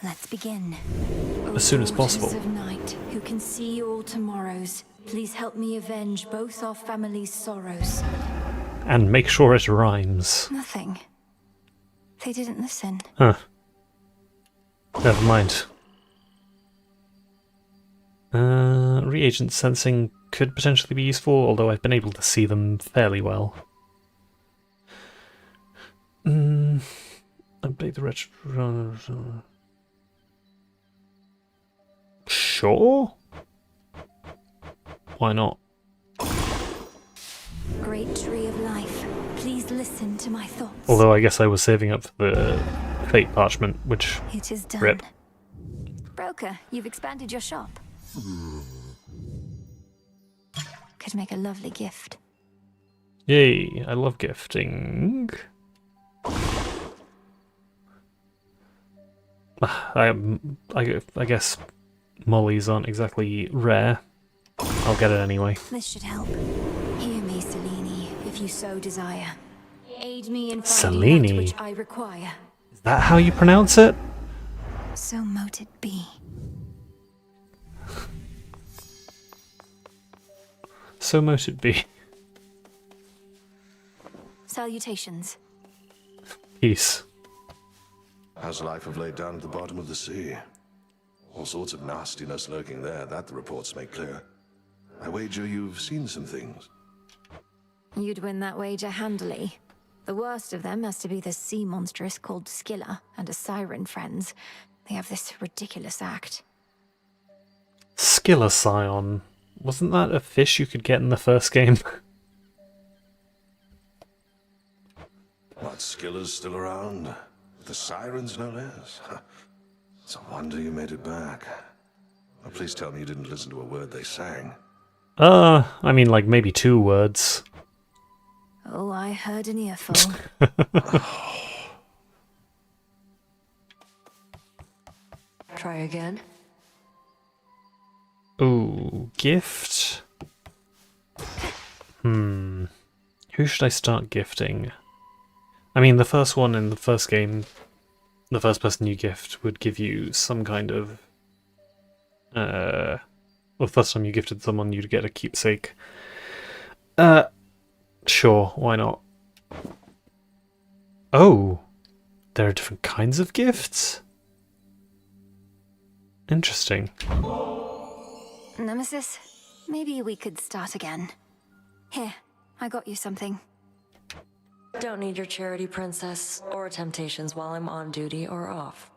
Let's begin. As soon as possible. Of night, who can see all tomorrows, please help me avenge both our families' sorrows. And make sure it rhymes. Nothing. They didn't listen. Huh. Never mind. Reagent sensing could potentially be useful, although I've been able to see them fairly well. Update the retro... Sure? Why not? Great tree of life, please listen to my thoughts. Although I guess I was saving up for the fate parchment, which... It is done. Rip. Broker, you've expanded your shop. Could make a lovely gift. Yay, I love gifting. I guess mollies aren't exactly rare. I'll get it anyway. This should help. Hear me, Selene, if you so desire. Aid me in finding that which I require. Is that how you pronounce it? So mote it be. So mote it be. Salutations. Peace. How's life of late down at the bottom of the sea? All sorts of nastiness lurking there, that the reports make clear. I wager you've seen some things. You'd win that wager handily. The worst of them has to be the sea monstrous called Scylla and a siren friends. They have this ridiculous act. Scylla Scion. Wasn't that a fish you could get in the first game? What, Scylla's still around? The sirens, no less. It's a wonder you made it back. Well, please tell me you didn't listen to a word they sang. I mean, like, maybe 2 words. Oh, I heard an earful. Try again. Ooh, gift? Who should I start gifting? I mean, the first one in the first game, the first person you gift would give you some kind of... well, the first time you gifted someone, you'd get a keepsake. Sure, why not? Oh, there are different kinds of gifts? Interesting. Nemesis, maybe we could start again. Here, I got you something. Don't need your charity, princess, or temptations while I'm on duty or off.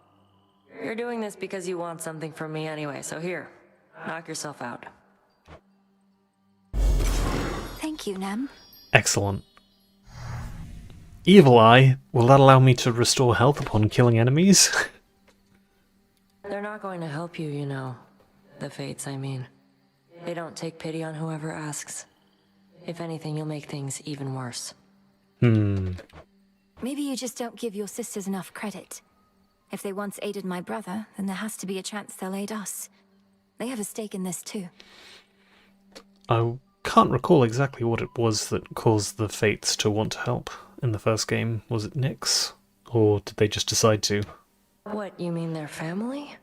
You're doing this because you want something from me anyway, so here, knock yourself out. Thank you, Nem. Excellent. Evil Eye, will that allow me to restore health upon killing enemies? They're not going to help you, you know. The Fates, I mean. They don't take pity on whoever asks. If anything, you'll make things even worse. Maybe you just don't give your sisters enough credit. If they once aided my brother, then there has to be a chance they'll aid us. They have a stake in this too. I can't recall exactly what it was that caused the Fates to want to help in the first game. Was it Nyx? Or did they just decide to? What, you mean their family?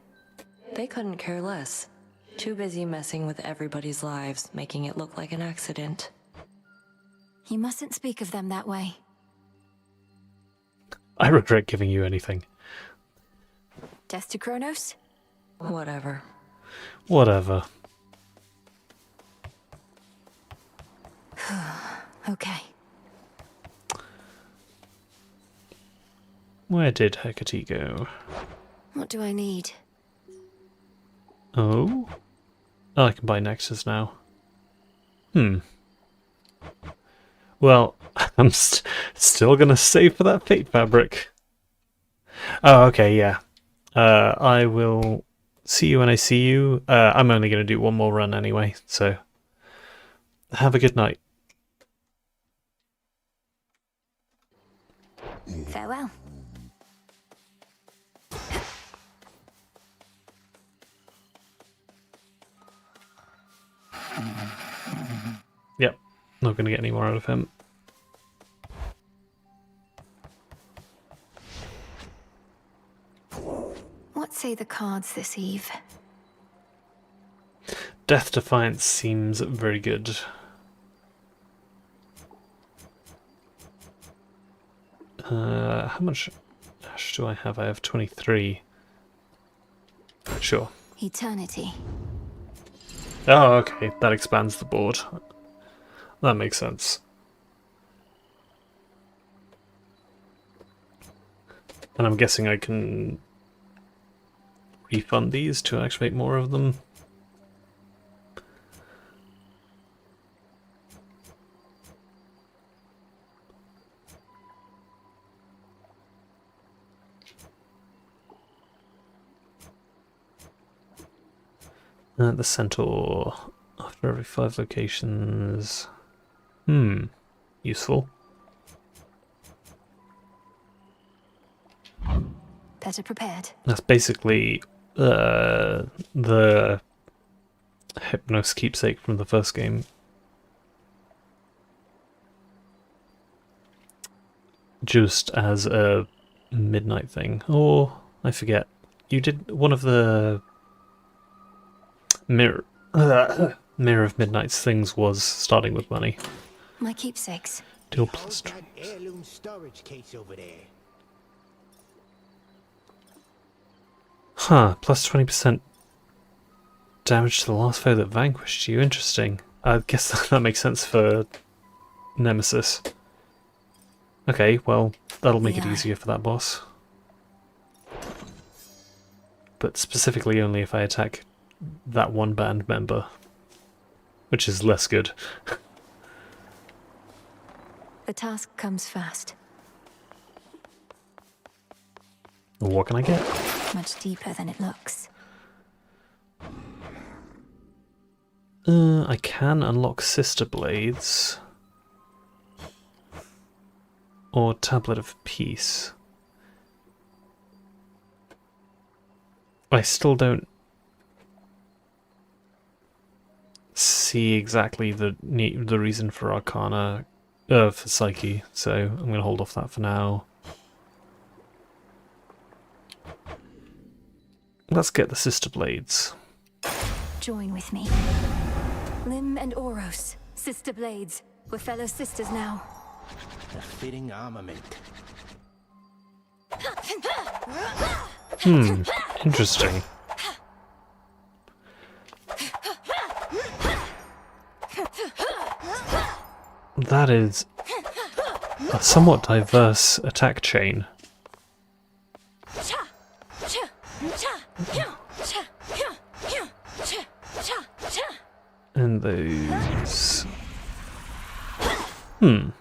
They couldn't care less. Too busy messing with everybody's lives, making it look like an accident. You mustn't speak of them that way. I regret giving you anything. Death to Kronos? Whatever. Whatever. Okay. Where did Hecate go? What do I need? Oh? Oh, I can buy Nexus now. Well, I'm still gonna save for that Fate Fabric. Oh, okay, yeah. I will see you when I see you. I'm only gonna do one more run anyway, so have a good night. Farewell. Yep, not gonna get any more out of him. What say the cards this eve? Death Defiance seems very good. How much ash do I have? I have 23. Sure. Eternity. Oh, okay. That expands the board. That makes sense. And I'm guessing I can refund these to activate more of them. The Centaur, after every 5 locations. Useful. Better prepared. That's basically the Hypnos keepsake from the first game. Just as a midnight thing. Or, I forget, you did one of the Mirror of Midnight's things was starting with money. My keepsakes. Deal plus That heirloom storage case over there. Huh, plus 20% damage to the last foe that vanquished you. Interesting. I guess that makes sense for Nemesis. Okay, well, that'll make it easier for that boss. But specifically only if I attack that one band member, which is less good. The task comes fast. What can I get? Much deeper than it looks. I can unlock Sister Blades. Or Tablet of Peace. I still don't see exactly the reason for Arcana, for Psyche, so I'm going to hold off that for now. Let's get the Sister Blades. Join with me. Lim and Oros, Sister Blades. We're fellow sisters now. A fitting armament. Interesting. That is a somewhat diverse attack chain. And those... Well,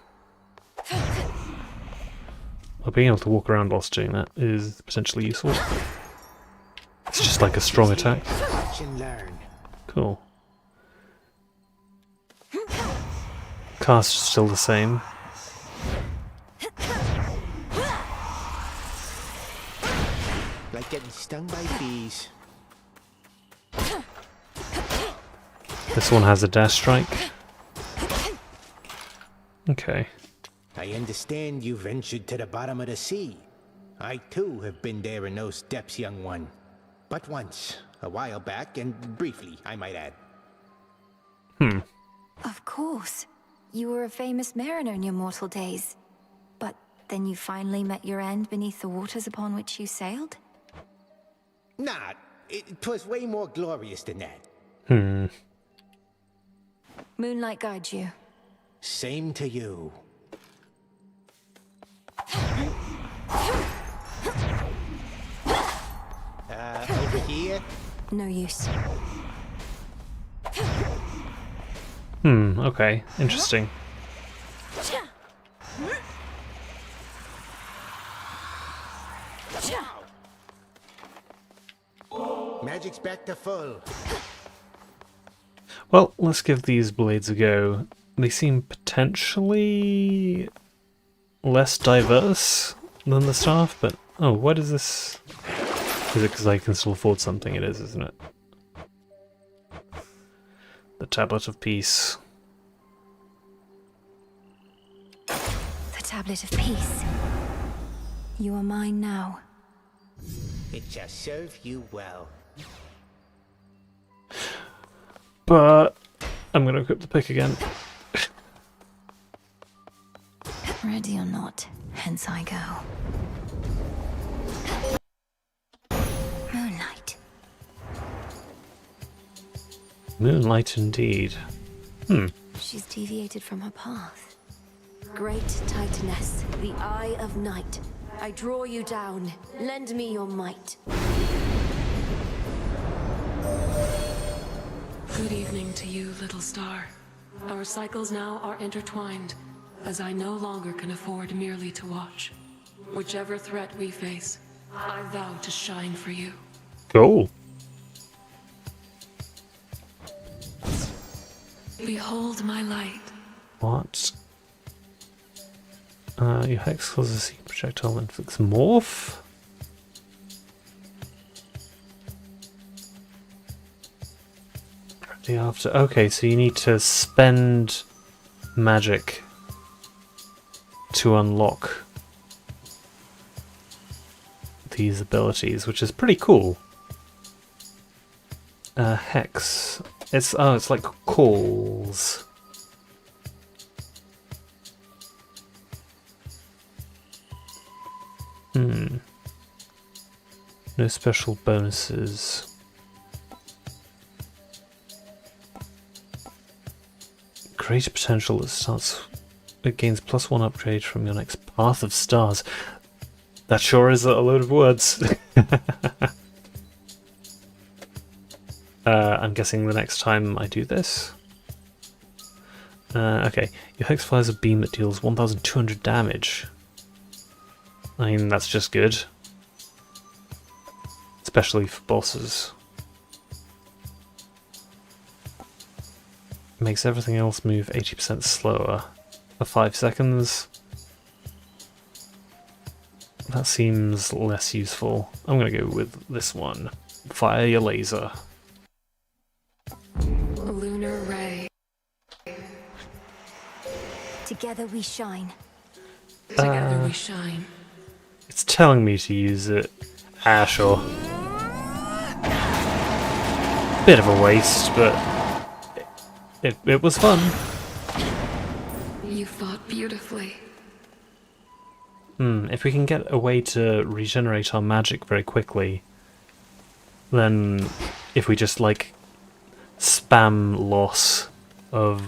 being able to walk around whilst doing that is potentially useful. It's just like a strong attack. Watch and learn. Cool. Cast is still the same. Like getting stung by bees. This one has a dash strike. Okay. I understand you ventured to the bottom of the sea. I too have been there in those depths, young one. But once, a while back, and briefly, I might add. Of course. You were a famous mariner in your mortal days. But then you finally met your end beneath the waters upon which you sailed? Nah, 'twas way more glorious than that. Moonlight guides you. Same to you. Over here? No use. Okay. Interesting. Magic's back to full. Well, let's give these blades a go. They seem potentially less diverse than the staff, but... Oh, what is this? Is it because I can still afford something? It is, isn't it? The Tablet of Peace. The Tablet of Peace. You are mine now. It shall serve you well. But I'm going to equip the pick again. Ready or not, hence I go. Moonlight. Moonlight indeed. She's deviated from her path. Great Titaness, the Eye of Night. I draw you down. Lend me your might. Good evening to you, little star. Our cycles now are intertwined, as I no longer can afford merely to watch. Whichever threat we face, I vow to shine for you. Cool. Behold my light. What? Your hex causes a secret projectile and inflicts morph? After. Okay, so you need to spend magic to unlock these abilities, which is pretty cool. Hex. It's like calls. No special bonuses. Greater potential that starts. It gains +1 upgrade from your next Path of Stars. That sure is a load of words. I'm guessing the next time I do this. Okay, your hex fires a beam that deals 1,200 damage. I mean, that's just good. Especially for bosses. Makes everything else move 80% slower for 5 seconds. That seems less useful. I'm gonna go with this one. Fire your laser. Lunar Ray. Together we shine. Together we shine. It's telling me to use it. Ah, sure. Bit of a waste, but it was fun. You fought beautifully. If we can get a way to regenerate our magic very quickly, then if we just like spam loss of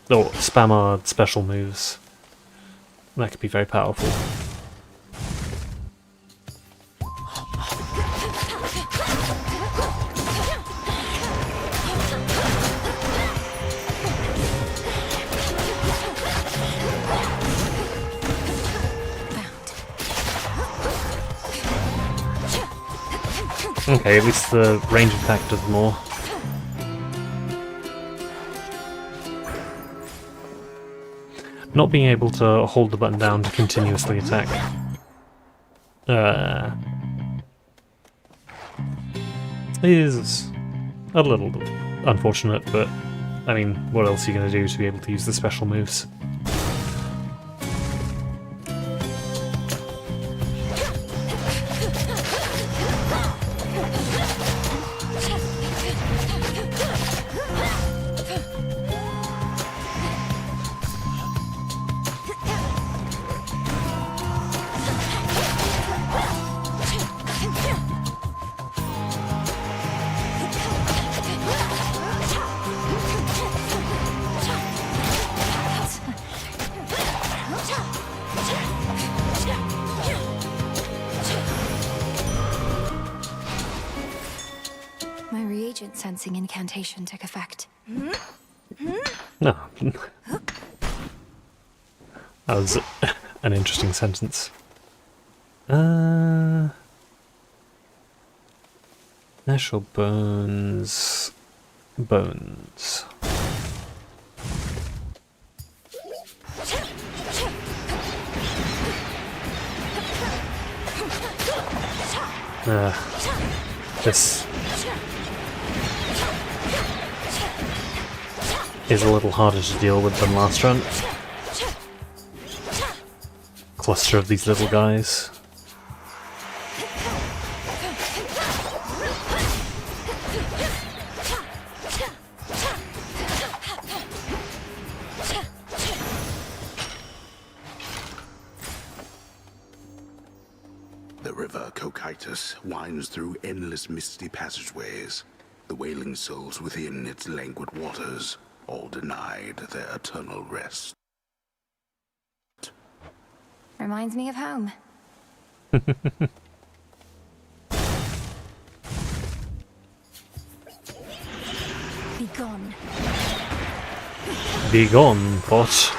or spam our special moves, That could be very powerful. Okay, at least the range attack does more. Not being able to hold the button down to continuously attack. Is a little unfortunate, but I mean, what else are you going to do to be able to use the special moves? My reagent sensing incantation took effect. No. That was an interesting sentence. Natural bones. Bones. This is a little harder to deal with than last run. Cluster of these little guys. The river Cocytus winds through endless misty passageways, the wailing souls within its languid waters, all denied their eternal rest. Reminds me of home. Be gone. Be gone, what?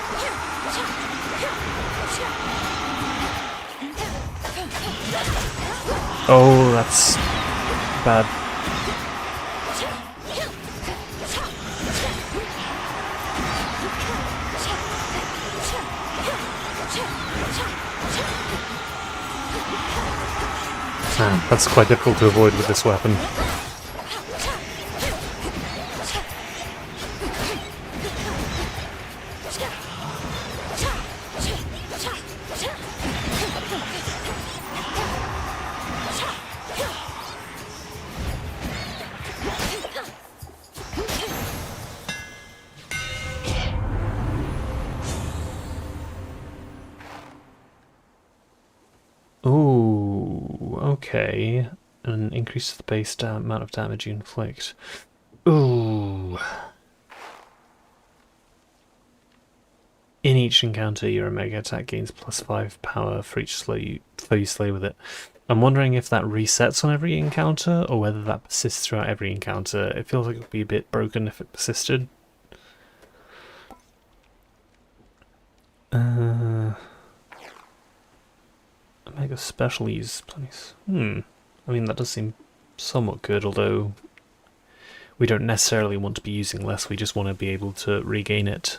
Oh, that's bad. That's quite difficult to avoid with this weapon. Ooh, okay. And increase the base amount of damage you inflict. Ooh. In each encounter, your Omega attack gains +5 power for each foe you slay with it. I'm wondering if that resets on every encounter, or whether that persists throughout every encounter. It feels like it would be a bit broken if it persisted. Omega special use, please. I mean, that does seem somewhat good, although we don't necessarily want to be using less, we just want to be able to regain it.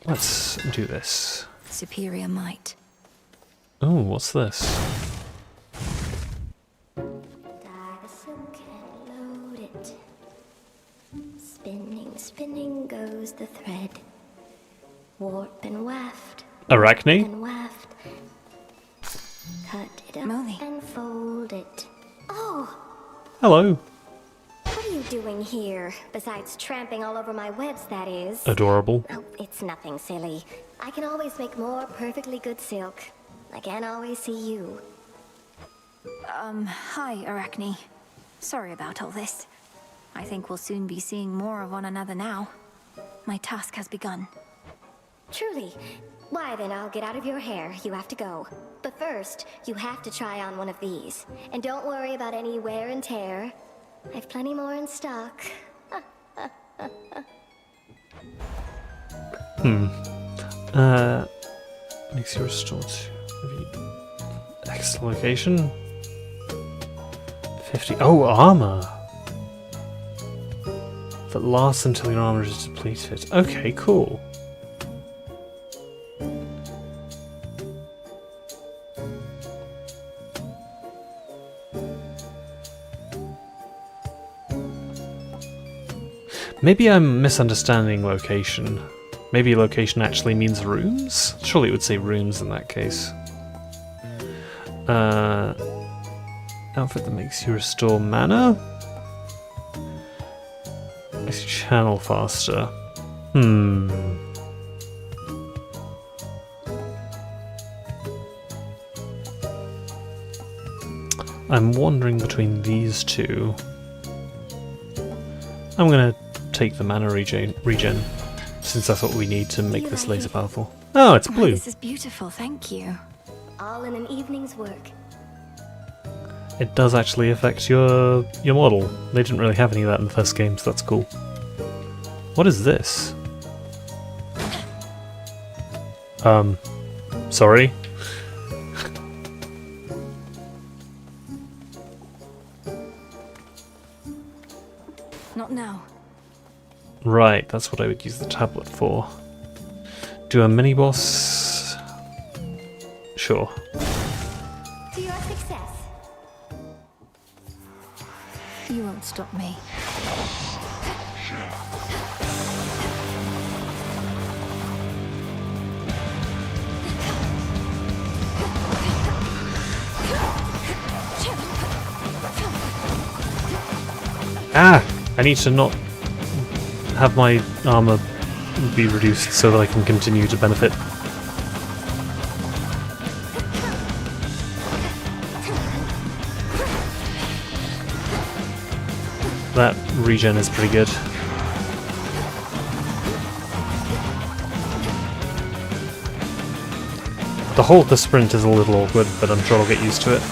Let's do this. Superior might. Oh, what's this? Spinning goes the thread. Warp and waft. Arachne? And waft. Cut it up and fold it. Oh! Hello. What are you doing here? Besides tramping all over my webs, that is. Adorable. Oh, it's nothing silly. I can always make more perfectly good silk. I can't always see you. Hi, Arachne. Sorry about all this. I think we'll soon be seeing more of one another now. My task has begun. Truly. Why then, I'll get out of your hair. You have to go. But first, you have to try on one of these. And don't worry about any wear and tear. I've plenty more in stock. Makes you restore to X location. 50. Oh, armor! That lasts until your armor is depleted. Okay, cool. Maybe I'm misunderstanding location. Maybe location actually means rooms? Surely it would say rooms in that case. Outfit that makes you restore mana? Makes you channel faster. I'm wandering between these two. I'm gonna take the mana regen, since that's what we need to make this laser powerful. Oh, it's blue. This is beautiful, thank you. All in an evening's work. It does actually affect your model. They didn't really have any of that in the first game, so that's cool. What is this? Sorry? Not now. Right, that's what I would use the tablet for. Do a mini-boss? Sure. To your success. You won't stop me. Ah! I need to not have my armor be reduced so that I can continue to benefit. That regen is pretty good. The hold the sprint is a little awkward, but I'm sure I'll get used to it.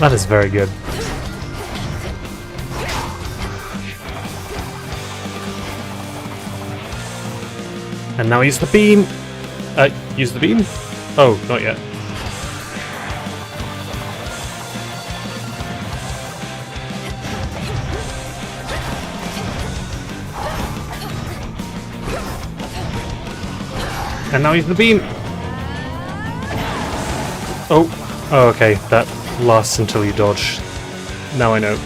That is very good. And now use the beam! Use the beam? Oh, not yet. And now use the beam! Oh, okay, that lasts until you dodge. Now I know.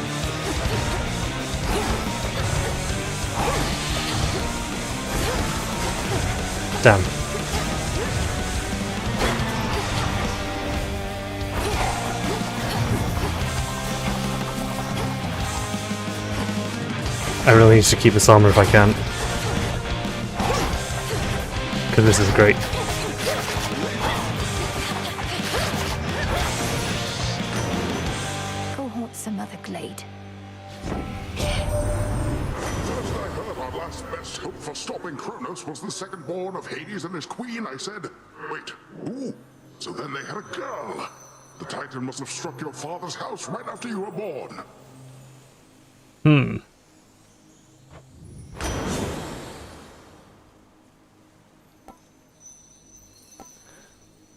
Damn. I really need to keep this armor if I can. Because this is great. Go haunt some other glade. First I heard our last best hope for stopping Kronos was the second-born of Hades and his queen, I said, wait, who? So then they had a girl. The Titan must have struck your father's house right after you were born.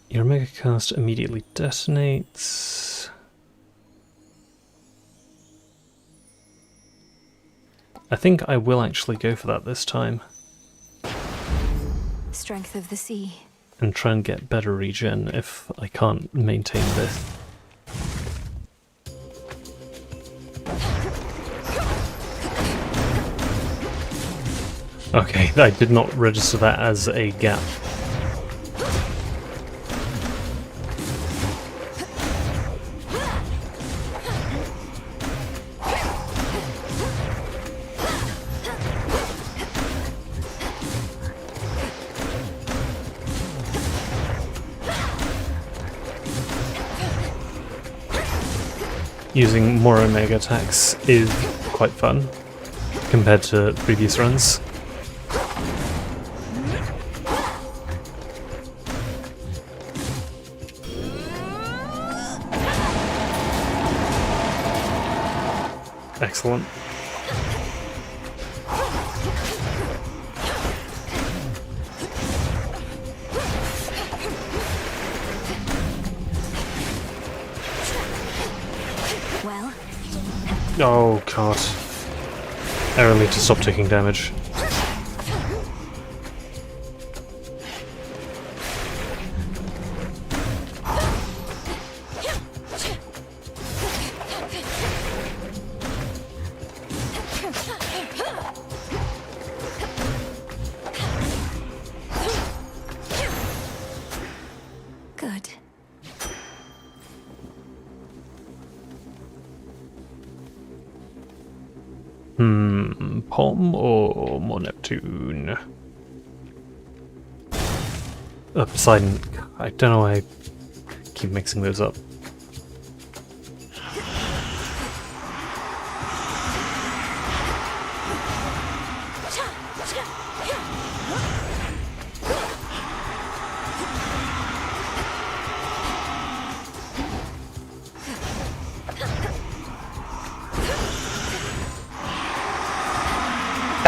Your Omega Cast immediately detonates. I think I will actually go for that this time. Strength of the sea. And try and get better regen if I can't maintain this. Okay, I did not register that as a gap. using more Omega attacks is quite fun compared to previous runs. Excellent. Well? Oh god. I really need to stop taking damage. Good. Palm or more Neptune? Poseidon. I don't know why I keep mixing those up.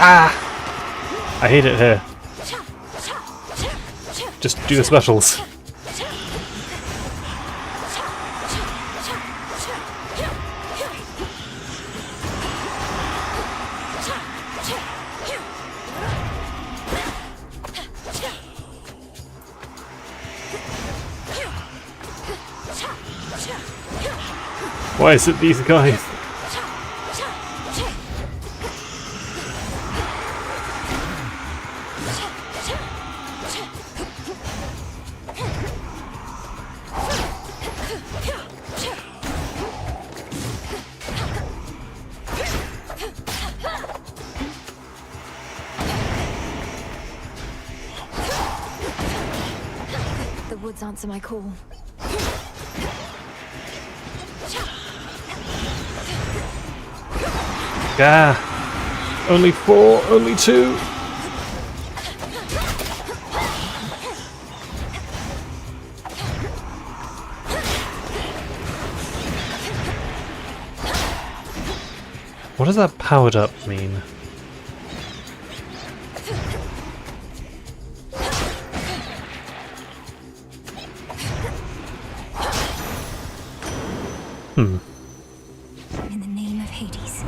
Ah! I hate it here. Just do the specials. Why is it these guys? The woods answer my call. Ah! Only 4, only 2! What does that powered up mean? In the name of Hades.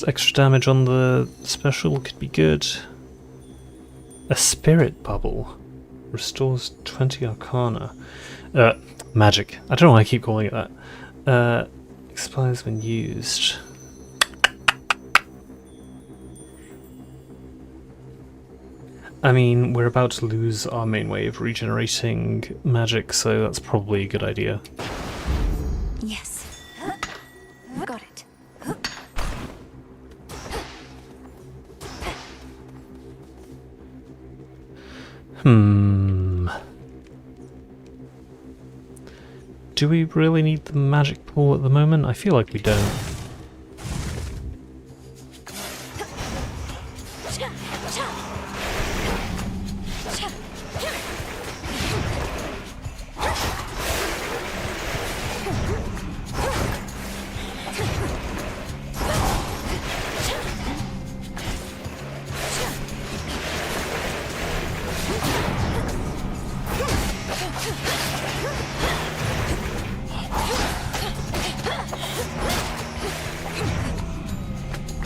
Extra damage on the special could be good. A spirit bubble restores 20 arcana. Magic. I don't know why I keep calling it that. Expires when used. I mean, we're about to lose our main way of regenerating magic, so that's probably a good idea. Yes. Got it. Do we really need the magic pool at the moment? I feel like we don't.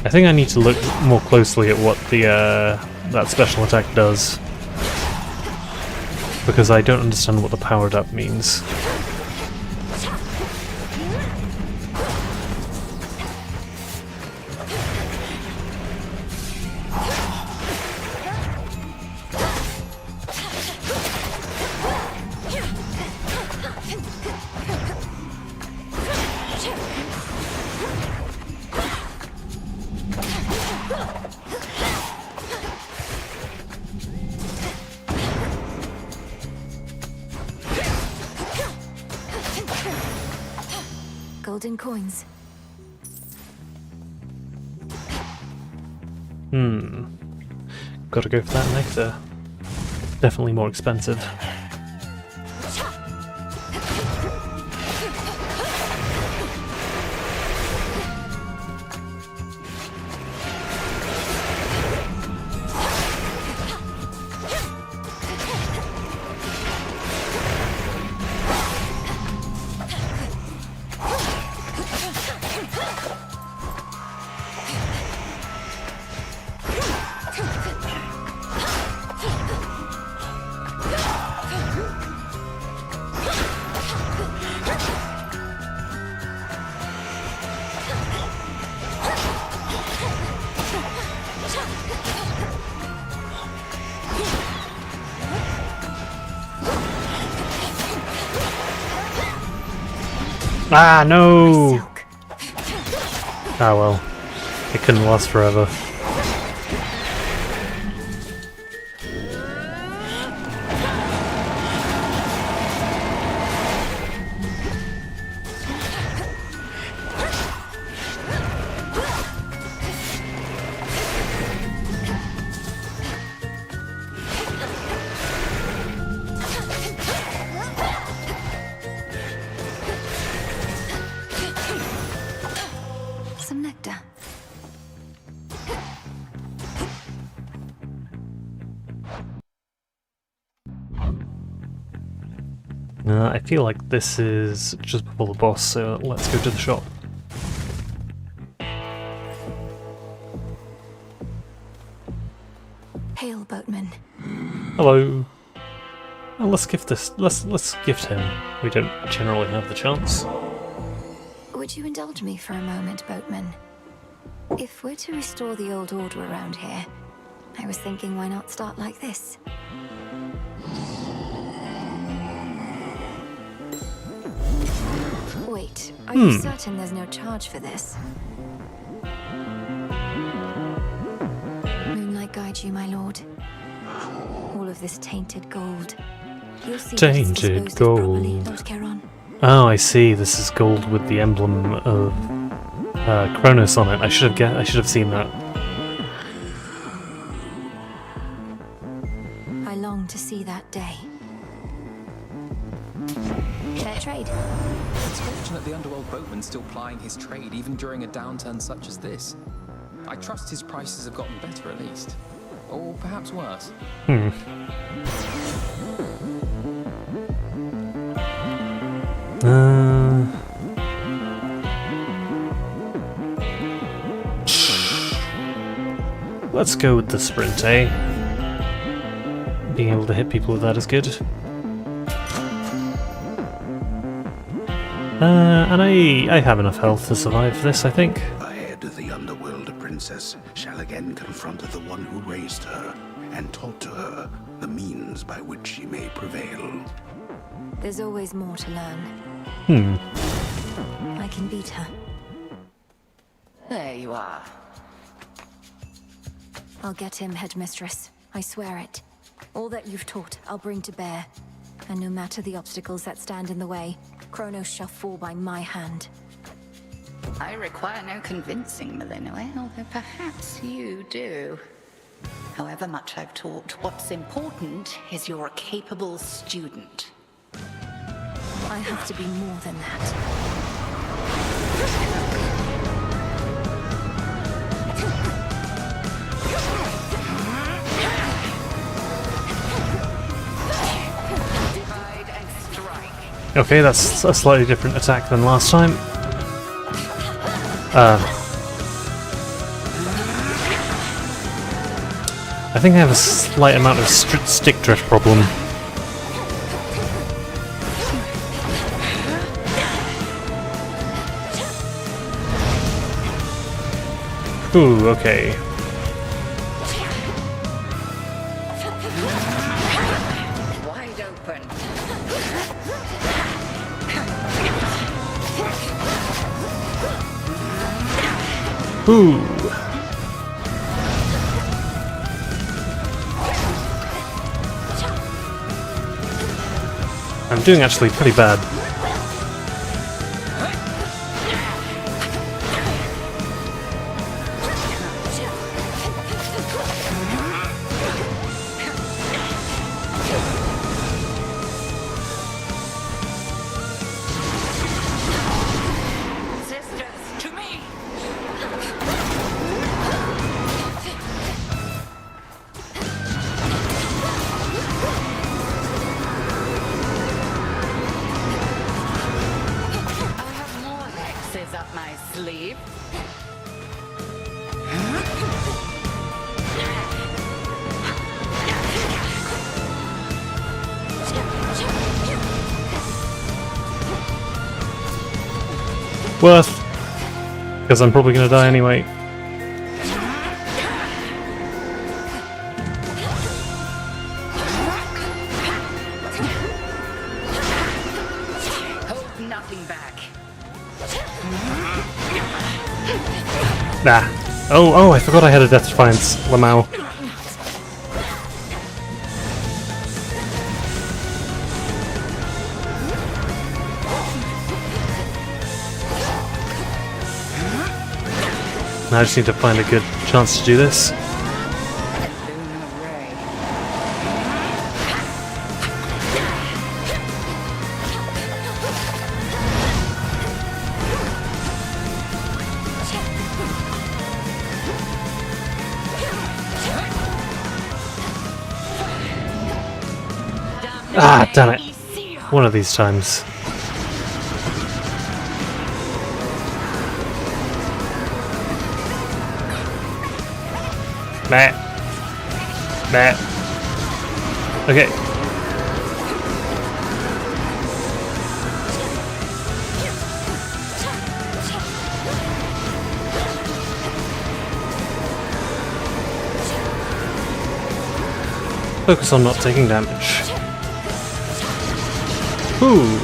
I think I need to look more closely at what the that special attack does, because I don't understand what the powered up means. golden coins. Gotta go for that nectar. Definitely more expensive. Ah, no! Ah well, it couldn't last forever. Some nectar. I feel like this is just before the boss, so let's go to the shop. Hail, boatman. Hello. Well, let's gift this. Let's gift him. We don't generally have the chance. Would you indulge me for a moment, boatman? If we're to restore the old order around here, I was thinking why not start like this? Wait, are you certain there's no charge for this? Moonlight guide you, my lord. All of this tainted gold. You'll see Tainted gold. Lord Charon. Oh, I see. This is gold with the emblem of Kronos on it. I should have seen that. I long to see that day. Fair trade. It's fortunate the underworld boatman's still plying his trade even during a downturn such as this. I trust his prices have gotten better at least. Or perhaps worse. Let's go with the sprint, eh? Being able to hit people with that is good. And I have enough health to survive this, I think. Ahead, the underworld princess shall again confront the one who raised her, and taught to her the means by which she may prevail. There's always more to learn. I can beat her. There you are. I'll get him, headmistress. I swear it. All that you've taught, I'll bring to bear. And no matter the obstacles that stand in the way, Kronos shall fall by my hand. I require no convincing, Melinoe, although perhaps you do. However much I've taught, what's important is you're a capable student. I have to be more than that. Divide and strike. Okay, that's a slightly different attack than last time. I think I have a slight amount of stick drift problem. Ooh, okay. Wide open. Ooh. I'm doing actually pretty bad. leave. Worth! Because I'm probably gonna die anyway. Hold nothing back. Nah. Oh, I forgot I had a Death Defiance, Lamau. Now I just need to find a good chance to do this. Ah, damn it. One of these times. Meh. Meh. Okay. Focus on not taking damage. Ooh.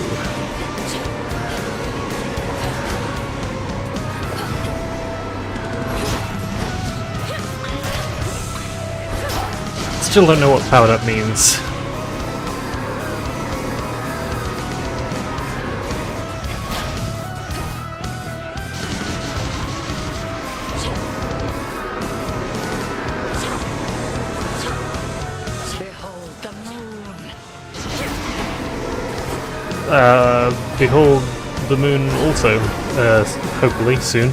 Still don't know what powered up means. Behold the moon also, hopefully soon.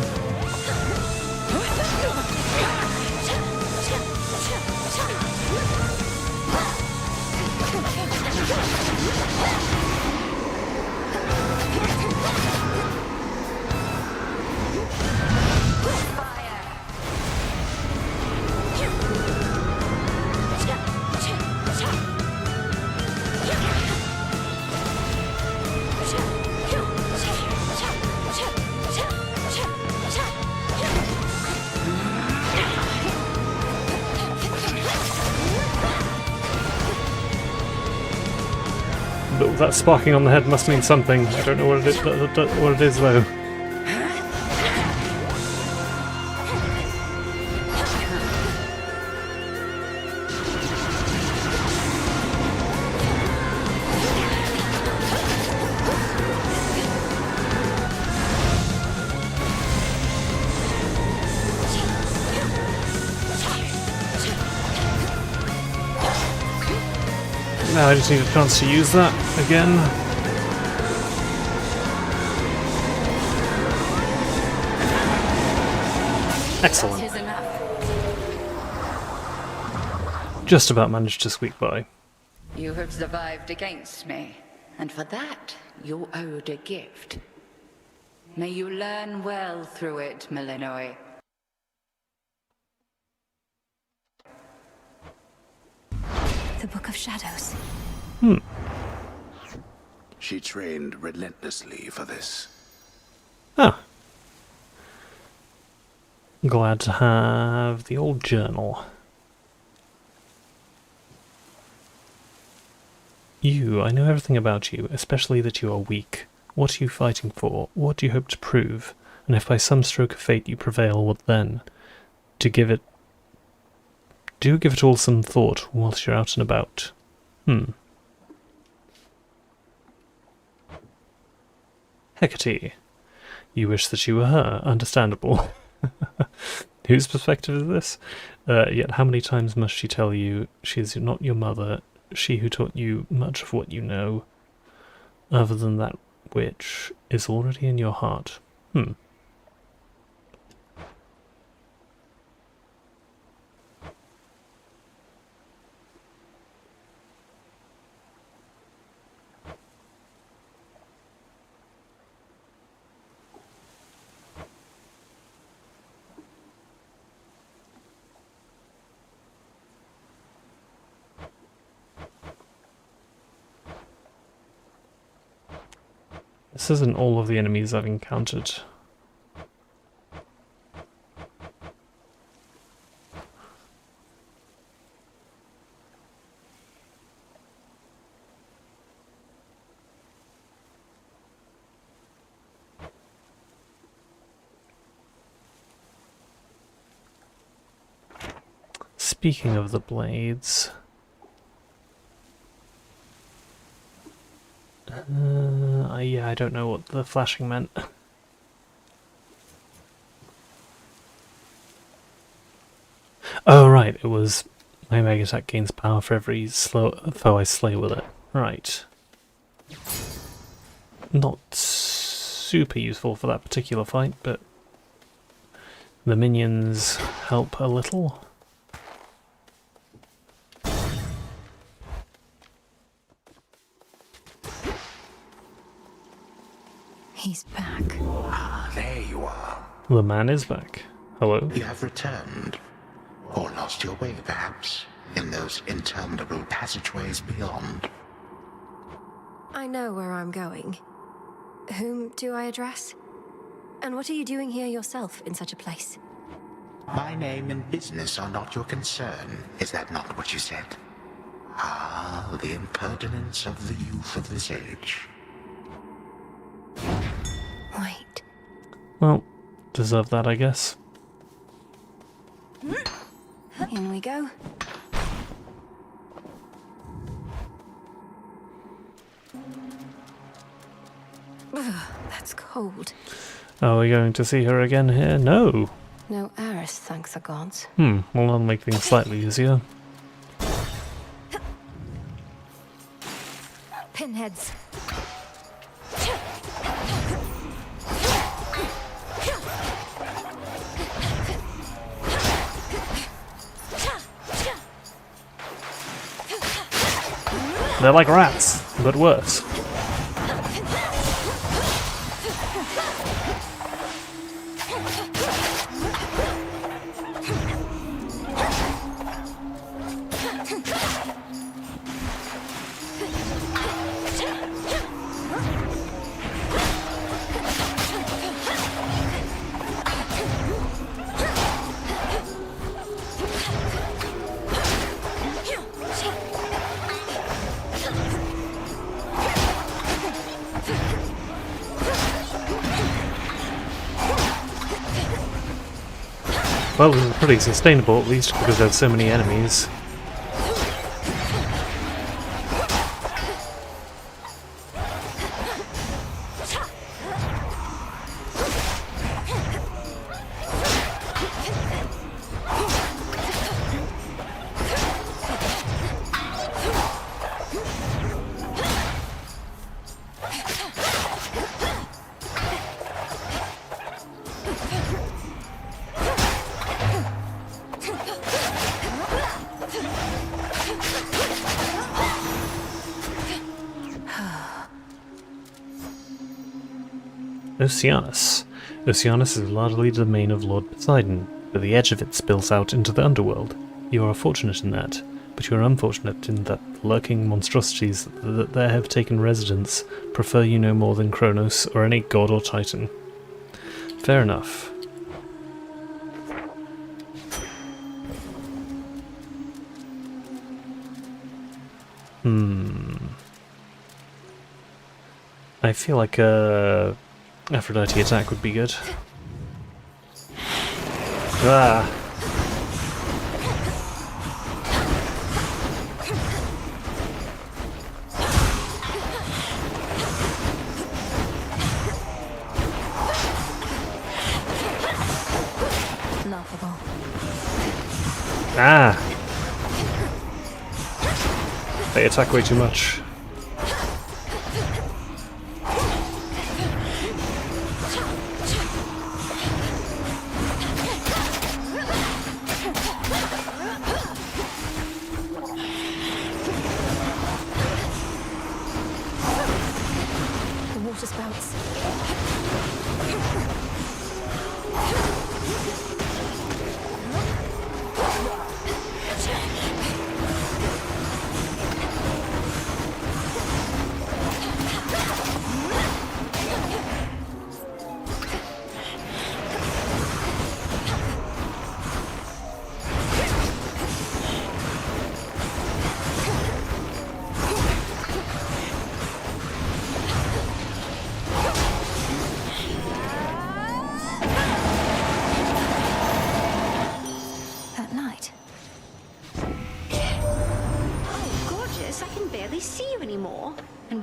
But that sparking on the head must mean something. I don't know what it is though. Now I just need a chance to use that again. Excellent. That is enough. Just about managed to squeak by. You have survived against me, and for that you're owed a gift. May you learn well through it, Melinoe. The Book of Shadows. She trained relentlessly for this. Ah. Glad to have the old journal. I know everything about you, especially that you are weak. What are you fighting for? What do you hope to prove? And if by some stroke of fate you prevail, what then? Do give it all some thought whilst you're out and about. Hecate. You wish that you were her. Understandable. Whose perspective is this? Yet how many times must she tell you she is not your mother, she who taught you much of what you know, other than that which is already in your heart? This isn't all of the enemies I've encountered. Speaking of the blades... yeah, I don't know what the flashing meant. Oh, right, it was my mega attack gains power for every foe I slay with it. Right. Not super useful for that particular fight, but the minions help a little. He's back. Ah, there you are. The man is back. Hello? You have returned. Or lost your way, perhaps, in those interminable passageways beyond. I know where I'm going. Whom do I address? And what are you doing here yourself in such a place? My name and business are not your concern. Is that not what you said? Ah, the impertinence of the youth of this age. Wait. Well, deserve that, I guess. In we go. Ugh, that's cold. Are we going to see her again here? No! No Eris, thanks the gods. Well, that'll make things slightly easier. Pinheads. They're like rats, but worse. Well, this is pretty sustainable, at least because there's so many enemies. Oceanus. Oceanus is largely the domain of Lord Poseidon, but the edge of it spills out into the underworld. You are fortunate in that, but you are unfortunate in that lurking monstrosities that there have taken residence prefer you no more than Kronos or any god or titan. Fair enough. I feel like a Aphrodite attack would be good. Ah! Laughable. Ah! They attack way too much. The water spouts.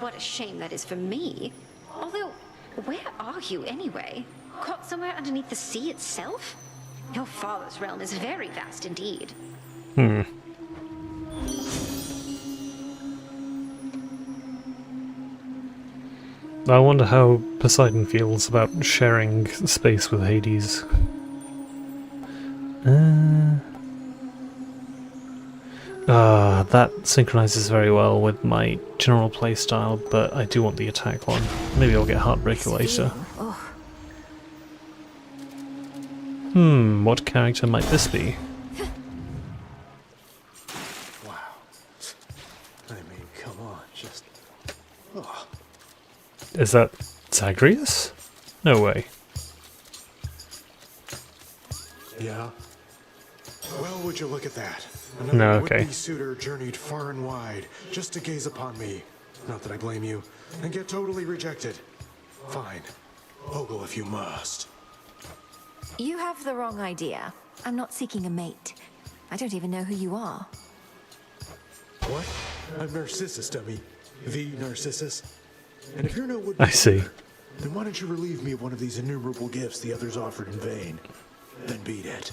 what a shame that is for me. Although, where are you anyway? Caught somewhere underneath the sea itself? Your father's realm is very vast indeed. I wonder how Poseidon feels about sharing space with Hades. That synchronizes very well with my general playstyle, but I do want the attack one. Maybe I'll get Heartbreaker later. What character might this be? Wow. I mean, come on, just... Oh. Is that Zagreus? No way. Yeah? Well, would you look at that? No, Another okay. would-be suitor journeyed far and wide just to gaze upon me. Not that I blame you. And get totally rejected. Fine. Ogle if you must. You have the wrong idea. I'm not seeking a mate. I don't even know who you are. What? I'm Narcissus, dummy. The Narcissus. And if you're no would-be I see. suitor, then why don't you relieve me of one of these innumerable gifts the others offered in vain? Then beat it.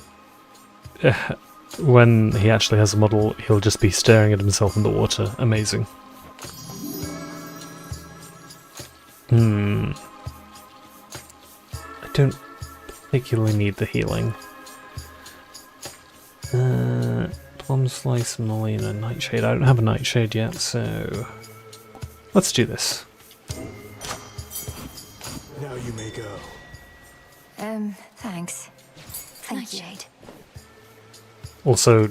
When he actually has a model, he'll just be staring at himself in the water. Amazing. I don't particularly need the healing. Plum Slice, Molina, Nightshade. I don't have a Nightshade yet, so let's do this. Now you may go. Thanks. Thank you. Nightshade. Also,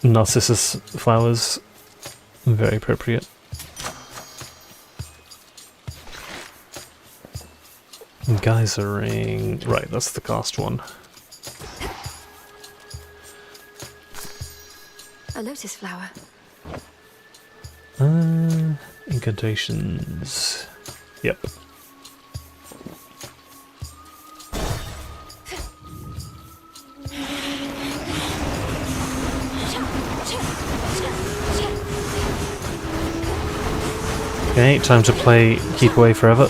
Narcissus flowers, very appropriate. Geyser ring, right, that's the cast one. A lotus flower. Incantations. Yep. Okay, time to play Keep Away Forever.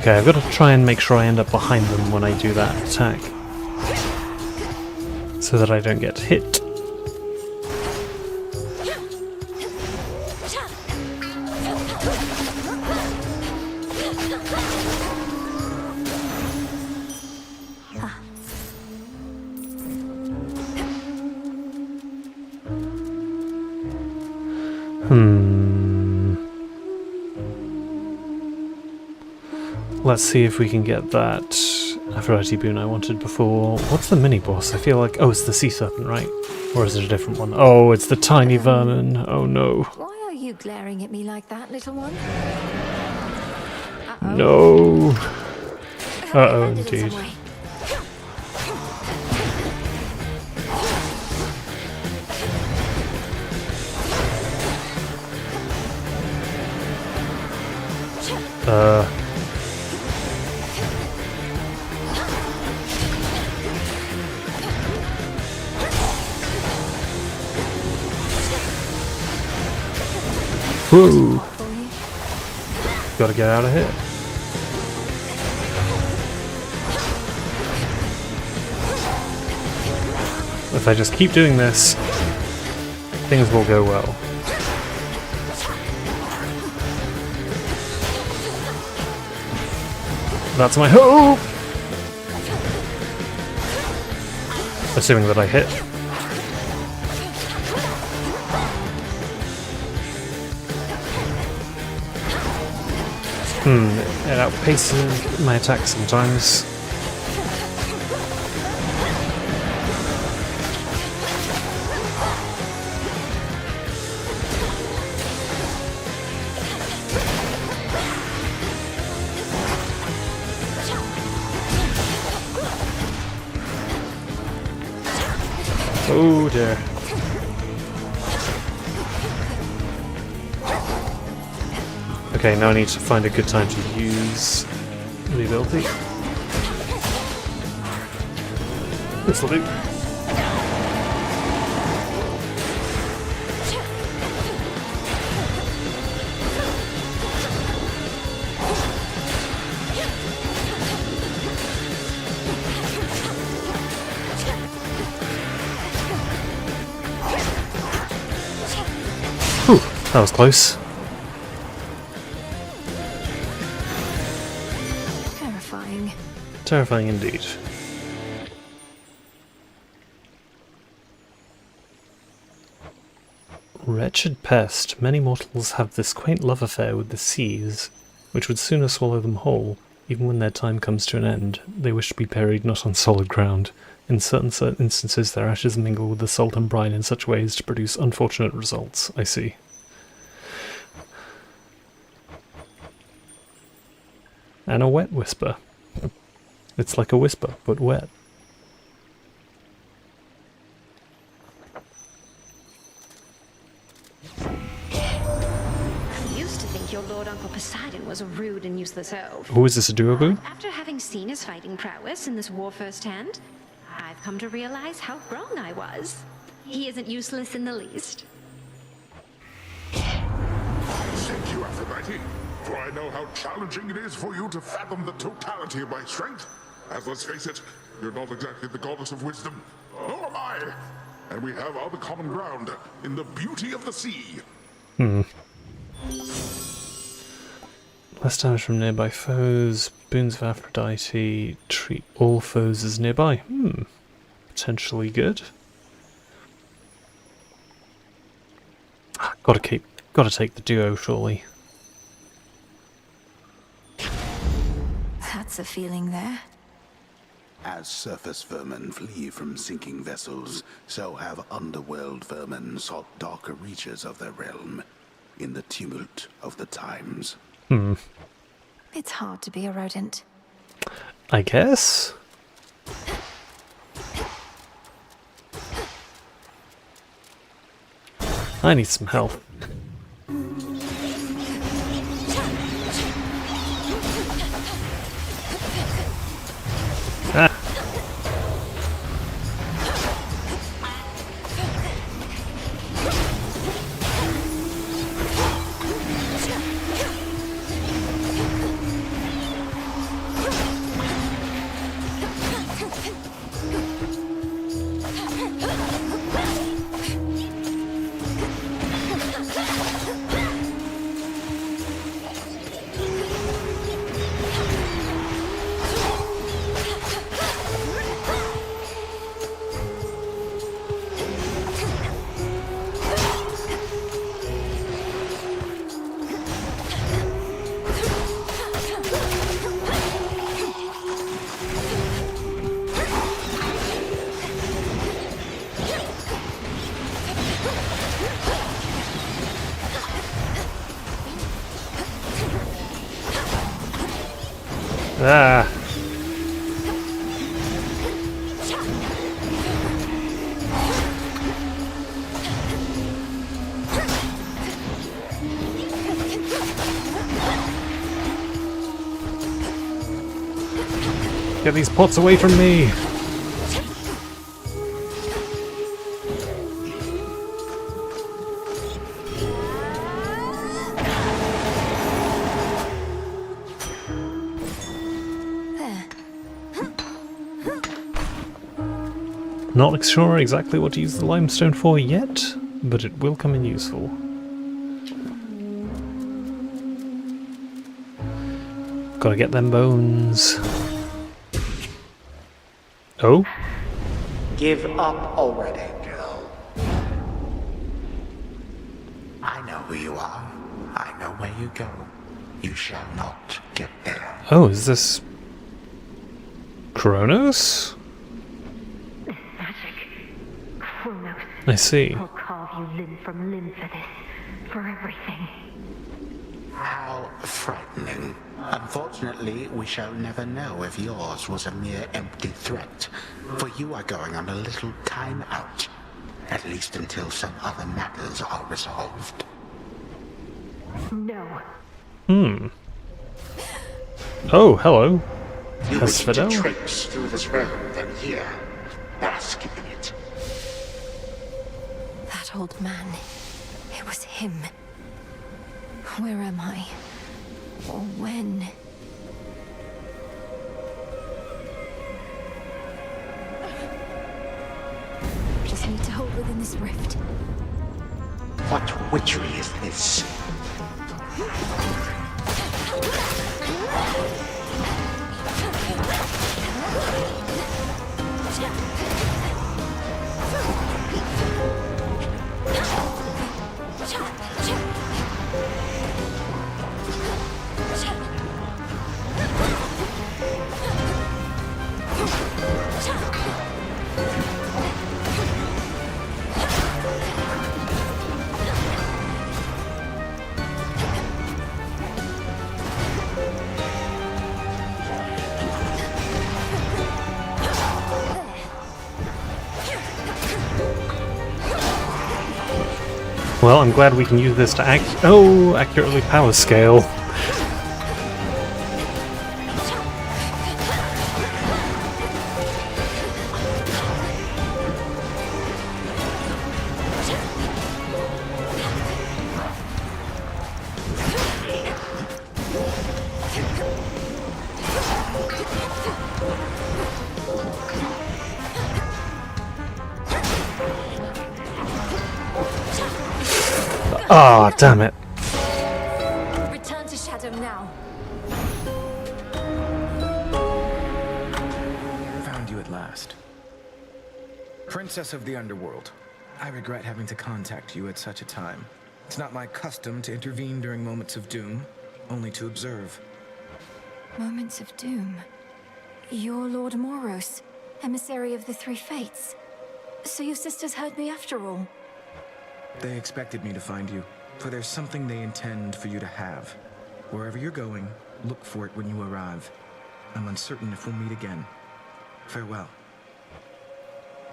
Okay, I've got to try and make sure I end up behind them when I do that attack, so that I don't get hit. Let's see if we can get that Aphrodite boon I wanted before. What's the mini-boss? I feel like... Oh, it's the sea serpent, right? Or is it a different one? Oh, it's the tiny vermin. Oh no. Why are you glaring at me like that, little one? No. Uh-oh, indeed. Whoa! Gotta get out of here. If I just keep doing this, things will go well. That's my hope! Assuming that I hit. It outpaces my attack sometimes. Oh dear. Okay, now I need to find a good time to use the ability. This'll do. Whew, that was close. Terrifying. Terrifying indeed. Wretched pest, many mortals have this quaint love affair with the seas, which would sooner swallow them whole, even when their time comes to an end. They wish to be buried not on solid ground. In certain instances, their ashes mingle with the salt and brine in such ways to produce unfortunate results. I see. And a wet whisper. It's like a whisper, but wet. I used to think your Lord Uncle Poseidon was a rude and useless elf. Oh, is this a duo-boo? After having seen his fighting prowess in this war firsthand, I've come to realize how wrong I was. He isn't useless in the least. I sent you, Aphrodite, for I know how challenging it is for you to fathom the totality of my strength. As let's face it, you're not exactly the goddess of wisdom, nor am I. And we have other common ground in the beauty of the sea. Less damage from nearby foes. Boons of Aphrodite. Treat all foes as nearby. Potentially good. Gotta take the duo, surely. That's a feeling there. As surface vermin flee from sinking vessels, so have underworld vermin sought darker reaches of their realm, in the tumult of the times. It's hard to be a rodent. I guess? I need some help. Ah. Ah. Get these pots away from me! Not sure exactly what to use the limestone for yet, but it will come in useful. Gotta get them bones. Oh? Give up already, girl. I know who you are. I know where you go. You shall not get there. Oh, is this... Kronos? Kronos. I see. I'll carve you limb from limb for this. For everything. How frightening. Unfortunately, we shall never know if yours was a mere empty threat, for you are going on a little time out At least until some other matters are resolved. No. Oh, hello. You wish to Asphodel. traipse through this realm, then here, bask in it. That old man. It was him. Where am I? Or when? Just need to hold within this rift. What witchery is this? Well, I'm glad we can use this to accurately power scale. Ah, damn it. Return to Shadow now. Found you at last. Princess of the Underworld. I regret having to contact you at such a time. It's not my custom to intervene during moments of doom, only to observe. Moments of doom. You're Lord Moros, emissary of the Three Fates. So your sisters heard me after all. They expected me to find you, for there's something they intend for you to have. Wherever you're going, look for it when you arrive. I'm uncertain if we'll meet again. Farewell.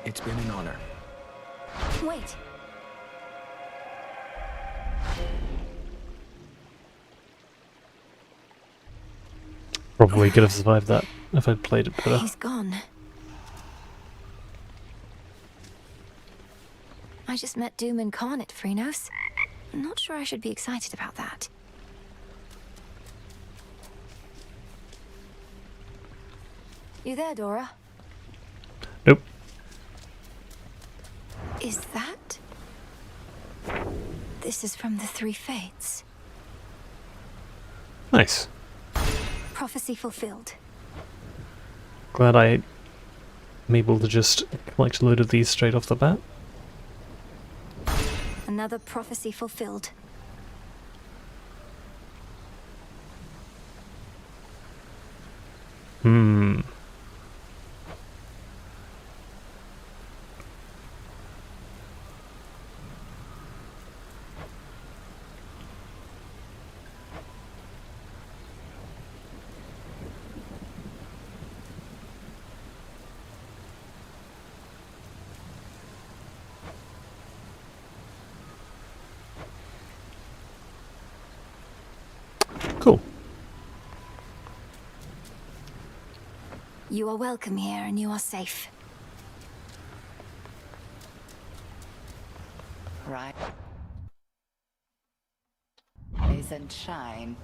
It's been an honor. Wait. Probably could have survived that if I'd played it better. He's gone. I just met Doom Incarnate, Phrynos. I'm not sure I should be excited about that. You there, Dora? Nope. Is that? This is from the Three Fates. Nice. Prophecy fulfilled. Glad I'm able to just collect a load of these straight off the bat. Another prophecy fulfilled. Cool. You are welcome here and you are safe. Right. Rise and shine.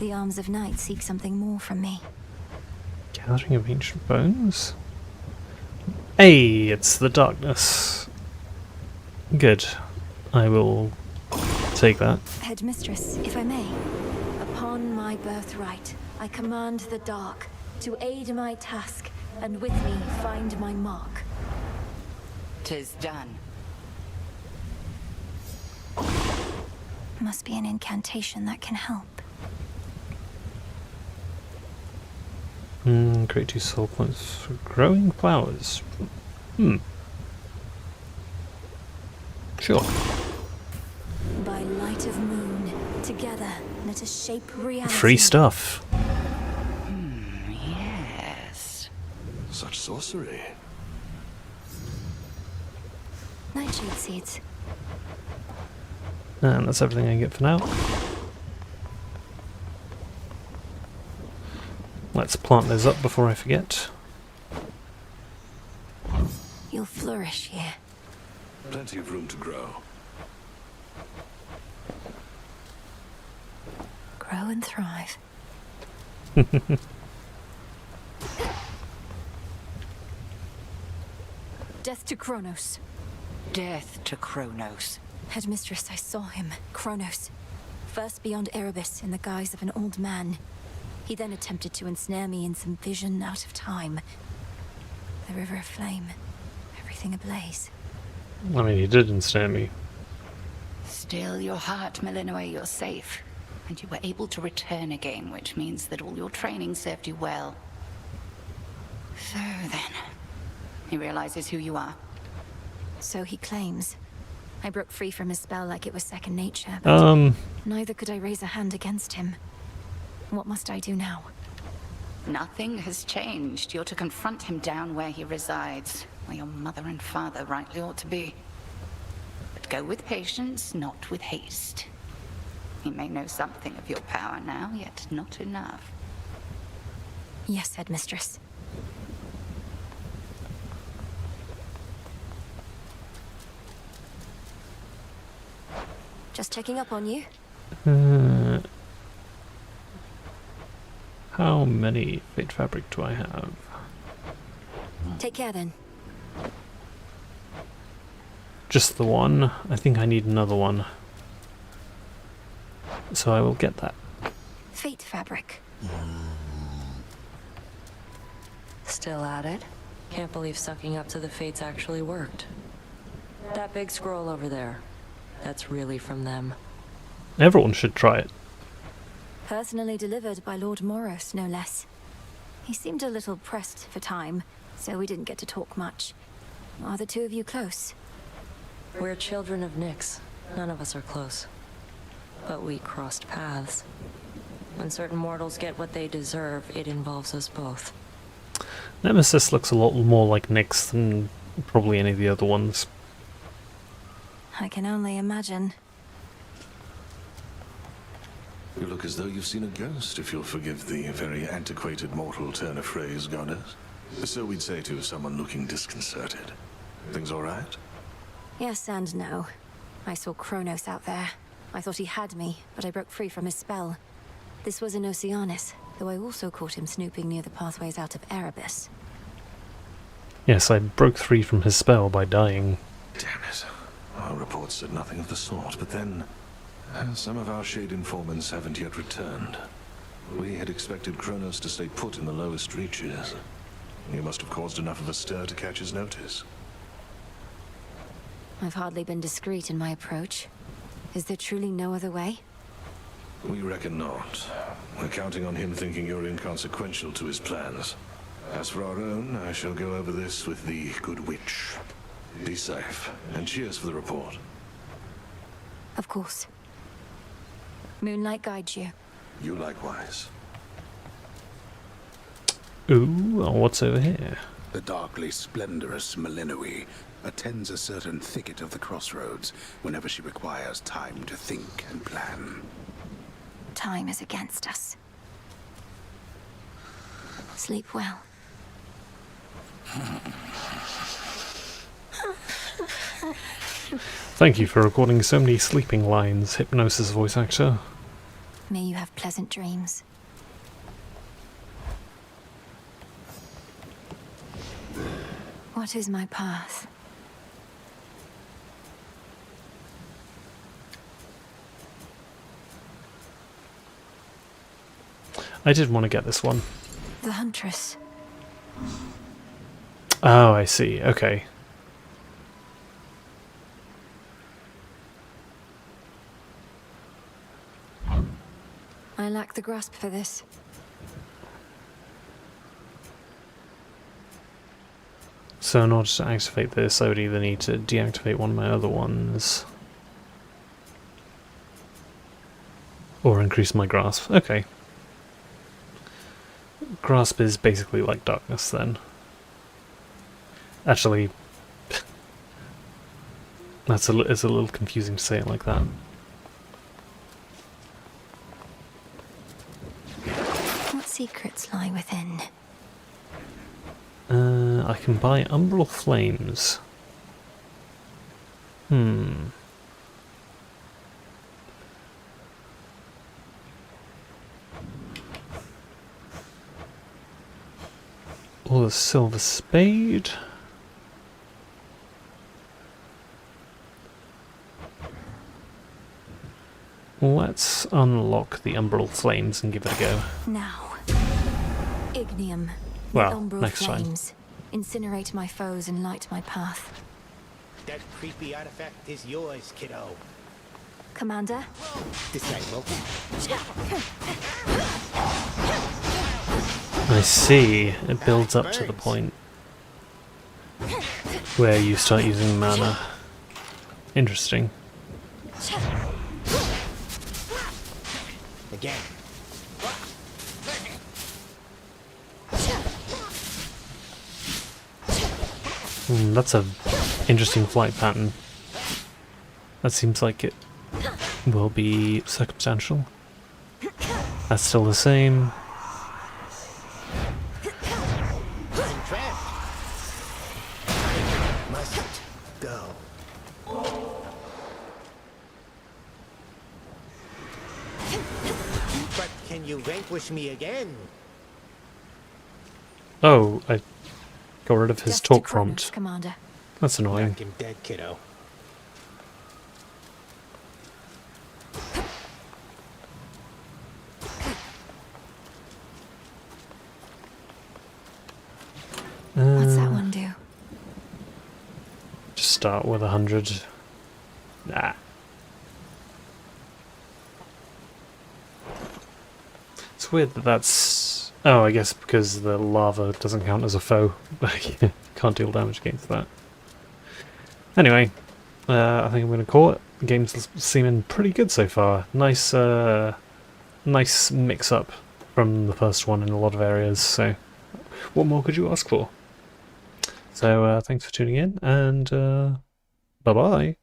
The Arms of Night seek something more from me. Gathering of ancient bones? Hey, it's the darkness. Good. I will take that. Headmistress, if I may. Upon my birthright, I command the dark to aid my task, and with me find my mark. 'Tis done. Must be an incantation that can help. Create 2 soul points for growing flowers. Sure. By light of moon, together let us shape reality. Free stuff. Yes. Such sorcery. Nightshade seeds. And that's everything I get for now. Let's plant those up before I forget. You'll flourish here. Plenty of room to grow. Grow and thrive. Death to Kronos. Death to Kronos. Headmistress, I saw him, Kronos. First beyond Erebus in the guise of an old man. He then attempted to ensnare me in some vision out of time. The river aflame. Everything ablaze. I mean, he did ensnare me. Still your heart, Malinois, you're safe. And you were able to return again, which means that all your training served you well. So then, he realizes who you are. So he claims. I broke free from his spell like it was second nature, but neither could I raise a hand against him. What must I do now? Nothing has changed. You're to confront him down where he resides, where your mother and father rightly ought to be. But go with patience, not with haste. He may know something of your power now, yet not enough. Yes, Headmistress. Just checking up on you. How many fate fabric do I have? Take care then. Just the one. I think I need another one. So I will get that. Fate fabric. Still at it? Can't believe sucking up to the fates actually worked. That big scroll over there. That's really from them. Everyone should try it. Personally delivered by Lord Moros, no less. He seemed a little pressed for time, so we didn't get to talk much. Are the two of you close? We're children of Nyx. None of us are close. But we crossed paths. When certain mortals get what they deserve, it involves us both. Nemesis looks a lot more like Nyx than probably any of the other ones. I can only imagine. You look as though you've seen a ghost, if you'll forgive the very antiquated mortal turn of phrase, Goddess. So we'd say to someone looking disconcerted. Things all right? Yes and no. I saw Kronos out there. I thought he had me, but I broke free from his spell. This was in Oceanus, though I also caught him snooping near the pathways out of Erebus. Yes, I broke free from his spell by dying. Damn it. Our reports said nothing of the sort, but then some of our Shade informants haven't yet returned. We had expected Kronos to stay put in the lowest reaches. He must have caused enough of a stir to catch his notice. I've hardly been discreet in my approach. Is there truly no other way? We reckon not. We're counting on him thinking you're inconsequential to his plans. As for our own, I shall go over this with the good witch. Be safe, and cheers for the report. Of course. Moonlight guides you. You likewise. Ooh, well, what's over here? The darkly splendorous Malinois attends a certain thicket of the crossroads whenever she requires time to think and plan. Time is against us. Sleep well. Thank you for recording so many sleeping lines, Hypnosis voice actor. May you have pleasant dreams. What is my path? I did want to get this one. The Huntress. Oh, I see. Okay. I lack the grasp for this. So in order to activate this, I would either need to deactivate one of my other ones. Or increase my grasp. Okay. Grasp is basically like darkness then. Actually, It's a little confusing to say it like that. What secrets lie within? I can buy umbral flames. Or a silver spade. Let's unlock the umbral flames and give it a go. Now, Ignium. Well, the umbral next time. flames. Incinerate my foes and light my path. That creepy artifact is yours, kiddo. Commander? Disciple. I see. It builds up to the point where you start using mana. Interesting. Again. That's a interesting flight pattern. That seems like it will be circumstantial. That's still the same. I'm trapped. I must go. But can you vanquish me again? Oh, I got rid of his Death to talk Kronos, prompt. Commander. That's annoying. Knock him dead, kiddo. What's that one do? Just start with 100. Nah. It's weird that that's... Oh, I guess because the lava doesn't count as a foe. Can't deal damage against that. Anyway, I think I'm going to call it. The game's seeming pretty good so far. Nice, nice mix-up from the first one in a lot of areas, so what more could you ask for? So thanks for tuning in, and bye-bye.